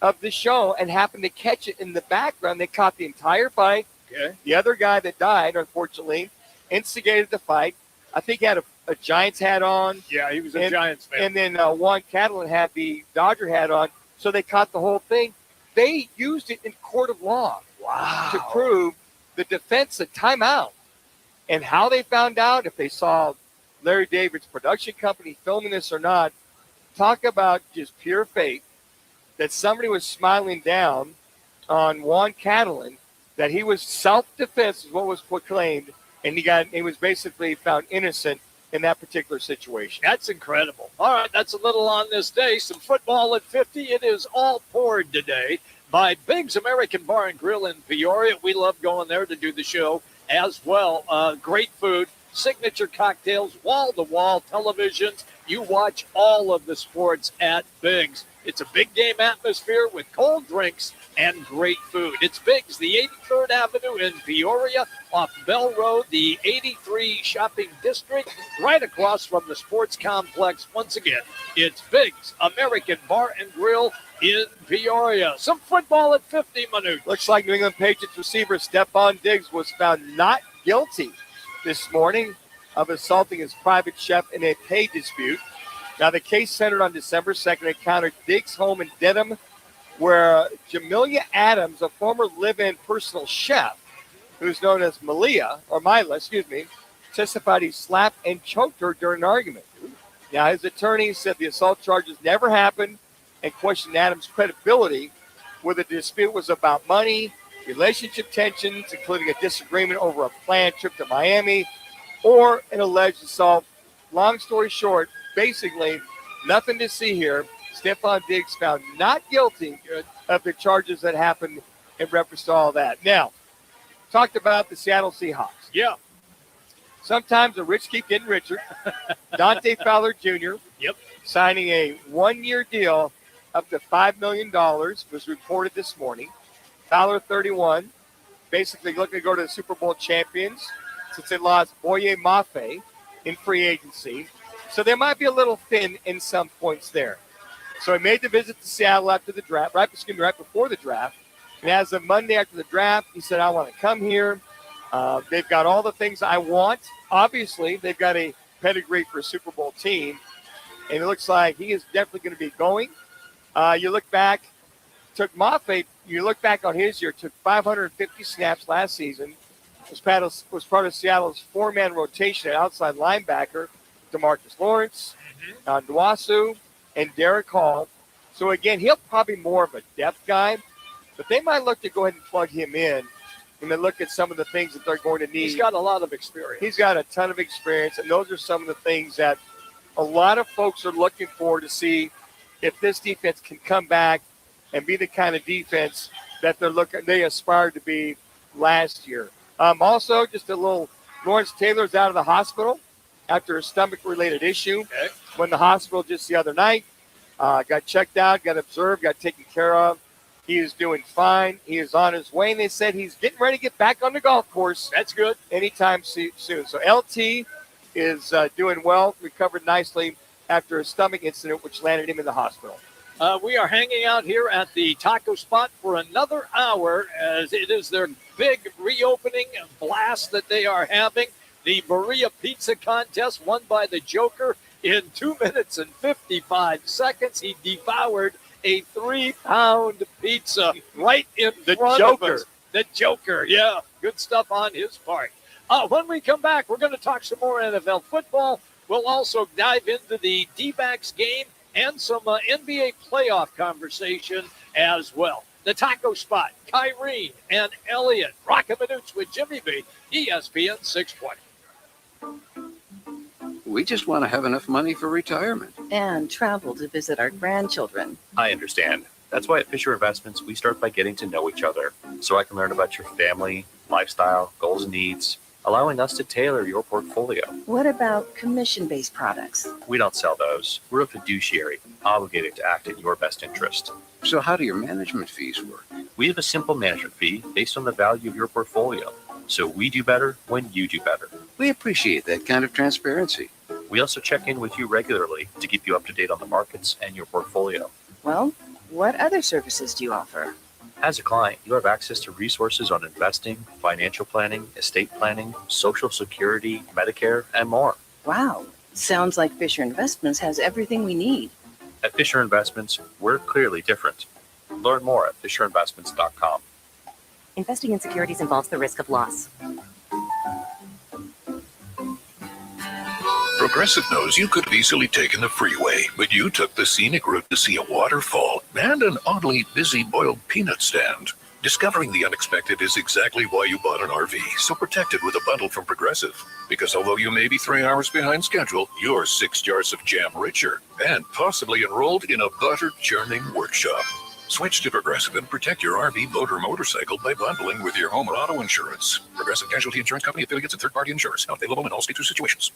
of the show and happened to catch it in the background. They caught the entire fight. Okay. The other guy that died, unfortunately, instigated the fight. I think he had a Giants hat on. Yeah, he was a Giants fan. And then Juan Catalan had the Dodger hat on. So they caught the whole thing. They used it in court of law to prove the defense a timeout. And how they found out, if they saw Larry David's production company filming this or not, talk about just pure fate, that somebody was smiling down on Juan Catalan, that he was self-defense is what was proclaimed, and he was basically found innocent in that particular situation. That's incredible. All right, that's a little on this day. Some football at 50. It is all poured today by Big's American Bar and Grill in Peoria. We love going there to do the show as well. Great food, signature cocktails, wall-to-wall televisions. You watch all of the sports at Big's. It's a big game atmosphere with cold drinks and great food. It's Big's, the 83rd Avenue in Peoria, off Bell Road, the 83 shopping district, right across from the sports complex. Once again, it's Big's American Bar and Grill in Peoria. Some football at 50 minutes. Looks like New England Patriots receiver Stephon Diggs was found not guilty this morning of assaulting his private chef in a pay dispute. Now, the case centered on December 2nd encountered Diggs' home in Dedham, where Jamelia Adams, a former live-in personal chef, who's known as Mila, testified he slapped and choked her during an argument. Now, his attorney said the assault charges never happened and questioned Adams' credibility, whether the dispute was about money, relationship tensions, including a disagreement over a planned trip to Miami, or an alleged assault. Long story short, basically, nothing to see here. Stephon Diggs found not guilty of the charges that happened in reference to all that. Now, talked about the Seattle Seahawks. Yeah. Sometimes the rich keep getting richer. Dante Fowler Jr. Signing a one-year deal up to $5 million was reported this morning. Fowler, 31, basically looking to go to the Super Bowl champions since they lost Boye Mafe in free agency. So they might be a little thin in some points there. So he made the visit to Seattle after the draft, right before the draft. And as of Monday after the draft, he said, I want to come here. They've got all the things I want. Obviously, they've got a pedigree for a Super Bowl team. And it looks like he is definitely going to be going. You look back, you look back on his year, took 550 snaps last season, was part of Seattle's four-man rotation at outside linebacker, DeMarcus Lawrence, Nwasu, and Derek Hall. So, again, he'll probably be more of a depth guy, but they might look to go ahead and plug him in and then look at some of the things that they're going to need. He's got a lot of experience. He's got a ton of experience, and those are some of the things that a lot of folks are looking for to see if this defense can come back and be the kind of defense that they aspired to be last year. Also, just a little, Lawrence Taylor's out of the hospital after a stomach-related issue. Okay. Went to the hospital just the other night. Got checked out, got observed, got taken care of. He is doing fine. He is on his way, and they said he's getting ready to get back on the golf course. That's good. Anytime soon. So LT is doing well, recovered nicely after a stomach incident which landed him in the hospital. We are hanging out here at the taco spot for another hour as it is their big reopening blast that they are having. The Maria Pizza Contest won by the Joker in 2 minutes and 55 seconds. He devoured a 3-pound pizza right in front of us. The Joker, yeah. Good stuff on his part. When we come back, we're going to talk some more NFL football. We'll also dive into the D-backs game and some NBA playoff conversation as well. The Taco Spot, Kyrene and Elliott. Roc and Manuch with Jimmy B, ESPN 620. We just want to have enough money for retirement. And travel to visit our grandchildren. I understand. That's why at Fisher Investments, we start by getting to know each other so I can learn about your family, lifestyle, goals, and needs, allowing us to tailor your portfolio. What about commission-based products? We don't sell those. We're a fiduciary, obligated to act in your best interest. So how do your management fees work? We have a simple management fee based on the value of your portfolio. So we do better when you do better. We appreciate that kind of transparency. We also check in with you regularly to keep you up to date on the markets and your portfolio. Well, what other services do you offer? As a client, you have access to resources on investing, financial planning, estate planning, Social Security, Medicare, and more. Wow. Sounds like Fisher Investments has everything we need. At Fisher Investments, we're clearly different. Learn more at FisherInvestments.com. Investing in securities involves the risk of loss. Progressive knows you could have easily taken the freeway, but you took the scenic route to see a waterfall and an oddly busy boiled peanut stand. Discovering the unexpected is exactly why you bought an RV, so protect it with a bundle from Progressive. Because although you may be 3 hours behind schedule, you're 6 jars of jam richer and possibly enrolled in a butter churning workshop. Switch to Progressive and protect your RV, boat, or motorcycle by bundling with your home or auto insurance. Progressive Casualty Insurance Company, affiliates, and third-party insurers. Not available in all states or situations.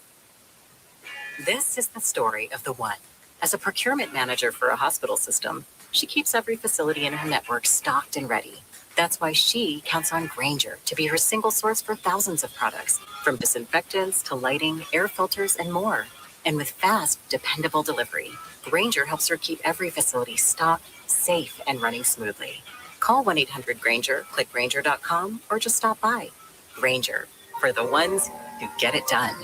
This is the story of the one. As a procurement manager for a hospital system, she keeps every facility in her network stocked and ready. That's why she counts on Grainger to be her single source for thousands of products, from disinfectants to lighting, air filters, and more. And with fast, dependable delivery, Grainger helps her keep every facility stocked, safe, and running smoothly. Call 1-800-GRAINGER, click Grainger.com, or just stop by. Grainger, for the ones who get it done.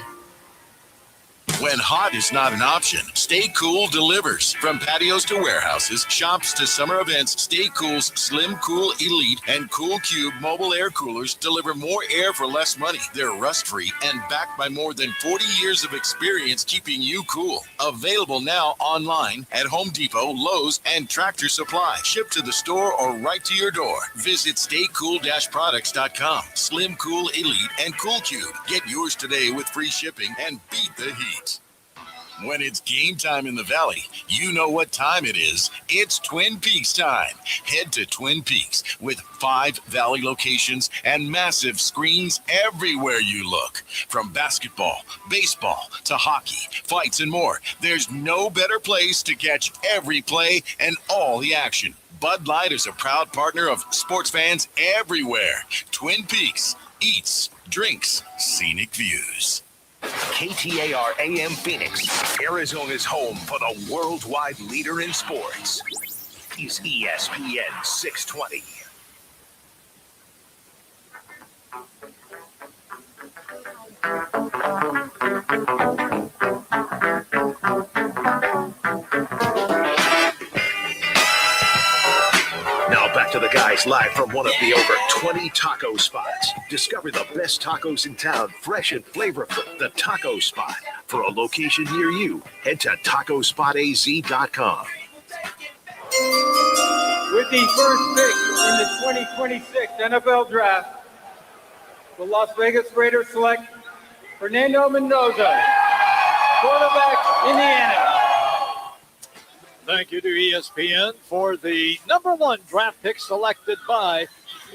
When hot is not an option, Stay Cool delivers. From patios to warehouses, shops to summer events, Stay Cool's Slim Cool Elite and Cool Cube mobile air coolers deliver more air for less money. They're rust-free and backed by more than 40 years of experience keeping you cool. Available now online at Home Depot, Lowe's, and Tractor Supply. Shipped to the store or right to your door. Visit staycool-products.com. Slim Cool Elite and Cool Cube. Get yours today with free shipping and beat the heat. When it's game time in the Valley, you know what time it is. It's Twin Peaks time. Head to Twin Peaks with 5 Valley locations and massive screens everywhere you look. From basketball, baseball, to hockey, fights, and more, there's no better place to catch every play and all the action. Bud Light is a proud partner of sports fans everywhere. Twin Peaks, eats, drinks, scenic views. KTAR AM Phoenix, Arizona's home for the worldwide leader in sports, is ESPN 620. Now back to the guys live from one of the over 20 taco spots. Discover the best tacos in town, fresh and flavorful. The Taco Spot. For a location near you, head to tacospotaz.com. With the first pick in the 2026 NFL Draft, the Las Vegas Raiders select Fernando Mendoza, quarterback, Indiana. Thank you to ESPN for the number 1 draft pick selected by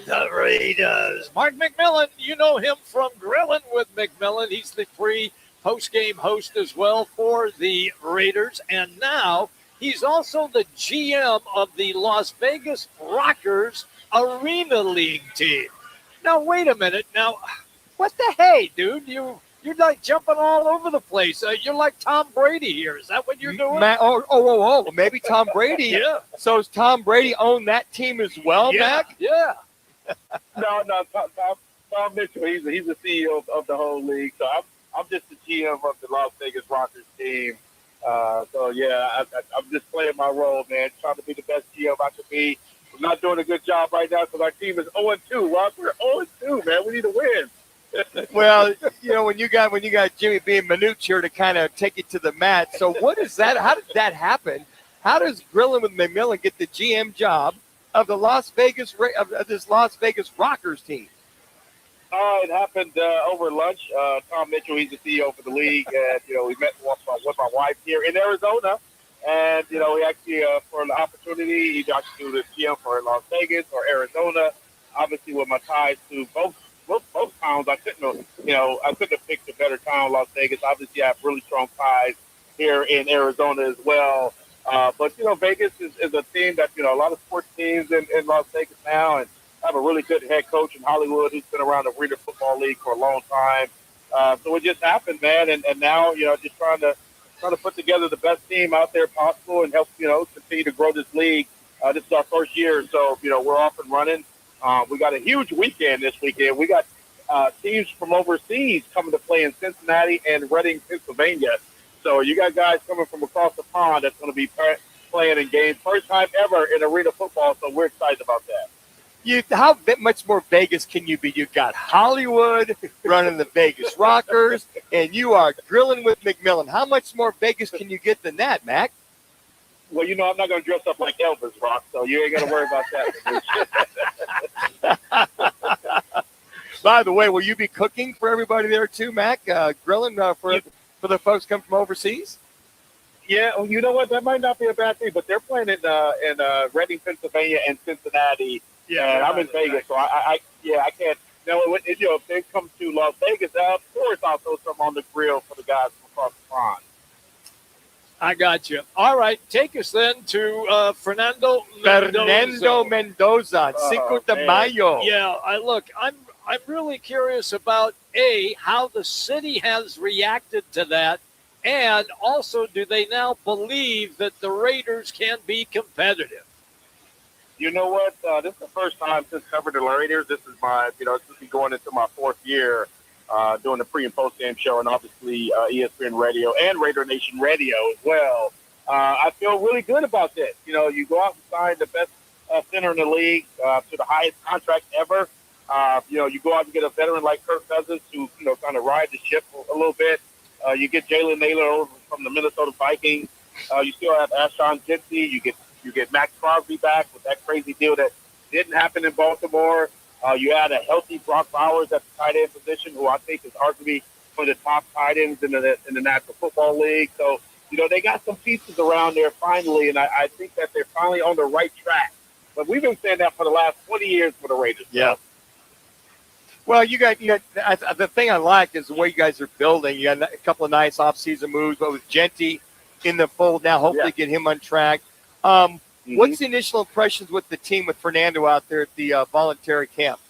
the Raiders. Mark McMillan, you know him from Grilling with McMillan. He's the free post-game host as well for the Raiders. And now he's also the GM of the Las Vegas Rockers Arena League team. Now, wait a minute. Now, what the hey, dude? You're like jumping all over the place. You're like Tom Brady here. Is that what you're doing? Oh, maybe Tom Brady. Yeah. So does Tom Brady own that team as well, Yeah. Mac? Yeah. No, Tom Mitchell. He's the CEO of the whole league. So I'm just the GM of the Las Vegas Rockers team. So yeah, I'm just playing my role, man. Trying to be the best GM I can be. I'm not doing a good job right now because our team is 0-2. Rock, we're 0-2, man. We need to win. Well, when you got Jimmy B and Manuch here to kind of take it to the mat. So what is that? How did that happen? How does Grilling with McMillan get the GM job of the Las Vegas of this Las Vegas Rockers team? It happened over lunch. Tom Mitchell, he's the CEO for the league, and we met with my wife here in Arizona, and we actually for the opportunity, he got to do the GM for Las Vegas or Arizona. Obviously, with my ties to both towns, I couldn't have picked a better town, Las Vegas. Obviously, I have really strong ties here in Arizona as well. But Vegas is a team that a lot of sports teams in Las Vegas now, and have a really good head coach in Hollywood who's been around the Arena Football League for a long time. So it just happened, man, and now just trying to put together the best team out there possible and help continue to grow this league. This is our first year, so we're off and running. We got a huge weekend this weekend. We got teams from overseas coming to play in Cincinnati and Reading, Pennsylvania. So you got guys coming from across the pond that's going to be playing in games. First time ever in arena football, so we're excited about that. How much more Vegas can you be? You got Hollywood running the Vegas Rockers, and you are Grilling with McMillan. How much more Vegas can you get than that, Mac? Well, I'm not going to dress up like Elvis, Rock, so you ain't got to worry about that. By the way, will you be cooking for everybody there too, Mac? Grilling for the folks come from overseas? Yeah, well, you know what? That might not be a bad thing, but they're playing in Reading, Pennsylvania, and Cincinnati. Yeah, and I'm in Vegas, so I can't. If they come to Las Vegas, of course I'll throw some on the grill for the guys from across the pond. I got you. All right, take us then to Fernando Mendoza, Cinco de Mayo. Yeah, I'm really curious about how the city has reacted to that, and also do they now believe that the Raiders can be competitive? You know what? This is the first time since covering the Raiders. This is my, this will be going into my 4th year. doing the pre and post game show, and obviously ESPN Radio and Raider Nation Radio as well. I feel really good about this. You know, you go out and sign the best center in the league to the highest contract ever. You know, you go out and get a veteran like Kirk Cousins who, you know, kind of ride the ship a little bit. You get Jalen Naylor over from the Minnesota Vikings. You still have Ashon Jitsi. You get Max Crosby back with that crazy deal that didn't happen in Baltimore. You add a healthy Brock Bowers at the tight end position, who I think is arguably one of the top tight ends in the National Football League. So, you know, they got some pieces around there finally, and I think that they're finally on the right track. But we've been saying that for the last 20 years for the Raiders. Yeah. Well, you got the thing I like is the way you guys are building. You got a couple of nice off-season moves, but with Genty in the fold now, hopefully get him on track. What's the initial impressions with the team with Fernando out there at the voluntary camp?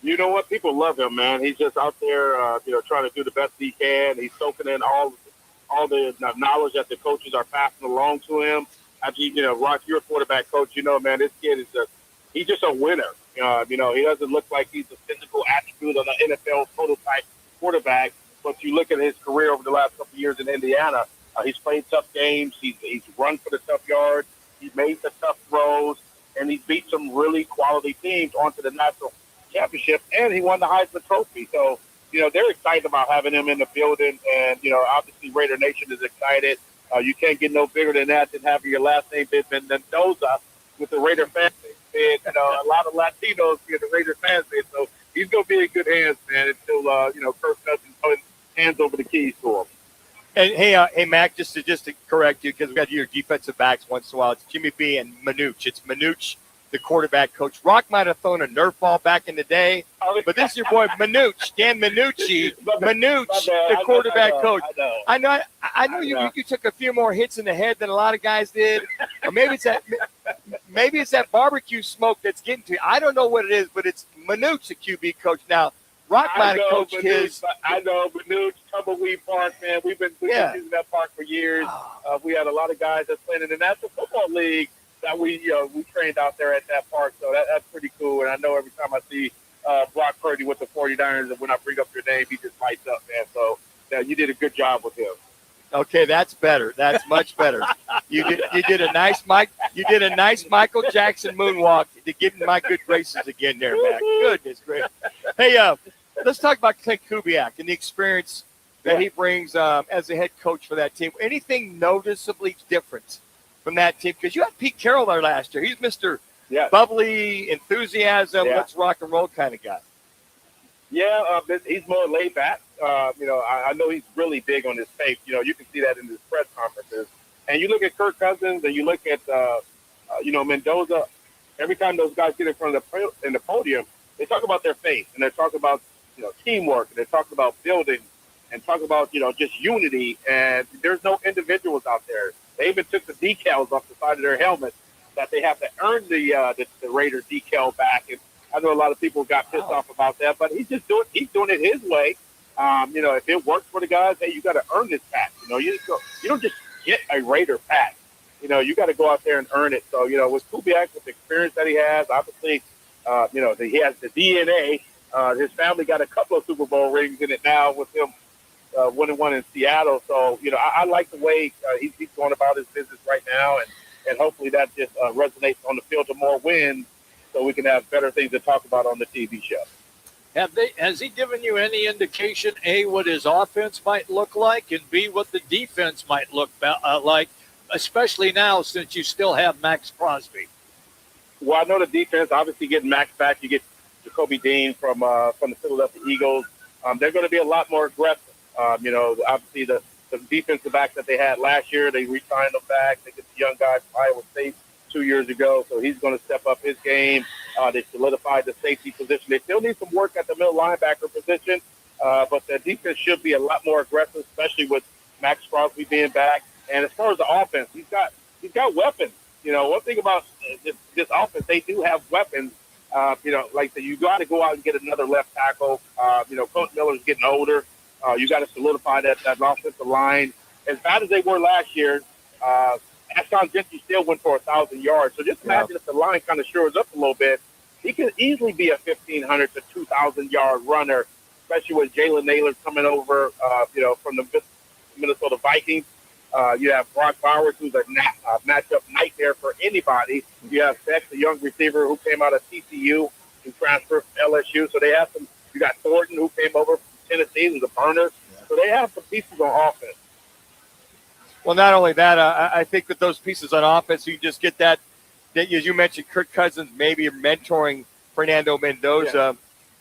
You know what? People love him, man. He's just out there, you know, trying to do the best he can. He's soaking in all the knowledge that the coaches are passing along to him. After you know, Roc, you're a quarterback coach. You know, man, this kid is he's just a winner. You know, he doesn't look like he's a physical attribute of an NFL prototype quarterback. But you look at his career over the last couple of years in Indiana, he's played tough games. He's run for the tough yards. He's made the tough throws, and he's beat some really quality teams onto the national championship, and he won the Heisman Trophy. So, you know, they're excited about having him in the building, and, you know, obviously Raider Nation is excited. You can't get no bigger than that than having your last name been Mendoza with the Raider fan base. And, you know, a lot of Latinos in the Raider fan base, so he's going to be in good hands, man, until, you know, Kirk Cousins hands over the keys to him. And hey, Mac, just to correct you, because we got your defensive backs once in a while. It's Jimmy B and Manuch. It's Manuch, the quarterback coach. Roc might have thrown a Nerf ball back in the day, but this is your boy Manuch, Dan Manucci, Manuch, the quarterback coach. I know you took a few more hits in the head than a lot of guys did, or maybe it's that barbecue smoke that's getting to you. I don't know what it is, but it's Manuch, the QB coach now. Roc might have coached his. I know, Manuch, Tumbleweed Park, man. We've been using that park for years. We had a lot of guys that's playing in the National Football League that we trained out there at that park. So that's pretty cool. And I know every time I see Brock Purdy with the 49ers, and when I bring up your name, he just lights up, man. So you did a good job with him. Okay, that's better. That's much better. You did a nice Michael Jackson moonwalk to get in my good graces again there, Mac. Goodness gracious. Hey, let's talk about Clint Kubiak and the experience that he brings as a head coach for that team. Anything noticeably different from that team? Because you had Pete Carroll there last year. He's Mr. Bubbly, enthusiasm, let's rock and roll kind of guy. Yeah, he's more laid back. You know, I know he's really big on his faith. You know, you can see that in his press conferences. And you look at Kirk Cousins and you look at, you know, Mendoza. Every time those guys get in front of the podium, they talk about their faith, and they talk about, you know, teamwork, and they talk about building, and talk about, you know, just unity. And there's no individuals out there. They even took the decals off the side of their helmets that they have to earn the Raider decal back. And I know a lot of people got pissed off about that, but he's doing it his way. You know, if it works for the guys, hey, you got to earn this patch. You know, you don't just get a Raider patch. You know, you got to go out there and earn it. So, you know, with Kubiak, with the experience that he has, obviously, you know, he has the DNA. His family got a couple of Super Bowl rings in it now with him winning one in Seattle. So, you know, I like the way he's going about his business right now, and hopefully that just resonates on the field to more wins, so we can have better things to talk about on the TV show. Has he given you any indication, A, what his offense might look like, and B, what the defense might look like, especially now since you still have Max Crosby? Well, I know the defense, obviously getting Max back, you get Jacoby Dean from the Philadelphia Eagles. They're going to be a lot more aggressive. You know, obviously the defensive back that they had last year, they re-signed them back. They get the young guy from Iowa State 2 years ago, so he's going to step up his game. They solidified the safety position. They still need some work at the middle linebacker position, but the defense should be a lot more aggressive, especially with Max Crosby being back. And as far as the offense, he's got weapons. You know, one thing about this offense, they do have weapons. You know, like you got to go out and get another left tackle. You know, Coach Miller's getting older. You got to solidify that offensive line. As bad as they were last year, Ashon Jitsi still went for 1,000 yards. So just imagine if the line kind of shores up a little bit, he could easily be a 1,500 to 2,000 yard runner especially with Jalen Naylor coming over, from the Minnesota Vikings. You have Brock Bowers, who's a matchup nightmare for anybody. You have Beck, the young receiver who came out of TCU and transferred to LSU. So they have some. You got Thornton, who came over from Tennessee, who's a burner. So they have some pieces on offense. Well, not only that, I think with those pieces on offense, you just get that as you mentioned, Kirk Cousins maybe mentoring Fernando Mendoza. Yeah.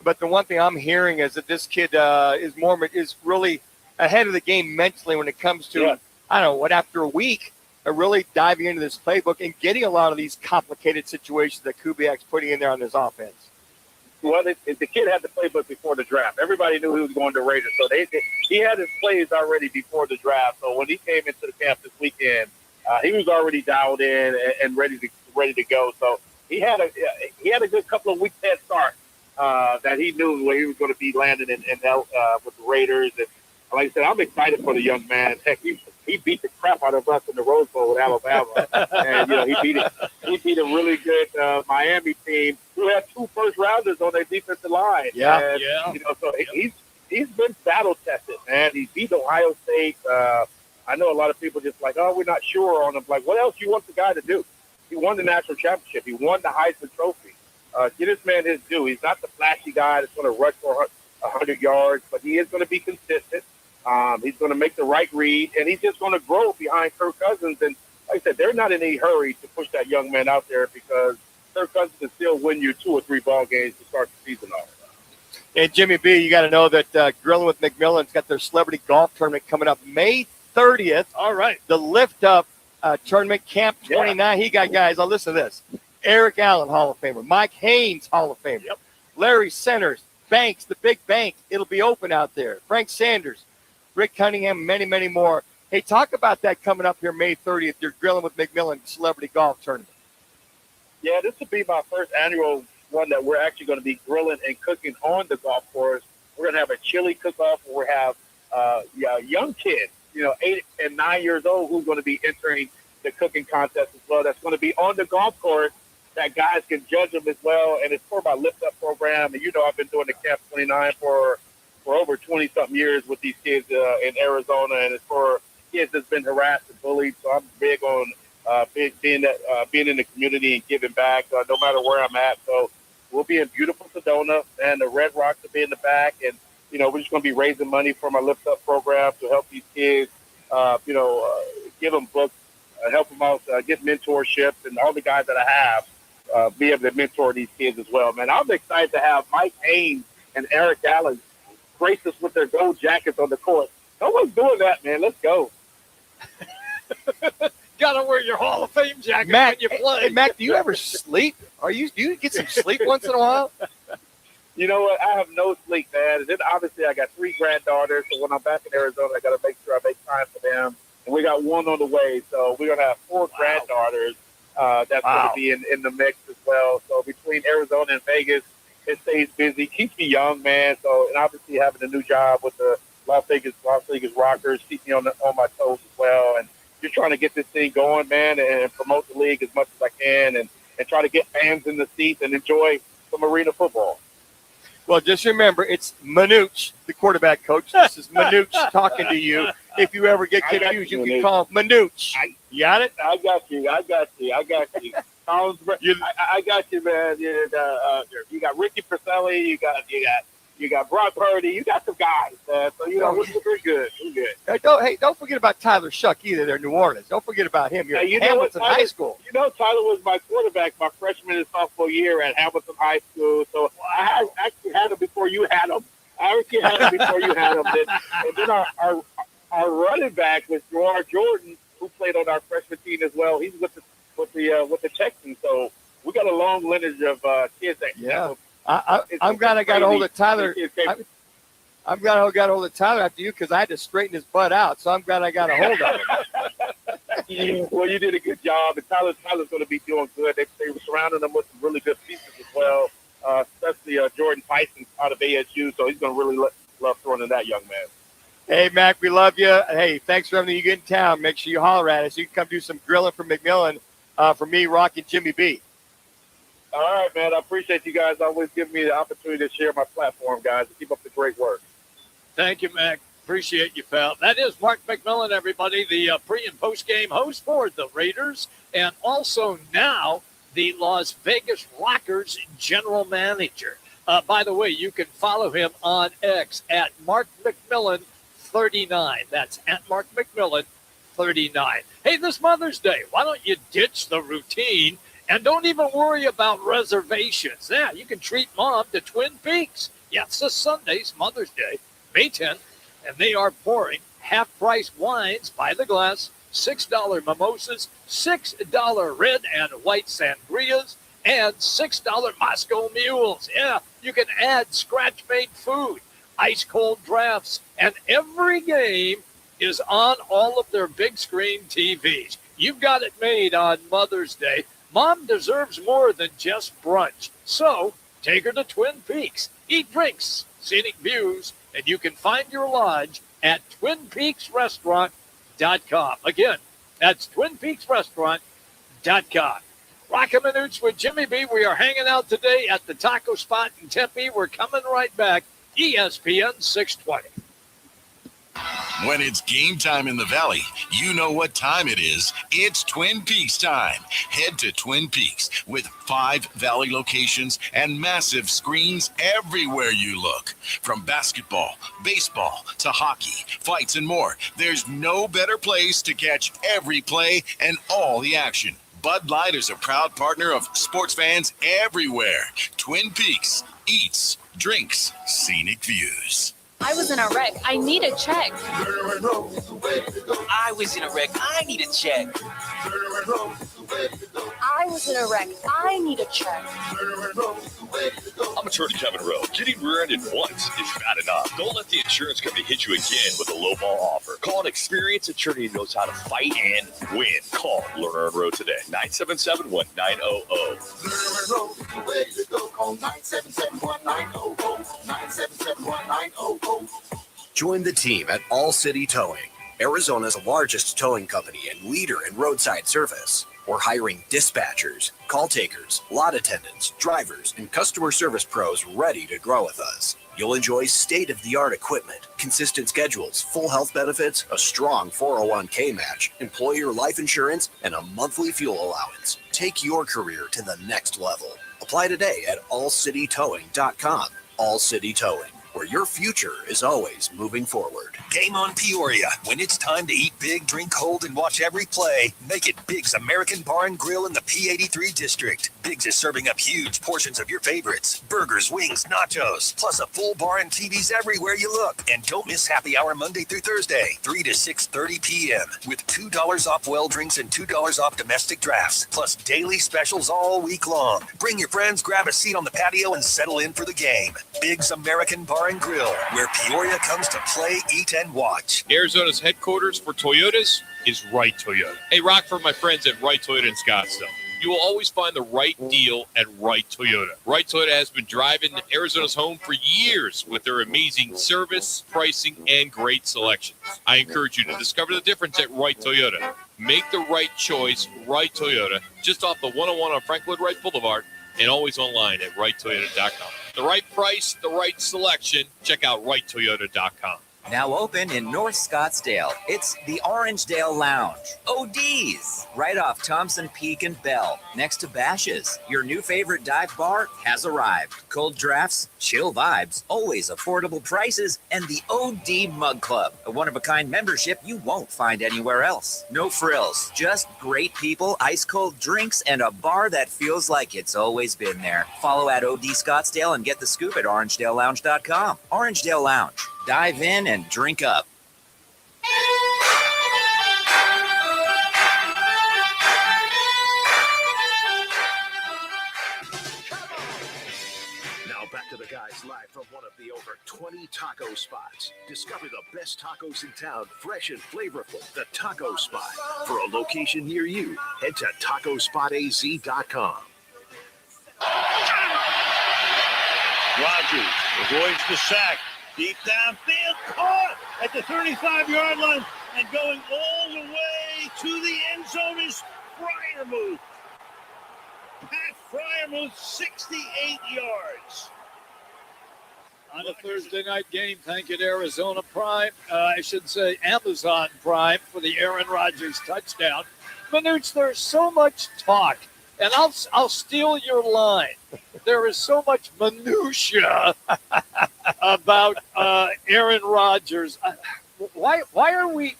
But the one thing I'm hearing is that this kid is really ahead of the game mentally when it comes to, I don't know, after a week, really diving into this playbook and getting a lot of these complicated situations that Kubiak's putting in there on his offense. Well, the kid had the playbook before the draft. Everybody knew he was going to Raiders, so he had his plays already before the draft. So when he came into the camp this weekend, he was already dialed in and ready to go. So he had a good couple of weeks head start that he knew where he was going to be landing with the Raiders. And like I said, I'm excited for the young man. Heck, he beat the crap out of us in the Rose Bowl with Alabama, and he beat a really good Miami team who had 2 first-rounders on their defensive line. Yeah, and, so he's been battle tested, man. He beat Ohio State. I know a lot of people just like, oh, we're not sure on him. Like, what else you want the guy to do? He won the national championship. He won the Heisman Trophy. Get this man his due. He's not the flashy guy that's going to rush for 100 yards, but he is going to be consistent. He's going to make the right read, and he's just going to grow behind Kirk Cousins. And like I said, they're not in any hurry to push that young man out there because Kirk Cousins can still win you 2 or 3 ball games to start the season off. And Jimmy B, you got to know that Grilling with McMillan's got their celebrity golf tournament coming up May 30th. All right. The Lift Up tournament, Camp 29. Yeah. He got guys. I'll listen to this. Eric Allen, Hall of Famer. Mike Haynes, Hall of Famer. Yep. Larry Centers, Banks, the Big Bank. It'll be open out there. Frank Sanders, Rick Cunningham, many, many more. Hey, talk about that coming up here May 30th, your Grilling with McMillan Celebrity Golf Tournament. Yeah, this will be my first annual one that we're actually going to be grilling and cooking on the golf course. We're going to have a chili cook-off where we have young kids, 8 and 9 years old, who's going to be entering the cooking contest as well. That's going to be on the golf course that guys can judge them as well. And it's for my Lift Up program. And, I've been doing the Camp 29 for over 20-something years with these kids in Arizona. And it's for kids that's been harassed and bullied. So I'm big on being in the community and giving back no matter where I'm at. So we'll be in beautiful Sedona, and the Red Rocks will be in the back. And, we're just going to be raising money for my Lift Up program to help these kids, give them books, help them out, get mentorship, and all the guys that I have be able to mentor these kids as well. Man, I'm excited to have Mike Haynes and Eric Allen grace us with their gold jackets on the court. No one's doing that, man. Let's go. Gotta wear your Hall of Fame jacket Mac, when you play. Hey, Mac, do you ever sleep? Do you get some sleep once in a while? You know what? I have no sleep, man. And then obviously I got 3 granddaughters, so when I'm back in Arizona, I got to make sure I make time for them. And we got 1 on the way, so we're going to have 4 granddaughters that's going to be in the mix as well. So between Arizona and Vegas, it stays busy, keeps me young, man. So, and obviously having a new job with the Las Vegas Rockers keeps me on my toes as well. And just trying to get this thing going, man, and promote the league as much as I can, and try to get fans in the seats and enjoy some arena football. Well, just remember, it's Manuch, the quarterback coach. This is Manuch talking to you. If you ever get confused, you can call Manuch. You got it? I got you. I got you. I got you, man. You got Ricky Porcelli. You got Brock Purdy. You got some guys. So, we're good. We're good. Don't forget about Tyler Shuck either. They're in New Orleans. Don't forget about him. You're at Hamilton High School. Tyler was my quarterback my freshman and sophomore year at Hamilton High School. So I actually had him before you had him. And then our running back was Gerard Jordan, who played on our freshman team as well. He's with the Texans. So we got a long lineage of kids that I'm glad I got a hold of Tyler. I'm glad I got a hold of Tyler after you because I had to straighten his butt out. So I'm glad I got a hold of him. Well, you did a good job, and Tyler's going to be doing good. They were surrounding him with some really good pieces as well, especially Jordan Tyson out of ASU. So he's going to really love throwing in that young man. Hey, Mac, we love you. Hey, thanks for everything you get in town. Make sure you holler at us. You can come do some grilling for McMillan for me, Roc, and Jimmy B. All right, man. I appreciate you guys always giving me the opportunity to share my platform, guys, and keep up the great work. Thank you, Mac. Appreciate you, pal. That is Mark McMillan, everybody, the pre- and post-game host for the Raiders, and also now the Las Vegas Rockers general manager. By the way, you can follow him on X at Mark McMillan 39. That's at Mark McMillan 39. Hey, this Mother's Day, why don't you ditch the routine and don't even worry about reservations? Yeah, you can treat Mom to Twin Peaks. Yes, this Sunday's Mother's Day, May 10th, and they are pouring half-price wines by the glass, $6 mimosas, $6 red and white sangrias, and $6 Moscow mules. Yeah, you can add scratch-made food, ice-cold drafts, and every game is on all of their big-screen TVs. You've got it made on Mother's Day. Mom deserves more than just brunch. So take her to Twin Peaks, eat drinks, scenic views, and you can find your lodge at TwinPeaksRestaurant.com. Again, that's TwinPeaksRestaurant.com. Roc and Manuch with Jimmy B. We are hanging out today at the taco spot in Tempe. We're coming right back. ESPN 620. When it's game time in the Valley, you know what time it is. It's Twin Peaks time. Head to Twin Peaks with 5 Valley locations and massive screens everywhere you look. From basketball, baseball, to hockey, fights, and more, there's no better place to catch every play and all the action. Bud Light is a proud partner of sports fans everywhere. Twin Peaks eats, drinks, scenic views. I was in a wreck. I need a check. I was in a wreck. I need a check. I was in a wreck. I need a check. I'm attorney Kevin Rowe. Getting rear-ended once is bad enough. Don't let the insurance company hit you again with a lowball offer. Call an experienced attorney who knows how to fight and win. Call Lerner and Rowe today. 977-1900. Call 977-1900. 977-1900. Join the team at All City Towing, Arizona's largest towing company and leader in roadside service. We're hiring dispatchers, call takers, lot attendants, drivers, and customer service pros ready to grow with us. You'll enjoy state-of-the-art equipment, consistent schedules, full health benefits, a strong 401k match, employer life insurance, and a monthly fuel allowance. Take your career to the next level. Apply today at allcitytowing.com. All City Towing, where your future is always moving forward. Game on Peoria. When it's time to eat big, drink cold, and watch every play, make it Big's American Bar and Grill in the P83 district. Big's is serving up huge portions of your favorites. Burgers, wings, nachos, plus a full bar and TVs everywhere you look. And don't miss happy hour Monday through Thursday, 3 to 6:30 p.m. with $2 off well drinks and $2 off domestic drafts, plus daily specials all week long. Bring your friends, grab a seat on the patio, and settle in for the game. Big's American Bar and Grill, where Peoria comes to play, eat, and watch. Arizona's headquarters for Toyotas is Wright Toyota. Hey, Rock, for my friends at Wright Toyota in Scottsdale. You will always find the right deal at Wright Toyota. Wright Toyota has been driving Arizona's home for years with their amazing service, pricing, and great selections. I encourage you to discover the difference at Wright Toyota. Make the right choice, Wright Toyota, just off the 101 on Frank Lloyd Wright Boulevard, and always online at wrighttoyota.com. The right price, the right selection. Check out wrighttoyota.com. Now open in North Scottsdale. It's the Orangedale Lounge. OD's, right off Thompson Peak and Bell, next to Bash's. Your new favorite dive bar has arrived. Cold drafts, chill vibes, always affordable prices, and the OD Mug Club, a one-of-a-kind membership you won't find anywhere else. No frills, just great people, ice-cold drinks, and a bar that feels like it's always been there. Follow at OD Scottsdale and get the scoop at orangedalelounge.com. Orangedale Lounge. Dive in and drink up. Now back to the guys live from one of the over 20 taco spots. Discover the best tacos in town, fresh and flavorful. The Taco Spot. For a location near you, head to tacospotaz.com. Rogers avoids the sack. Deep downfield, caught at the 35-yard line, and going all the way to the end zone is Freiermuth. Pat Freiermuth, 68 yards. On a Thursday night game, thank you to Arizona Prime. I should say Amazon Prime for the Aaron Rodgers touchdown. Manuch, there's so much talk, and I'll steal your line. There is so much minutia about Aaron Rodgers. Why are we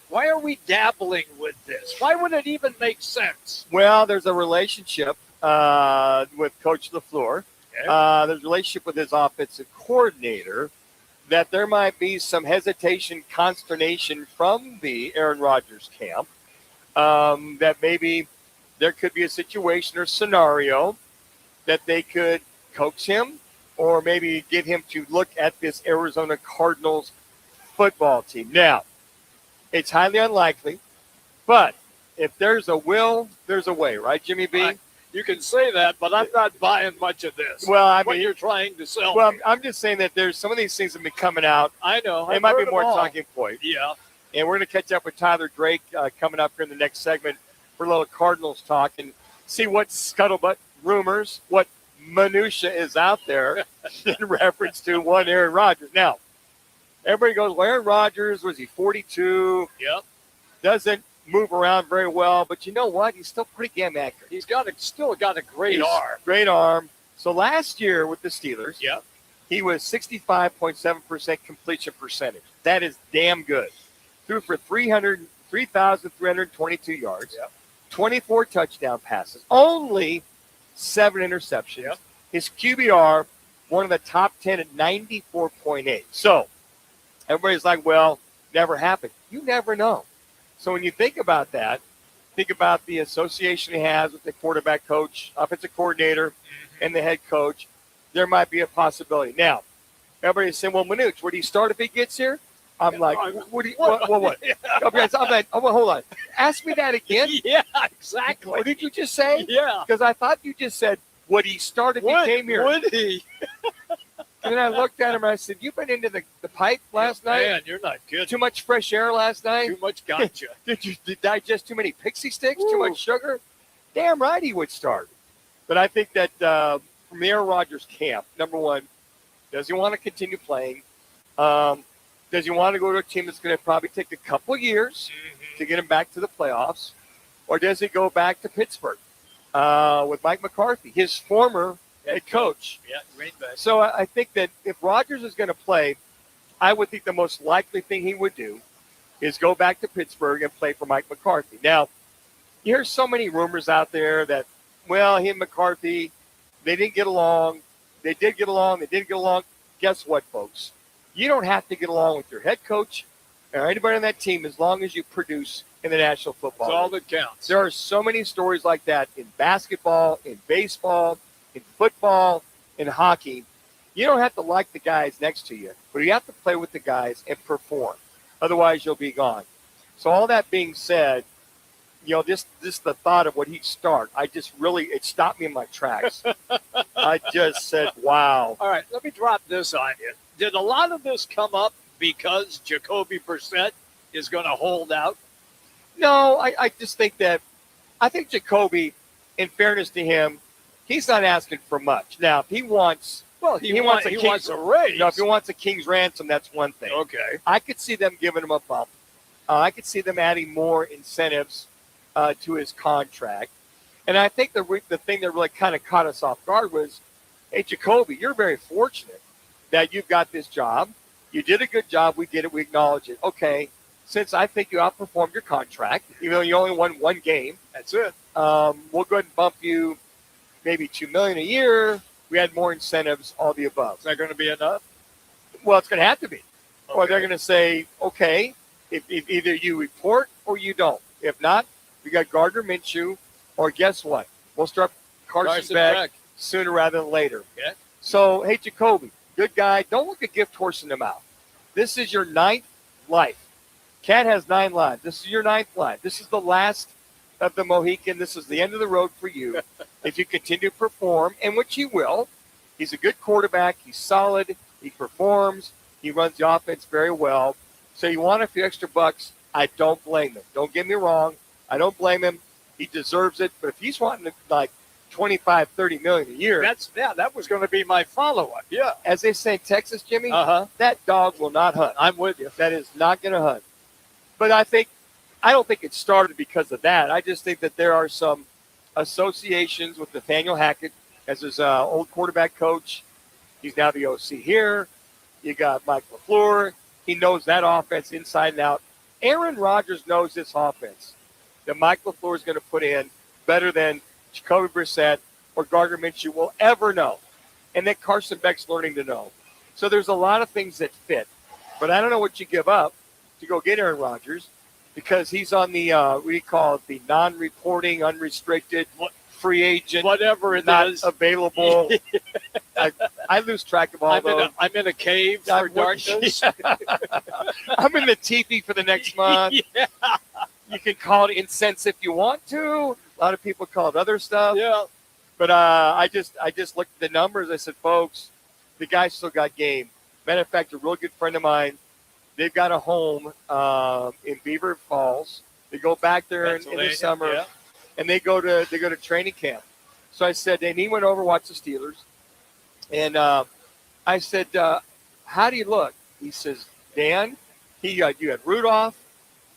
dabbling with this? Why would it even make sense? Well, there's a relationship with Coach LaFleur. Okay. There's a relationship with his offensive coordinator that there might be some hesitation, consternation from the Aaron Rodgers camp, that maybe there could be a situation or scenario that they could coax him or maybe get him to look at this Arizona Cardinals football team. Now, it's highly unlikely, but if there's a will, there's a way, right, Jimmy B? You can say that, but I'm not buying much of this. Well, I what mean, you're trying to sell. Well, me. I'm just saying that there's some of these things that have been coming out. I know. It might be more talking point. Yeah. And we're going to catch up with Tyler Drake coming up here in the next segment for a little Cardinals talk and see what scuttlebutt rumors, what minutia is out there in reference to one Aaron Rodgers. Now, everybody goes, well, Aaron Rodgers, was he 42? Yep. Doesn't move around very well, but you know what? He's still pretty damn accurate. He's still got a great arm. Great arm. So last year with the Steelers, Yep. he was 65.7% completion percentage. That is damn good. Threw for 3,322 yards, Yep. 24 touchdown passes, only 7 interceptions. Yep. His QBR, one of the top 10 at 94.8. So everybody's like, well, never happened. You never know. So when you think about that, think about the association he has with the quarterback coach, offensive coordinator, and the head coach. There might be a possibility. Now, everybody's saying, well, Manuch, where do you start if he gets here? I'm like, what? I'm like, oh, well, hold on. Ask me that again. Yeah, exactly. What did you just say? Yeah. Because I thought you just said, would he start if he came here? Would he? And then I looked at him and I said, you've been into the pipe last night? Man, you're not kidding. Too much fresh air last night? Too much gotcha. Did you digest too many pixie sticks? Too much sugar? Damn right he would start. But I think that from the Aaron Rodgers camp, number one, does he want to continue playing? Does he want to go to a team that's going to probably take a couple years to get him back to the playoffs? Or does he go back to Pittsburgh with Mike McCarthy, his former head coach? Yeah, Green Bay. So I think that if Rodgers is going to play, I would think the most likely thing he would do is go back to Pittsburgh and play for Mike McCarthy. Now, you hear so many rumors out there that, well, he and McCarthy, they didn't get along. They did get along. They didn't get along. Guess what, folks? You don't have to get along with your head coach or anybody on that team as long as you produce in the National Football That's all League. that counts. There are so many stories like that in basketball, in baseball, in football, in hockey. You don't have to like the guys next to you, but you have to play with the guys and perform. Otherwise, you'll be gone. So all that being said, just the thought of what he'd start, it stopped me in my tracks. I just said, wow. All right, let me drop this on you. Did a lot of this come up because Jacoby Brissett is going to hold out? No, I just think that I think Jacoby, in fairness to him, he's not asking for much. Now, if he wants he wants a raise. If he wants a king's ransom, that's one thing. Okay. I could see them giving him a bump. I could see them adding more incentives to his contract. And I think the thing that really kind of caught us off guard was, hey, Jacoby, you're very fortunate that you've got this job. You did a good job. We get it. We acknowledge it. Okay, since I think you outperformed your contract, even though you only won one game, that's it. We'll go ahead and bump you maybe $2 million a year. We had more incentives, all the above. Is that going to be enough? Well, it's going to have to be. Okay. Or they're going to say, okay, if either you report or you don't. If not, we got Gardner Minshew, or guess what? We'll start Carson Beck sooner rather than later. Yeah. So, hey, Jacoby, good guy. Don't look a gift horse in the mouth. This is your 9th life. Cat has 9 lives. This is your 9th life. This is the last of the Mohican. This is the end of the road for you. If you continue to perform, and which he will, he's a good quarterback. He's solid. He performs. He runs the offense very well. So you want a few extra bucks, I don't blame him. Don't get me wrong. I don't blame him. He deserves it. But if he's wanting to, 25, 30 million a year. That was going to be my follow-up. Yeah. As they say in Texas, Jimmy, that dog will not hunt. I'm with you. That is not going to hunt. But I don't think it started because of that. I just think that there are some associations with Nathaniel Hackett as his old quarterback coach. He's now the OC here. You got Mike LaFleur. He knows that offense inside and out. Aaron Rodgers knows this offense that Mike LaFleur is going to put in better than Jacoby Brissett or Gardner Minshew will ever know, and that Carson Beck's learning to know. So there's a lot of things that fit. But I don't know what you give up to go get Aaron Rodgers because he's on the, what do you call it, the non-reporting, unrestricted, free agent. Whatever it not is. Available. I lose track of all those. I'm in a cave for darkness. I'm in the teepee for the next month. Yeah. You can call it incense if you want to. A lot of people call it other stuff. Yeah. But I just looked at the numbers. I said, folks, the guy still got game. Matter of fact, a real good friend of mine, they've got a home in Beaver Falls. They go back there in the summer, and they go to training camp. So I said, and he went over to watch the Steelers. And I said, how do you look? He says, Dan, you had Rudolph,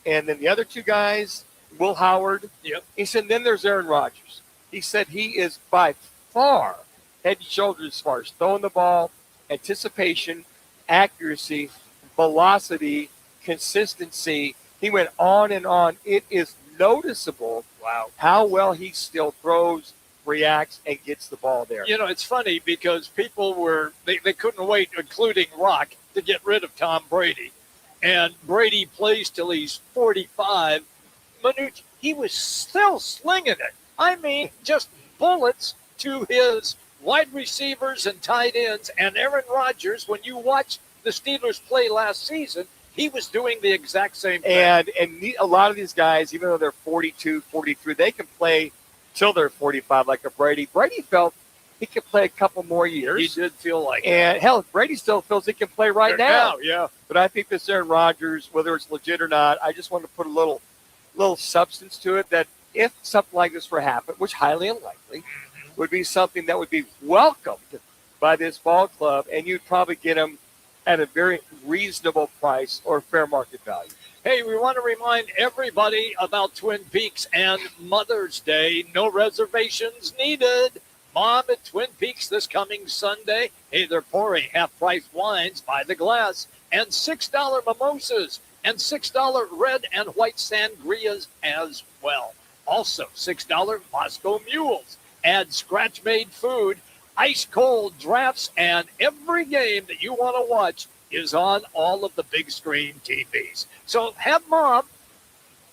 and then the other two guys, Will Howard. Yep. He said, then there's Aaron Rodgers. He said he is by far head and shoulders as far as throwing the ball, anticipation, accuracy, velocity, consistency. He went on and on. It is noticeable how well he still throws, reacts, and gets the ball there. You know, it's funny because people they couldn't wait, including Roc, to get rid of Tom Brady. And Brady plays till he's 45. Manuch, he was still slinging it. I mean, just bullets to his wide receivers and tight ends. And Aaron Rodgers, when you watch the Steelers play last season, he was doing the exact same thing. And a lot of these guys, even though they're 42, 43, they can play till they're 45 like a Brady. Brady felt he could play a couple more years. He did feel like and that. Hell, Brady still feels he can play right now. Yeah. But I think this Aaron Rodgers, whether it's legit or not, I just want to put a little substance to it that if something like this were to happen, which highly unlikely, would be something that would be welcomed by this ball club, and you'd probably get him at a very reasonable price or fair market value. Hey, we want to remind everybody about Twin Peaks and Mother's Day. No reservations needed. Mom at Twin Peaks this coming Sunday. Hey, they're pouring half-price wines by the glass and $6 mimosas and $6 red and white sangrias as well. Also, $6 Moscow Mules. Add scratch-made food, ice-cold drafts, and every game that you want to watch is on all of the big screen TVs. So have Mom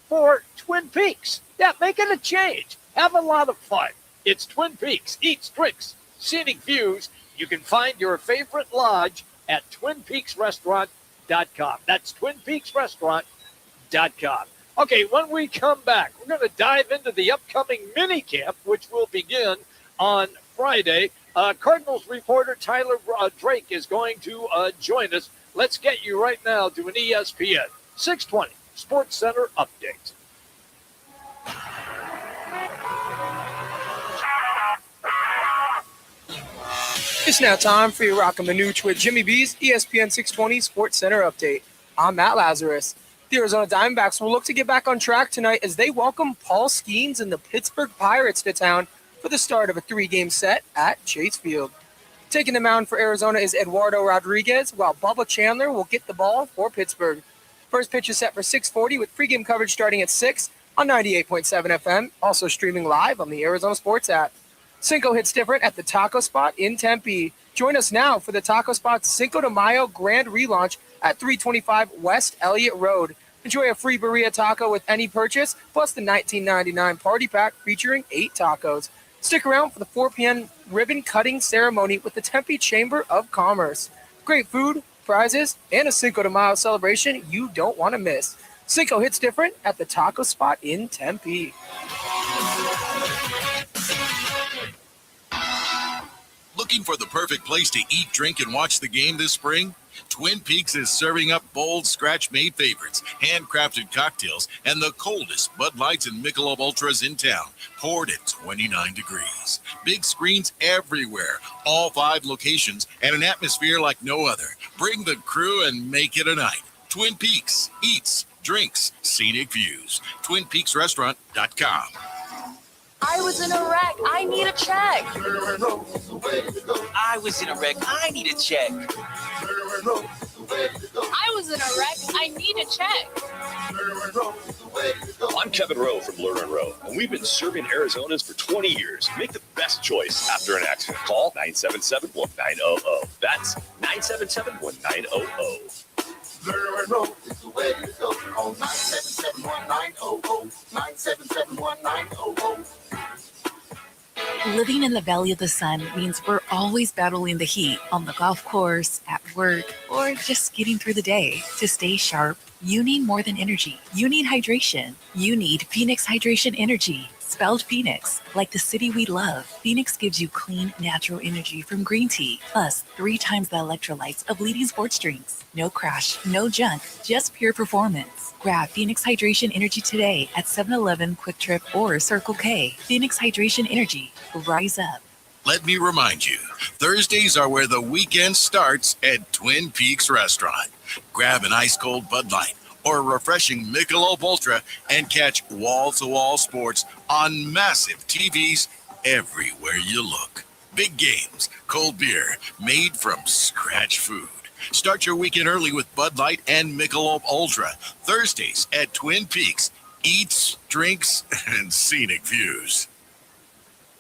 for Twin Peaks. Yeah, make it a change. Have a lot of fun. It's Twin Peaks. Eats, drinks, scenic views. You can find your favorite lodge at TwinPeaksRestaurant.com. That's TwinPeaksRestaurant.com. Okay, when we come back, we're going to dive into the upcoming mini camp, which will begin on Friday. Cardinals reporter Tyler Drake is going to join us. Let's get you right now to an ESPN 620 Sports Center update. It's now time for your Roc and Manuch with Jimmy B's ESPN 620 Sports Center update. I'm Matt Lazarus. The Arizona Diamondbacks will look to get back on track tonight as they welcome Paul Skeens and the Pittsburgh Pirates to town for the start of a 3-game set at Chase Field. Taking the mound for Arizona is Eduardo Rodriguez, while Bubba Chandler will get the ball for Pittsburgh. First pitch is set for 6:40 with pregame coverage starting at 6 on 98.7 FM, also streaming live on the Arizona Sports app. Cinco hits different at the Taco Spot in Tempe. Join us now for the Taco Spot's Cinco de Mayo grand relaunch at 325 West Elliott Road. Enjoy a free burrito taco with any purchase, plus the $19.99 party pack featuring 8 tacos. Stick around for the 4 p.m. ribbon-cutting ceremony with the Tempe Chamber of Commerce. Great food, prizes, and a Cinco de Mayo celebration you don't want to miss. Cinco hits different at the Taco Spot in Tempe. Looking for the perfect place to eat, drink, and watch the game this spring? Twin Peaks is serving up bold, scratch-made favorites, handcrafted cocktails, and the coldest Bud Lights and Michelob Ultras in town, poured at 29 degrees. Big screens everywhere, all 5 locations, and an atmosphere like no other. Bring the crew and make it a night. Twin Peaks, eats, drinks, scenic views. TwinPeaksRestaurant.com. I was in a wreck. I need a check. I was in a wreck. I need a check. I was in a wreck. I need a check. I'm Kevin Rowe from Lerner Rowe, and we've been serving Arizona's for 20 years. Make the best choice after an accident. Call 977-1900. That's 977-1900. Lerner Rowe is the way to go. Call 977-1900. 977-1900. Living in the Valley of the Sun means we're always battling the heat on the golf course, at work, or just getting through the day. To stay sharp, you need more than energy. You need hydration. You need Phoenix Hydration Energy. Spelled Phoenix, like the city we love. Phoenix gives you clean, natural energy from green tea, plus 3 times the electrolytes of leading sports drinks. No crash, no junk, just pure performance. Grab Phoenix Hydration Energy today at 7-Eleven, Quick Trip, or Circle K. Phoenix Hydration Energy. Rise up. Let me remind you, Thursdays are where the weekend starts at Twin Peaks Restaurant. Grab an ice-cold Bud Light or a refreshing Michelob Ultra and catch wall-to-wall sports on massive TVs everywhere you look. Big games, cold beer, made from scratch food. Start your weekend early with Bud Light and Michelob Ultra. Thursdays at Twin Peaks. Eats, drinks, and scenic views.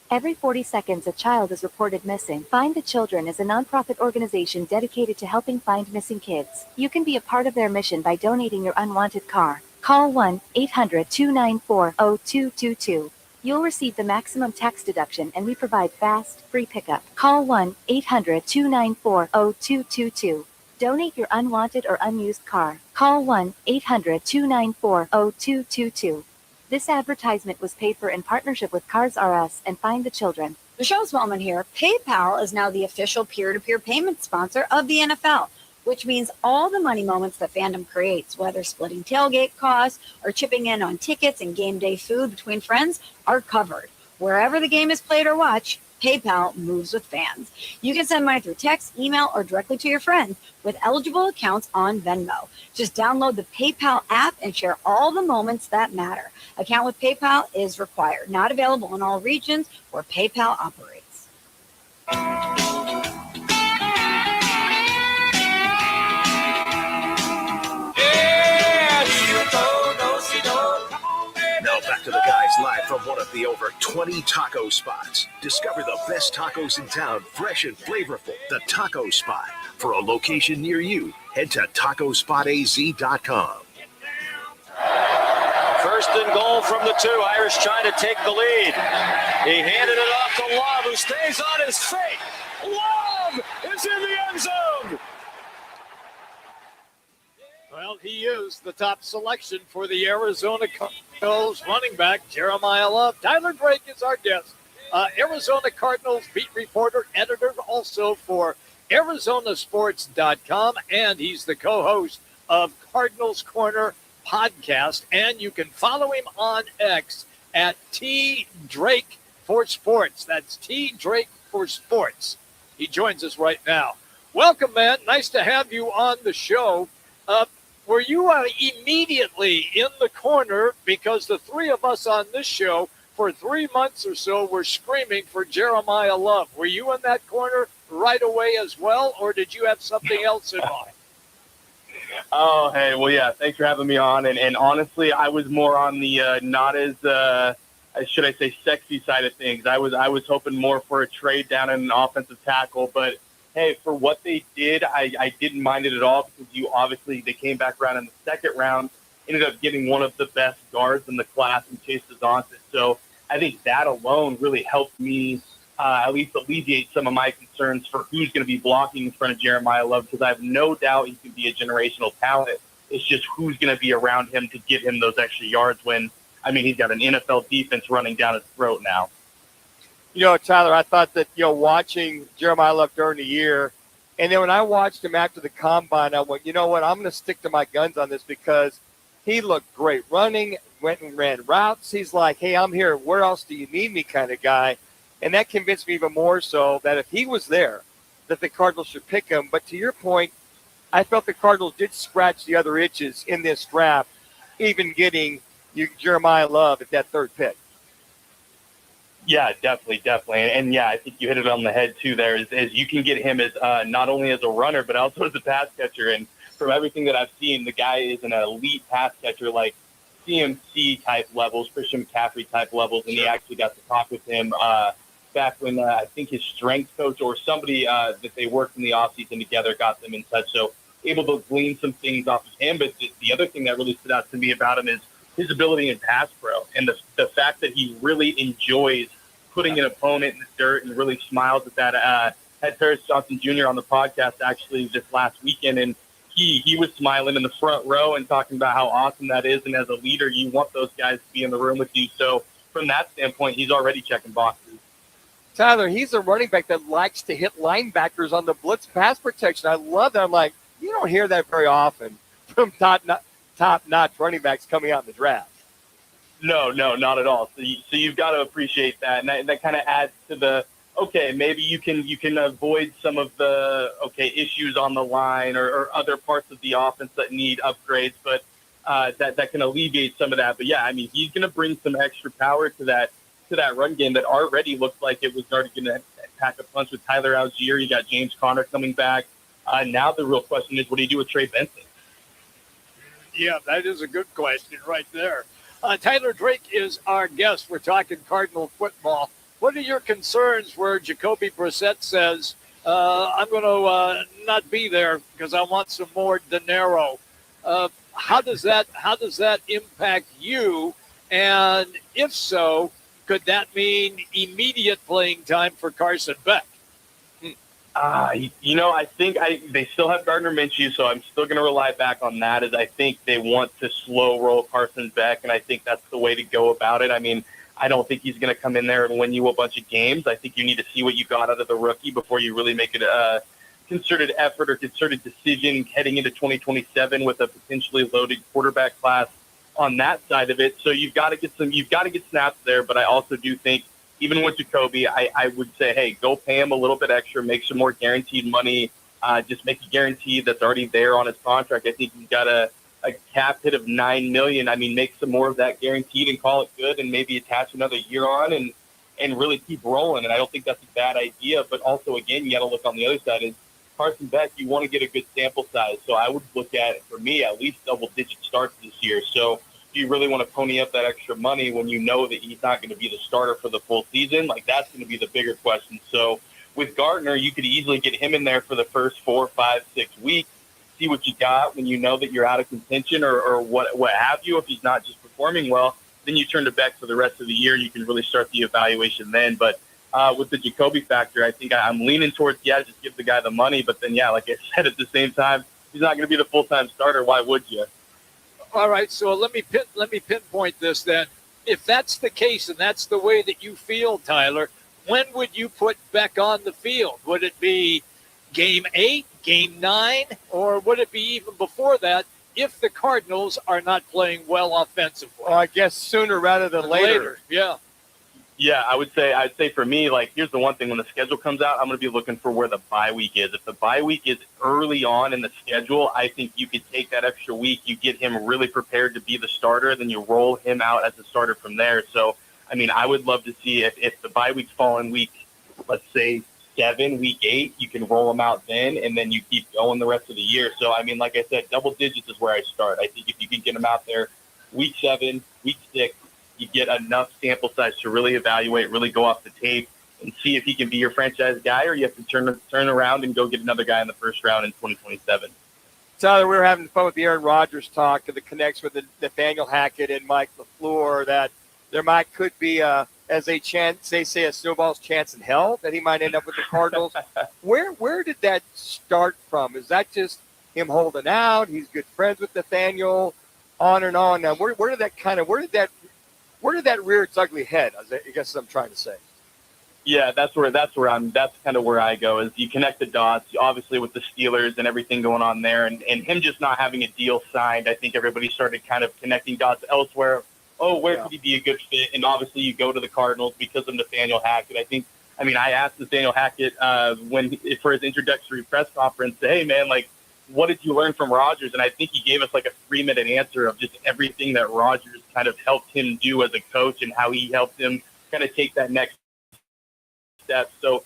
Every 40 seconds, a child is reported missing. Find the Children is a nonprofit organization dedicated to helping find missing kids. You can be a part of their mission by donating your unwanted car. Call 1-800-294-0222. You'll receive the maximum tax deduction, and we provide fast, free pickup. Call 1-800-294-0222. Donate your unwanted or unused car. Call 1-800-294-0222. This advertisement was paid for in partnership with Cars R Us and Find the Children. The show's moment here. PayPal is now the official peer-to-peer payment sponsor of the NFL, which means all the money moments that fandom creates, whether splitting tailgate costs or chipping in on tickets and game day food between friends, are covered. Wherever the game is played or watched, PayPal moves with fans. You can send money through text, email, or directly to your friends with eligible accounts on Venmo. Just download the PayPal app and share all the moments that matter. Account with PayPal is required. Not available in all regions where PayPal operates. Now back to the guys live from one of the over 20 taco spots. Discover the best tacos in town, fresh and flavorful. The Taco Spot. For a location near you, head to tacospotaz.com. First and goal from the 2. Irish trying to take the lead. He handed it off to Love, who stays on his feet. Love is in the end zone. Well, he is the top selection for the Arizona Cardinals running back, Jeremiah Love. Tyler Drake is our guest. Arizona Cardinals beat reporter, editor, also for ArizonaSports.com, and he's the co-host of Cardinals Corner podcast, and you can follow him on X at @TDrake for Sports. That's @TDrake for Sports. He joins us right now. Welcome, man. Nice to have you on the show. Were you immediately in the corner, because the 3 of us on this show for 3 months or so were screaming for Jeremiah Love? Were you in that corner right away as well, or did you have something else in mind? Oh, hey, well, yeah, thanks for having me on. And honestly, I was more on the not as, should I say, sexy side of things. I was hoping more for a trade down in an offensive tackle. But, hey, for what they did, I didn't mind it at all, because they came back around in the second round, ended up getting one of the best guards in the class in Chase Johnson. So I think that alone really helped me at least alleviate some of my concerns for who's going to be blocking in front of Jeremiah Love, because I have no doubt he can be a generational talent. It's just who's going to be around him to give him those extra yards when, he's got an NFL defense running down his throat now. Tyler, I thought that, watching Jeremiah Love during the year, And then when I watched him after the combine, I went, you know what, I'm going to stick to my guns on this because he looked great running, went and ran routes. He's like, hey, I'm here. Where else do you need me kind of guy? And that convinced me even more so that if he was there, that the Cardinals should pick him. But to your point, I felt the Cardinals did scratch the other itches in this draft, even getting Jeremiah Love at that third pick. Yeah, definitely. And yeah, I think you hit it on the head too there is you can get him as not only as a runner, but also as a pass catcher. And from everything that I've seen, the guy is an elite pass catcher, like CMC type levels, Christian McCaffrey type levels. And he actually got to talk with him back when I think his strength coach or somebody that they worked in the offseason together got them in touch. So able to glean some things off of him. But the other thing that really stood out to me about him is his ability in pass pro and the fact that he really enjoys putting an opponent in the dirt and really smiles at that. Had Paris Johnson Jr. on the podcast actually this last weekend, and he was smiling in the front row and talking about how awesome that is. And as a leader, you want those guys to be in the room with you. So from that standpoint, he's already checking boxes. Tyler, he's a running back that likes to hit linebackers on the blitz pass protection. I love that. I'm like, you don't hear that very often from top-notch running backs coming out in the draft. No, not at all. So you've got to appreciate that, and that kind of adds to the maybe you can avoid some of the issues on the line or other parts of the offense that need upgrades, but that can alleviate some of that. But yeah, I mean, he's going to bring some extra power to that run game that already looked like it was already going to pack a punch with Tyler Algier. You got James Conner coming back. Now the real question is, what do you do with Trey Benson? Yeah, that is a good question right there. Tyler Drake is our guest. We're talking Cardinal football. What are your concerns where Jacoby Brissett says, I'm going to not be there because I want some more dinero? How does that impact you? And if so, could that mean immediate playing time for Carson Beck? I think they still have Gardner Minshew, so I'm still going to rely back on that. As I think they want to slow roll Carson Beck, and I think that's the way to go about it. I mean, I don't think he's going to come in there and win you a bunch of games. I think you need to see what you got out of the rookie before you really make it a concerted effort or concerted decision heading into 2027 with a potentially loaded quarterback class on that side of it. So you've got to get snaps there, but I also do think, even with Jacoby, I would say, hey, go pay him a little bit extra, make some more guaranteed money, just make a guarantee that's already there on his contract. I think he's got a cap hit of $9 million. I mean, make some more of that guaranteed and call it good, and maybe attach another year on and really keep rolling. And I don't think that's a bad idea. But also, again, you got to look on the other side. Is Carson Beck, you want to get a good sample size. So I would look at, for me, at least double-digit starts this year. So do you really want to pony up that extra money when you know that he's not going to be the starter for the full season? Like, that's going to be the bigger question. So with Gardner, you could easily get him in there for the first 4, 5, 6 weeks, see what you got when you know that you're out of contention or what have you. If he's not just performing well, then you turn to Beck for the rest of the year. You can really start the evaluation then. But with the Jacoby factor, I think I'm leaning towards, just give the guy the money. But then, like I said, at the same time, he's not going to be the full-time starter. Why would you? All right, so let me pinpoint this then. If that's the case and that's the way that you feel, Tyler, when would you put Beck on the field? Would it be Game 8, Game 9, or would it be even before that if the Cardinals are not playing well offensively? Well, I guess sooner rather than later. Yeah. Yeah, I'd say for me, like, here's the one thing. When the schedule comes out, I'm going to be looking for where the bye week is. If the bye week is early on in the schedule, I think you could take that extra week. You get him really prepared to be the starter, then you roll him out as a starter from there. So, I mean, I would love to see if the bye weeks fall in week, let's say, 7, week 8, you can roll them out then, and then you keep going the rest of the year. So, I mean, like I said, double digits is where I start. I think if you can get them out there week 7, week 6, you get enough sample size to really evaluate, really go off the tape and see if he can be your franchise guy, or you have to turn around and go get another guy in the first round in 2027. Tyler, we were having fun with the Aaron Rodgers talk and the connects with Nathaniel Hackett and Mike LaFleur, that there could be as they say a snowball's chance in hell that he might end up with the Cardinals. Where did that start from? Is that just him holding out? He's good friends with Nathaniel, on and on. Now, where did that rear its ugly head? I guess I'm trying to say. Yeah, that's kind of where I go, is you connect the dots, obviously with the Steelers and everything going on there, and him just not having a deal signed. I think everybody started kind of connecting dots elsewhere. Oh, where could he be a good fit? And obviously you go to the Cardinals because of Nathaniel Hackett. I asked Nathaniel Hackett for his introductory press conference, hey man, like, what did you learn from Rodgers? And I think he gave us like a 3-minute answer of just everything that Rodgers kind of helped him do as a coach and how he helped him kind of take that next step. So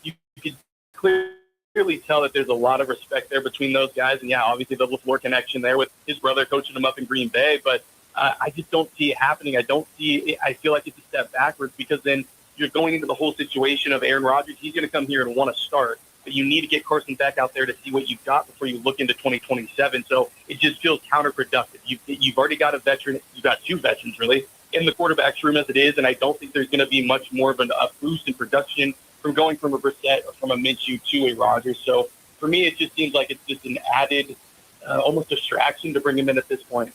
you could clearly tell that there's a lot of respect there between those guys. And yeah, obviously the LaFleur connection there with his brother coaching him up in Green Bay. But I just don't see it happening. I feel like it's a step backwards, because then you're going into the whole situation of Aaron Rodgers. He's going to come here and want to start, but you need to get Carson back out there to see what you've got before you look into 2027. So it just feels counterproductive. You've already got a veteran. You've got two veterans, really, in the quarterback's room as it is, and I don't think there's going to be much more of a boost in production from going from a Brissett or from a Minshew to a Rodgers. So for me, it just seems like it's just an added almost distraction to bring him in at this point.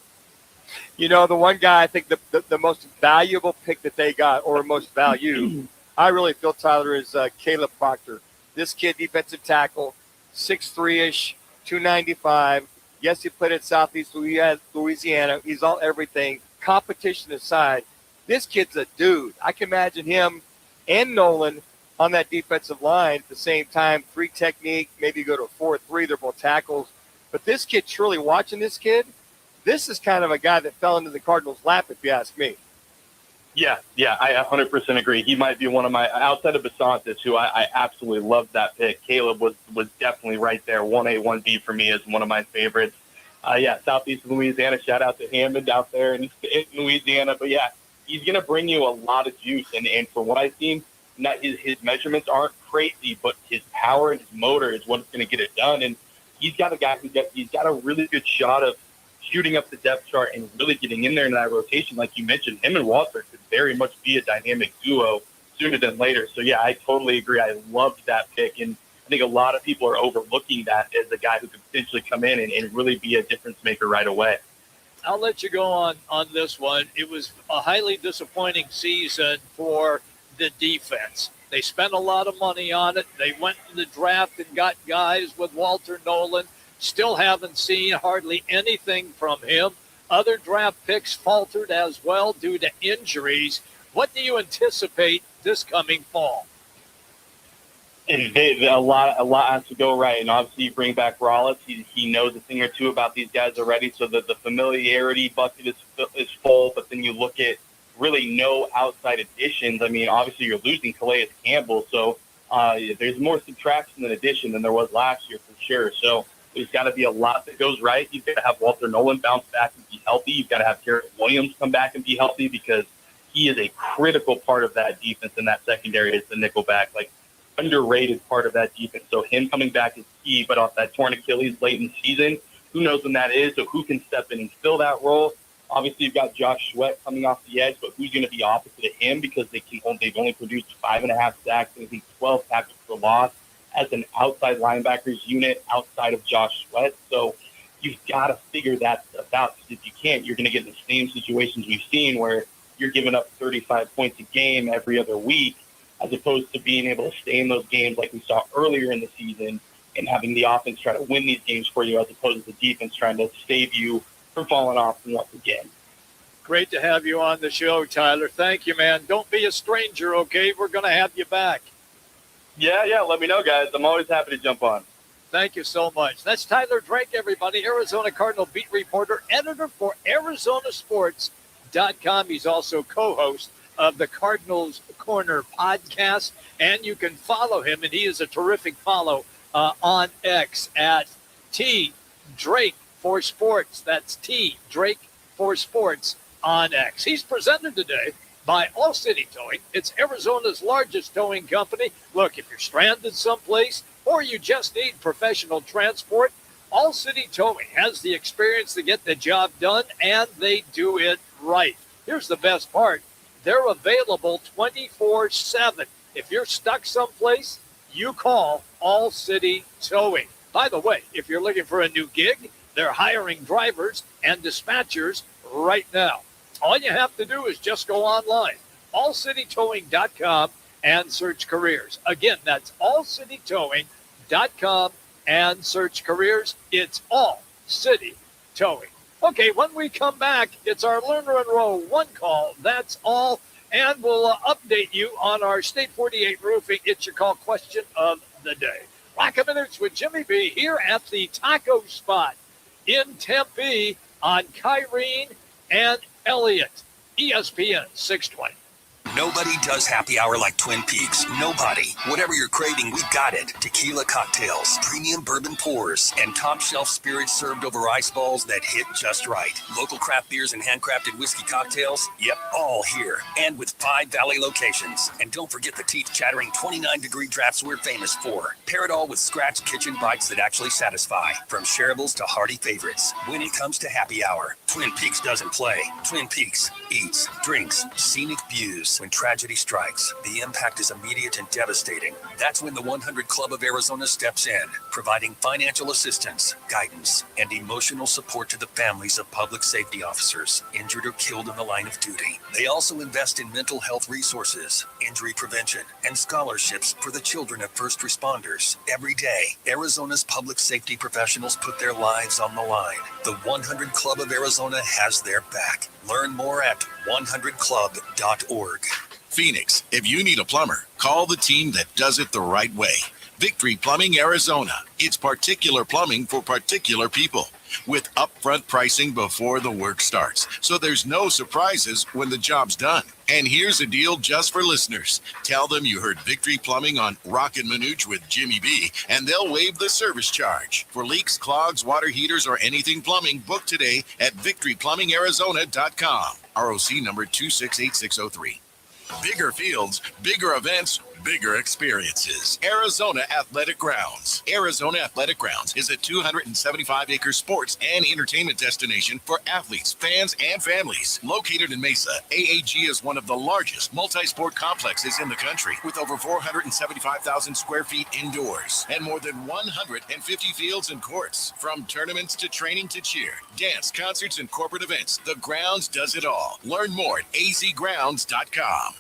You know, the one guy I think the most valuable pick that they got, or most value, I really feel, Tyler, is Caleb Proctor. This kid, defensive tackle, 6'3"-ish, 295. Yes, he played at Southeast Louisiana. He's all everything. Competition aside, this kid's a dude. I can imagine him and Nolan on that defensive line at the same time. 3 technique, maybe go to a 4-3. They're both tackles. But this kid, truly watching this kid, this is kind of a guy that fell into the Cardinals' lap, if you ask me. Yeah, I 100% agree. He might be one of my, outside of Basantis, who I absolutely loved that pick. Caleb was definitely right there. 1A, 1B for me is one of my favorites. Southeast Louisiana, shout out to Hammond out there in Louisiana. But yeah, he's going to bring you a lot of juice. And from what I've seen, his measurements aren't crazy, but his power and his motor is what's going to get it done. And he's got a guy he's got a really good shot of shooting up the depth chart and really getting in there in that rotation. Like you mentioned, him and Walter could very much be a dynamic duo sooner than later. So yeah, I totally agree. I loved that pick. And I think a lot of people are overlooking that as a guy who could potentially come in and really be a difference maker right away. I'll let you go on this one. It was a highly disappointing season for the defense. They spent a lot of money on it. They went in the draft and got guys with Walter Nolan. Still haven't seen hardly anything from him. Other draft picks faltered as well due to injuries. What do you anticipate this coming fall? A lot has to go right, and obviously you bring back Rollins. He knows a thing or two about these guys already, so the familiarity bucket is full. But then you look at really no outside additions. I mean, obviously you're losing Calais Campbell, so there's more subtraction than addition than there was last year for sure. So there's got to be a lot that goes right. You've got to have Walter Nolan bounce back and be healthy. You've got to have Garrett Williams come back and be healthy, because he is a critical part of that defense, and that secondary is the nickelback, like underrated part of that defense. So him coming back is key, but off that torn Achilles late in the season, who knows when that is, so who can step in and fill that role? Obviously, you've got Josh Sweat coming off the edge, but who's going to be opposite of him, because they've only produced 5.5 sacks and I think 12 tackles for loss as an outside linebackers unit outside of Josh Sweat. So you've got to figure that stuff out, because if you can't, you're going to get in the same situations we've seen where you're giving up 35 points a game every other week, as opposed to being able to stay in those games like we saw earlier in the season and having the offense try to win these games for you, as opposed to the defense trying to save you from falling off once again. Great to have you on the show, Tyler. Thank you, man. Don't be a stranger, okay? We're going to have you back. Yeah, let me know, guys. I'm always happy to jump on. Thank you so much. That's Tyler Drake, everybody, Arizona Cardinal beat reporter, editor for ArizonaSports.com. He's also co-host of the Cardinals Corner podcast, and you can follow him, and he is a terrific follow on X at @TDrake4Sports. That's @TDrake4Sports on X. He's presented today by All City Towing. It's Arizona's largest towing company. Look, if you're stranded someplace or you just need professional transport, All City Towing has the experience to get the job done, and they do it right. Here's the best part. They're available 24/7. If you're stuck someplace, you call All City Towing. By the way, if you're looking for a new gig, they're hiring drivers and dispatchers right now. All you have to do is just go online, allcitytowing.com, and search careers. Again, that's allcitytowing.com and search careers. It's All City Towing. Okay, when we come back, it's our Lerner and Rowe one call. That's all. And we'll update you on our State 48 roofing. It's your call question of the day. Roc and Manuch with Jimmy B here at the taco spot in Tempe on Kyrene and Elliott. ESPN 620. Nobody does happy hour like Twin Peaks. Nobody. Whatever you're craving, we got it. Tequila cocktails, premium bourbon pours, and top shelf spirits served over ice balls that hit just right. Local craft beers and handcrafted whiskey cocktails. Yep, all here. And with 5 Valley locations. And don't forget the teeth-chattering 29-degree drafts we're famous for. Pair it all with scratch kitchen bites that actually satisfy. From shareables to hearty favorites. When it comes to happy hour, Twin Peaks doesn't play. Twin Peaks eats, drinks, scenic views. When tragedy strikes, the impact is immediate and devastating. That's when the 100 Club of Arizona steps in, providing financial assistance, guidance, and emotional support to the families of public safety officers injured or killed in the line of duty. They also invest in mental health resources, injury prevention, and scholarships for the children of first responders. Every day, Arizona's public safety professionals put their lives on the line. The 100 Club of Arizona has their back. Learn more at 100club.org. Phoenix, if you need a plumber, call the team that does it the right way. Victory Plumbing Arizona. It's particular plumbing for particular people with upfront pricing before the work starts. So there's no surprises when the job's done. And here's a deal just for listeners. Tell them you heard Victory Plumbing on Roc and Manuch with Jimmy B, and they'll waive the service charge. For leaks, clogs, water heaters, or anything plumbing, book today at victoryplumbingarizona.com. ROC number 268603. Bigger fields, bigger events, bigger experiences. Arizona Athletic Grounds. Arizona Athletic Grounds is a 275-acre sports and entertainment destination for athletes, fans, and families. Located in Mesa, AAG is one of the largest multi-sport complexes in the country, with over 475,000 square feet indoors and more than 150 fields and courts. From tournaments to training to cheer, dance, concerts, and corporate events, the grounds does it all. Learn more at azgrounds.com.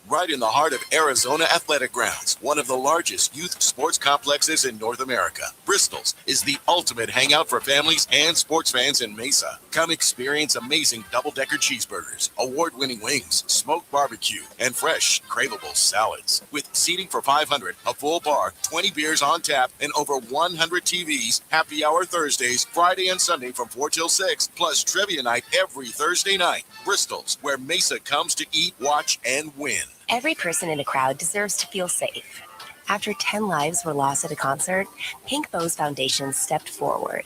Right in the heart of Arizona Athletic Grounds, one of the largest youth sports complexes in North America. Bristol's is the ultimate hangout for families and sports fans in Mesa. Come experience amazing double-decker cheeseburgers, award-winning wings, smoked barbecue, and fresh, craveable salads. With seating for 500, a full bar, 20 beers on tap, and over 100 TVs, happy hour Thursdays, Friday and Sunday from 4 till 6, plus trivia night every Thursday night. Bristol's, where Mesa comes to eat, watch, and win. Every person in a crowd deserves to feel safe. After 10 lives were lost at a concert, Pink Bows Foundation stepped forward,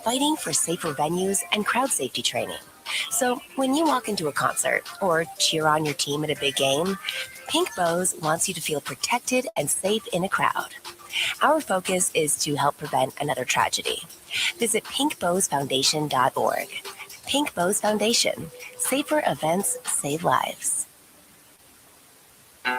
fighting for safer venues and crowd safety training. So when you walk into a concert or cheer on your team at a big game, Pink Bows wants you to feel protected and safe in a crowd. Our focus is to help prevent another tragedy. Visit pinkbowsfoundation.org. Pink Bows Foundation. Safer events save lives. It's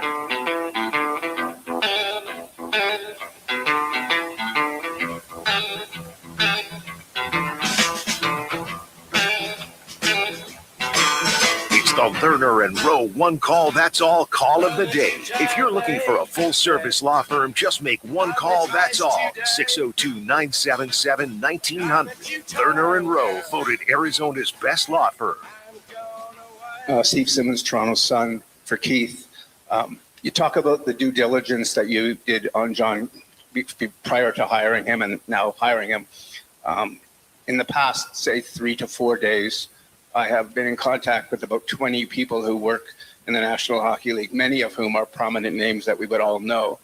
the Lerner and Rowe one call, that's all call of the day. If you're looking for a full service law firm, just make one call, that's all. 602-977-1900. Lerner and Rowe, voted Arizona's best law firm. Steve Simmons, Toronto Sun, for Keith. You talk about the due diligence that you did on John prior to hiring him and now hiring him. In the past, say 3 to 4 days, I have been in contact with about 20 people who work in the National Hockey League, many of whom are prominent names that we would all know.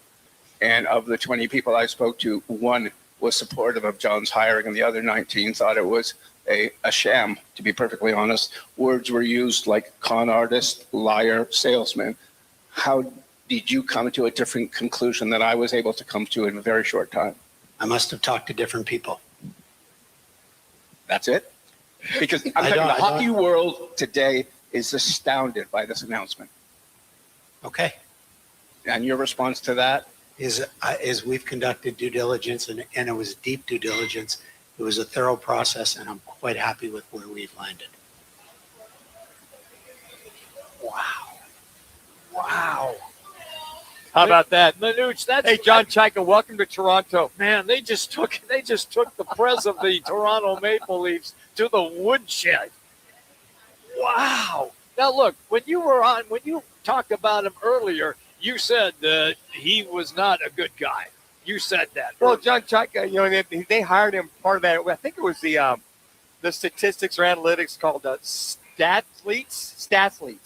And of the 20 people I spoke to, one was supportive of John's hiring and the other 19 thought it was a sham, to be perfectly honest. Words were used like con artist, liar, salesman. How did you come to a different conclusion than I was able to come to in a very short time? I must have talked to different people. That's it? Because the hockey world today is astounded by this announcement. Okay. And your response to that? Is we've conducted due diligence, and it was deep due diligence. It was a thorough process, and I'm quite happy with where we've landed. Wow. How about that? Manuch, that's hey, John Chaika, welcome to Toronto. Man, they just took the press of the Toronto Maple Leafs to the woodshed. Wow. Now look, when you talked about him earlier, you said that he was not a good guy. You said that. Well, John Chaika, they hired him part of that. I think it was the statistics or analytics called Statsleets.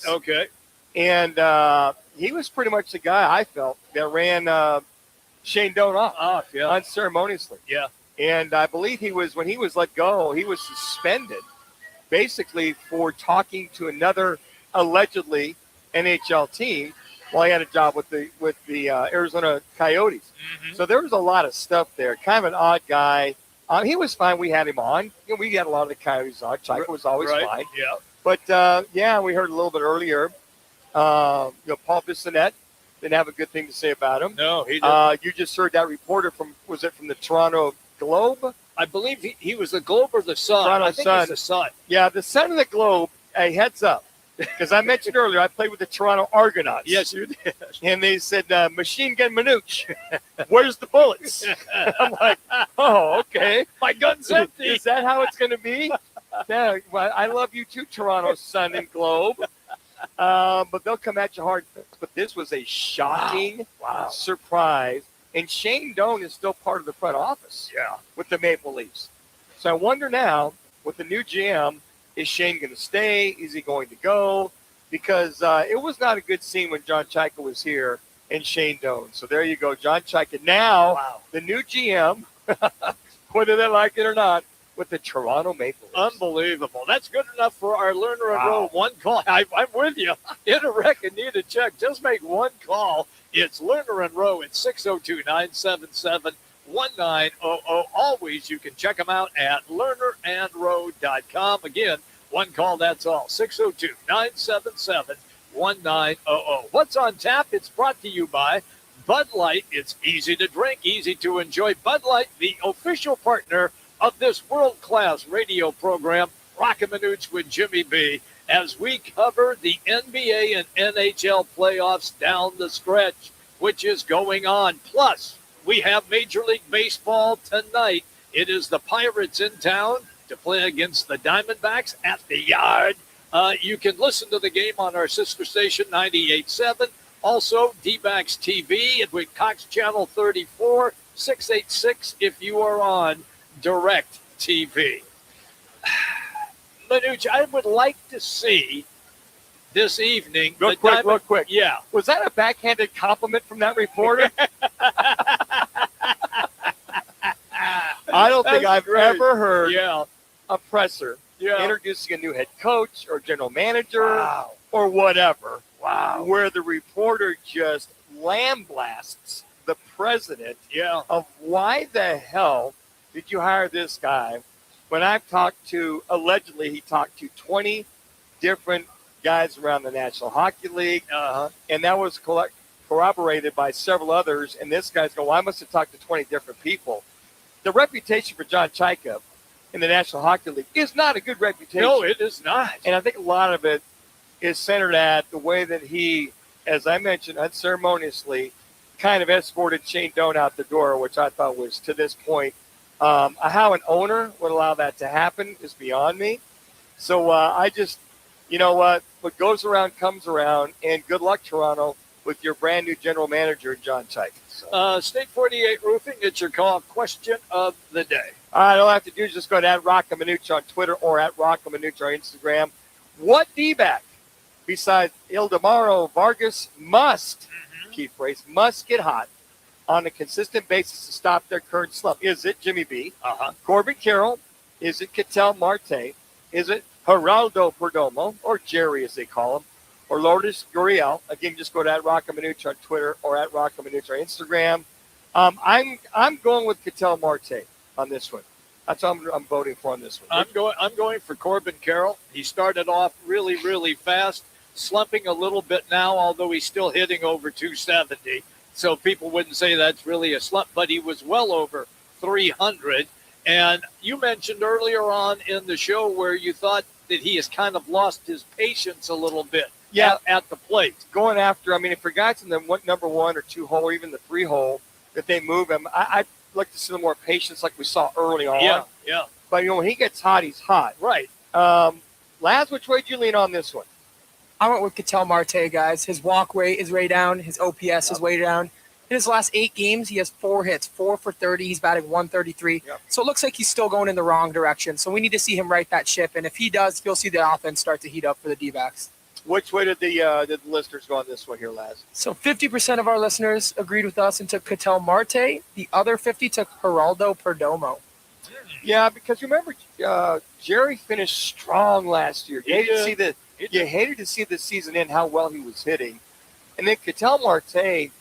Okay. And he was pretty much the guy I felt that ran Shane Doan off yeah. unceremoniously. Yeah. And I believe when he was let go, he was suspended basically for talking to another allegedly NHL team while he had a job with the Arizona Coyotes. Mm-hmm. So there was a lot of stuff there. Kind of an odd guy. He was fine. We had him on. We had a lot of the Coyotes on. Chaika was always fine. Yeah. But, we heard a little bit earlier, Paul Bissonnette didn't have a good thing to say about him. No, he didn't. You just heard that reporter from the Toronto Globe? I believe he was the Globe or the Sun. Toronto I think Sun. he's the Sun. Yeah, the Sun and the Globe, hey, heads up. Because I mentioned earlier, I played with the Toronto Argonauts. Yes, you did. And they said, Machine Gun Manuch, where's the bullets? I'm like, oh, okay. My gun's empty. Is that how it's going to be? Yeah, well, I love you too, Toronto Sun and Globe. But they'll come at you hard. But this was a shocking surprise. And Shane Doan is still part of the front office with the Maple Leafs. So I wonder now, with the new GM, is Shane going to stay? Is he going to go? Because it was not a good scene when John Chaika was here and Shane Doan. So there you go, John Chaika. Now, the new GM, whether they like it or not, with the Toronto Maple Leafs. Unbelievable. That's good enough for our Lerner and Rowe. One call. I'm with you. In a wreck and need a check. Just make one call. It's Lerner and Rowe at 602-977-1900. Always, you can check them out at lernerandrowe.com. Again, one call, that's all. 602-977-1900. What's on tap? It's brought to you by Bud Light. It's easy to drink, easy to enjoy. Bud Light, the official partner of this world-class radio program, Roc and Manuch with Jimmy B, as we cover the NBA and NHL playoffs down the stretch, which is going on. Plus, we have Major League Baseball tonight. It is the Pirates in town to play against the Diamondbacks at the Yard. You can listen to the game on our sister station, 98.7. Also, D-Backs TV with Cox Channel 34, 686 if you are on Direct TV. Manuch, I would like to see this evening. Real quick. Yeah. Was that a backhanded compliment from that reporter? I don't think I've ever heard a presser introducing a new head coach or general manager or whatever where the reporter just lamblasts the president of why the hell did you hire this guy when I've talked to, allegedly he talked to 20 different guys around the National Hockey League, and that was corroborated by several others, and this guy's going, well, I must have talked to 20 different people. The reputation for John Chaika in the National Hockey League is not a good reputation. No, it is not. And I think a lot of it is centered at the way that he, as I mentioned, unceremoniously kind of escorted Shane Doan out the door, which I thought was, to this point, how an owner would allow that to happen is beyond me. So I just, you know what goes around comes around, and good luck, Toronto, with your brand new general manager, John Chaika. So. State 48 Roofing, it's your call question of the day. All right, all I have to do is just go to Roc and Manuch on Twitter or at Roc and Manuch on Instagram. What D-back besides Ildemaro Vargas must, key phrase, must get hot on a consistent basis to stop their current slump? Is it Jimmy B? Corbin Carroll? Is it Ketel Marte? Is it Geraldo Perdomo, or Jerry as they call him, or Lourdes Gurriel? Again, just go to at Roc and Manuch on Twitter or at Roc and Manuch on Instagram. I'm going with Ketel Marte on this one. That's what I'm voting for on this one. I'm going for Corbin Carroll. He started off really, really fast, slumping a little bit now, although he's still hitting over 270. So people wouldn't say that's really a slump, but he was well over 300. And you mentioned earlier on in the show where you thought that he has kind of lost his patience a little bit. at the plate. Going after, I mean, if your guy's in the number 1 or 2 hole or even the 3 hole, if they move him, I'd like to see a little more patience like we saw early on. Yeah. But, when he gets hot, he's hot. Right. Laz, which way did you lean on this one? I went with Ketel Marte, guys. His walk rate is way down. His OPS is way down. In his last 8 games, he has 4 hits, 4 for 30. He's batting 133. Yep. So it looks like he's still going in the wrong direction. So we need to see him right that ship. And if he does, you'll see the offense start to heat up for the D-backs. Which way did the listeners go on this one here, Laz? So 50% of our listeners agreed with us and took Ketel Marte. The other 50 took Geraldo Perdomo. Yeah, because remember, Jerry finished strong last year. You hated to see the season end how well he was hitting. And then Ketel Marte,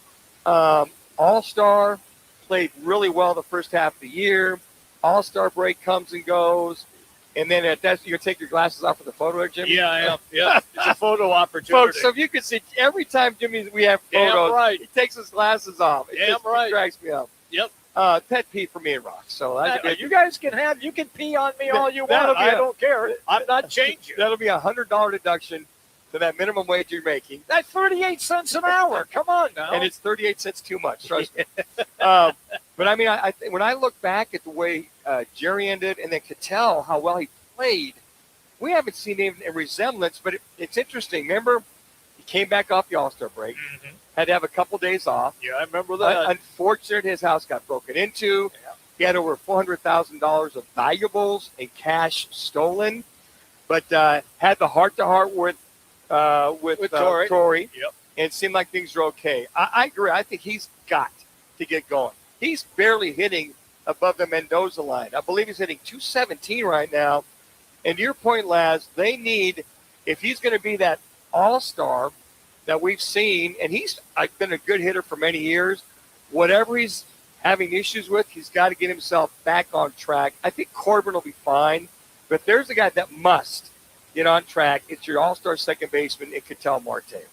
All-Star, played really well the first half of the year. All-Star break comes and goes. And then at that, you take your glasses off for the photo, Jimmy? Yeah, I am. Yeah, it's a photo opportunity. Folks, so if you can see, every time, Jimmy, we have photos, he takes his glasses off. It cracks me up. Yep. Pet peeve for me and Rock. So you guys can pee on me all you want. I don't care. I'm not changing. That'll be $100 deduction to that minimum wage you're making. That's 38 cents an hour. Come on now. And it's 38 cents too much. Trust me. But I mean, I think when I look back at the way Jerry ended and then Ketel, how well he played, we haven't seen even a resemblance. But it's interesting. Remember, he came back off the All-Star break, had to have a couple days off. Yeah, I remember that. Unfortunately, his house got broken into. Yeah. He had over $400,000 of valuables and cash stolen, but had the heart-to-heart with Torrey. Yep. And it seemed like things were okay. I agree. I think he's got to get going. He's barely hitting above the Mendoza line. I believe he's hitting 217 right now. And to your point, Laz, they need, if he's going to be that all-star that we've seen, and he's been a good hitter for many years, whatever he's having issues with, he's got to get himself back on track. I think Corbin will be fine, but there's a guy that must get on track. It's your all-star second baseman, Ketel Marte.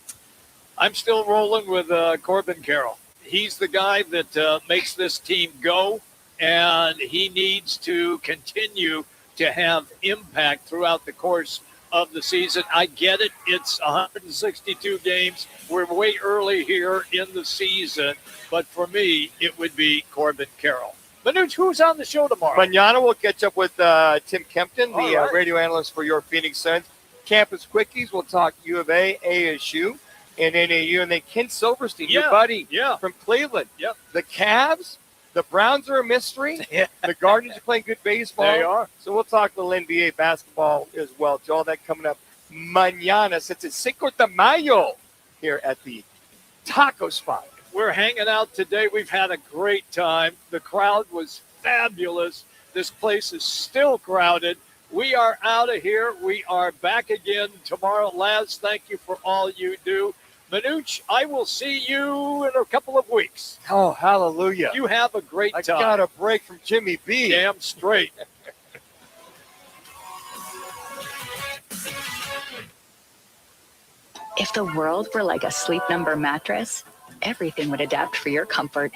I'm still rolling with Corbin Carroll. He's the guy that makes this team go, and he needs to continue to have impact throughout the course of the season. I get it. It's 162 games. We're way early here in the season, but for me, it would be Corbin Carroll. Manuch, who's on the show tomorrow? Manana will catch up with Tim Kempton, the radio analyst for your Phoenix Suns. Campus Quickies will talk U of A, ASU, and NAU, and then Ken Silverstein, your buddy from Cleveland. Yep. The Cavs, the Browns are a mystery. The Guardians are playing good baseball. They are. So we'll talk a little NBA basketball as well. To all that coming up mañana, since it's Cinco de Mayo here at the taco spot. We're hanging out today. We've had a great time. The crowd was fabulous. This place is still crowded. We are out of here. We are back again tomorrow. Laz, thank you for all you do. Manuch, I will see you in a couple of weeks. Oh, hallelujah. You have a great time. I got a break from Jimmy B. Damn straight. If the world were like a Sleep Number mattress, everything would adapt for your comfort.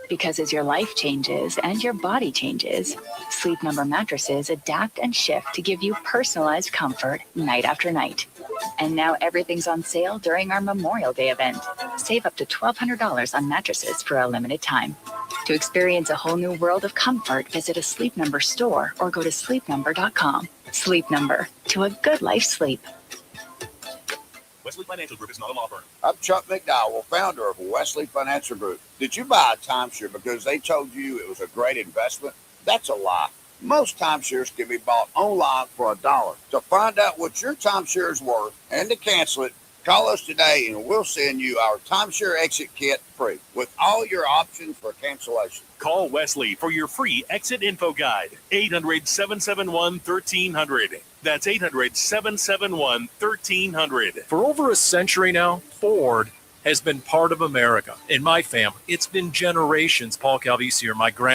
Because as your life changes and your body changes, Sleep Number mattresses adapt and shift to give you personalized comfort night after night. And now everything's on sale during our Memorial Day event. Save up to $1,200 on mattresses for a limited time. To experience a whole new world of comfort, visit a Sleep Number store or go to sleepnumber.com. Sleep Number, to a good life sleep. Wesley Financial Group is not a law firm. I'm Chuck McDowell, founder of Wesley Financial Group. Did you buy a timeshare because they told you it was a great investment? That's a lie. Most timeshares can be bought online for $1. To find out what your timeshare is worth and to cancel it, call us today and we'll send you our timeshare exit kit free with all your options for cancellation. Call Wesley for your free exit info guide. 800-771-1300. That's 800-771-1300. For over a century now, Ford has been part of America. In my family, it's been generations. Paul Calvisier, my grandfather,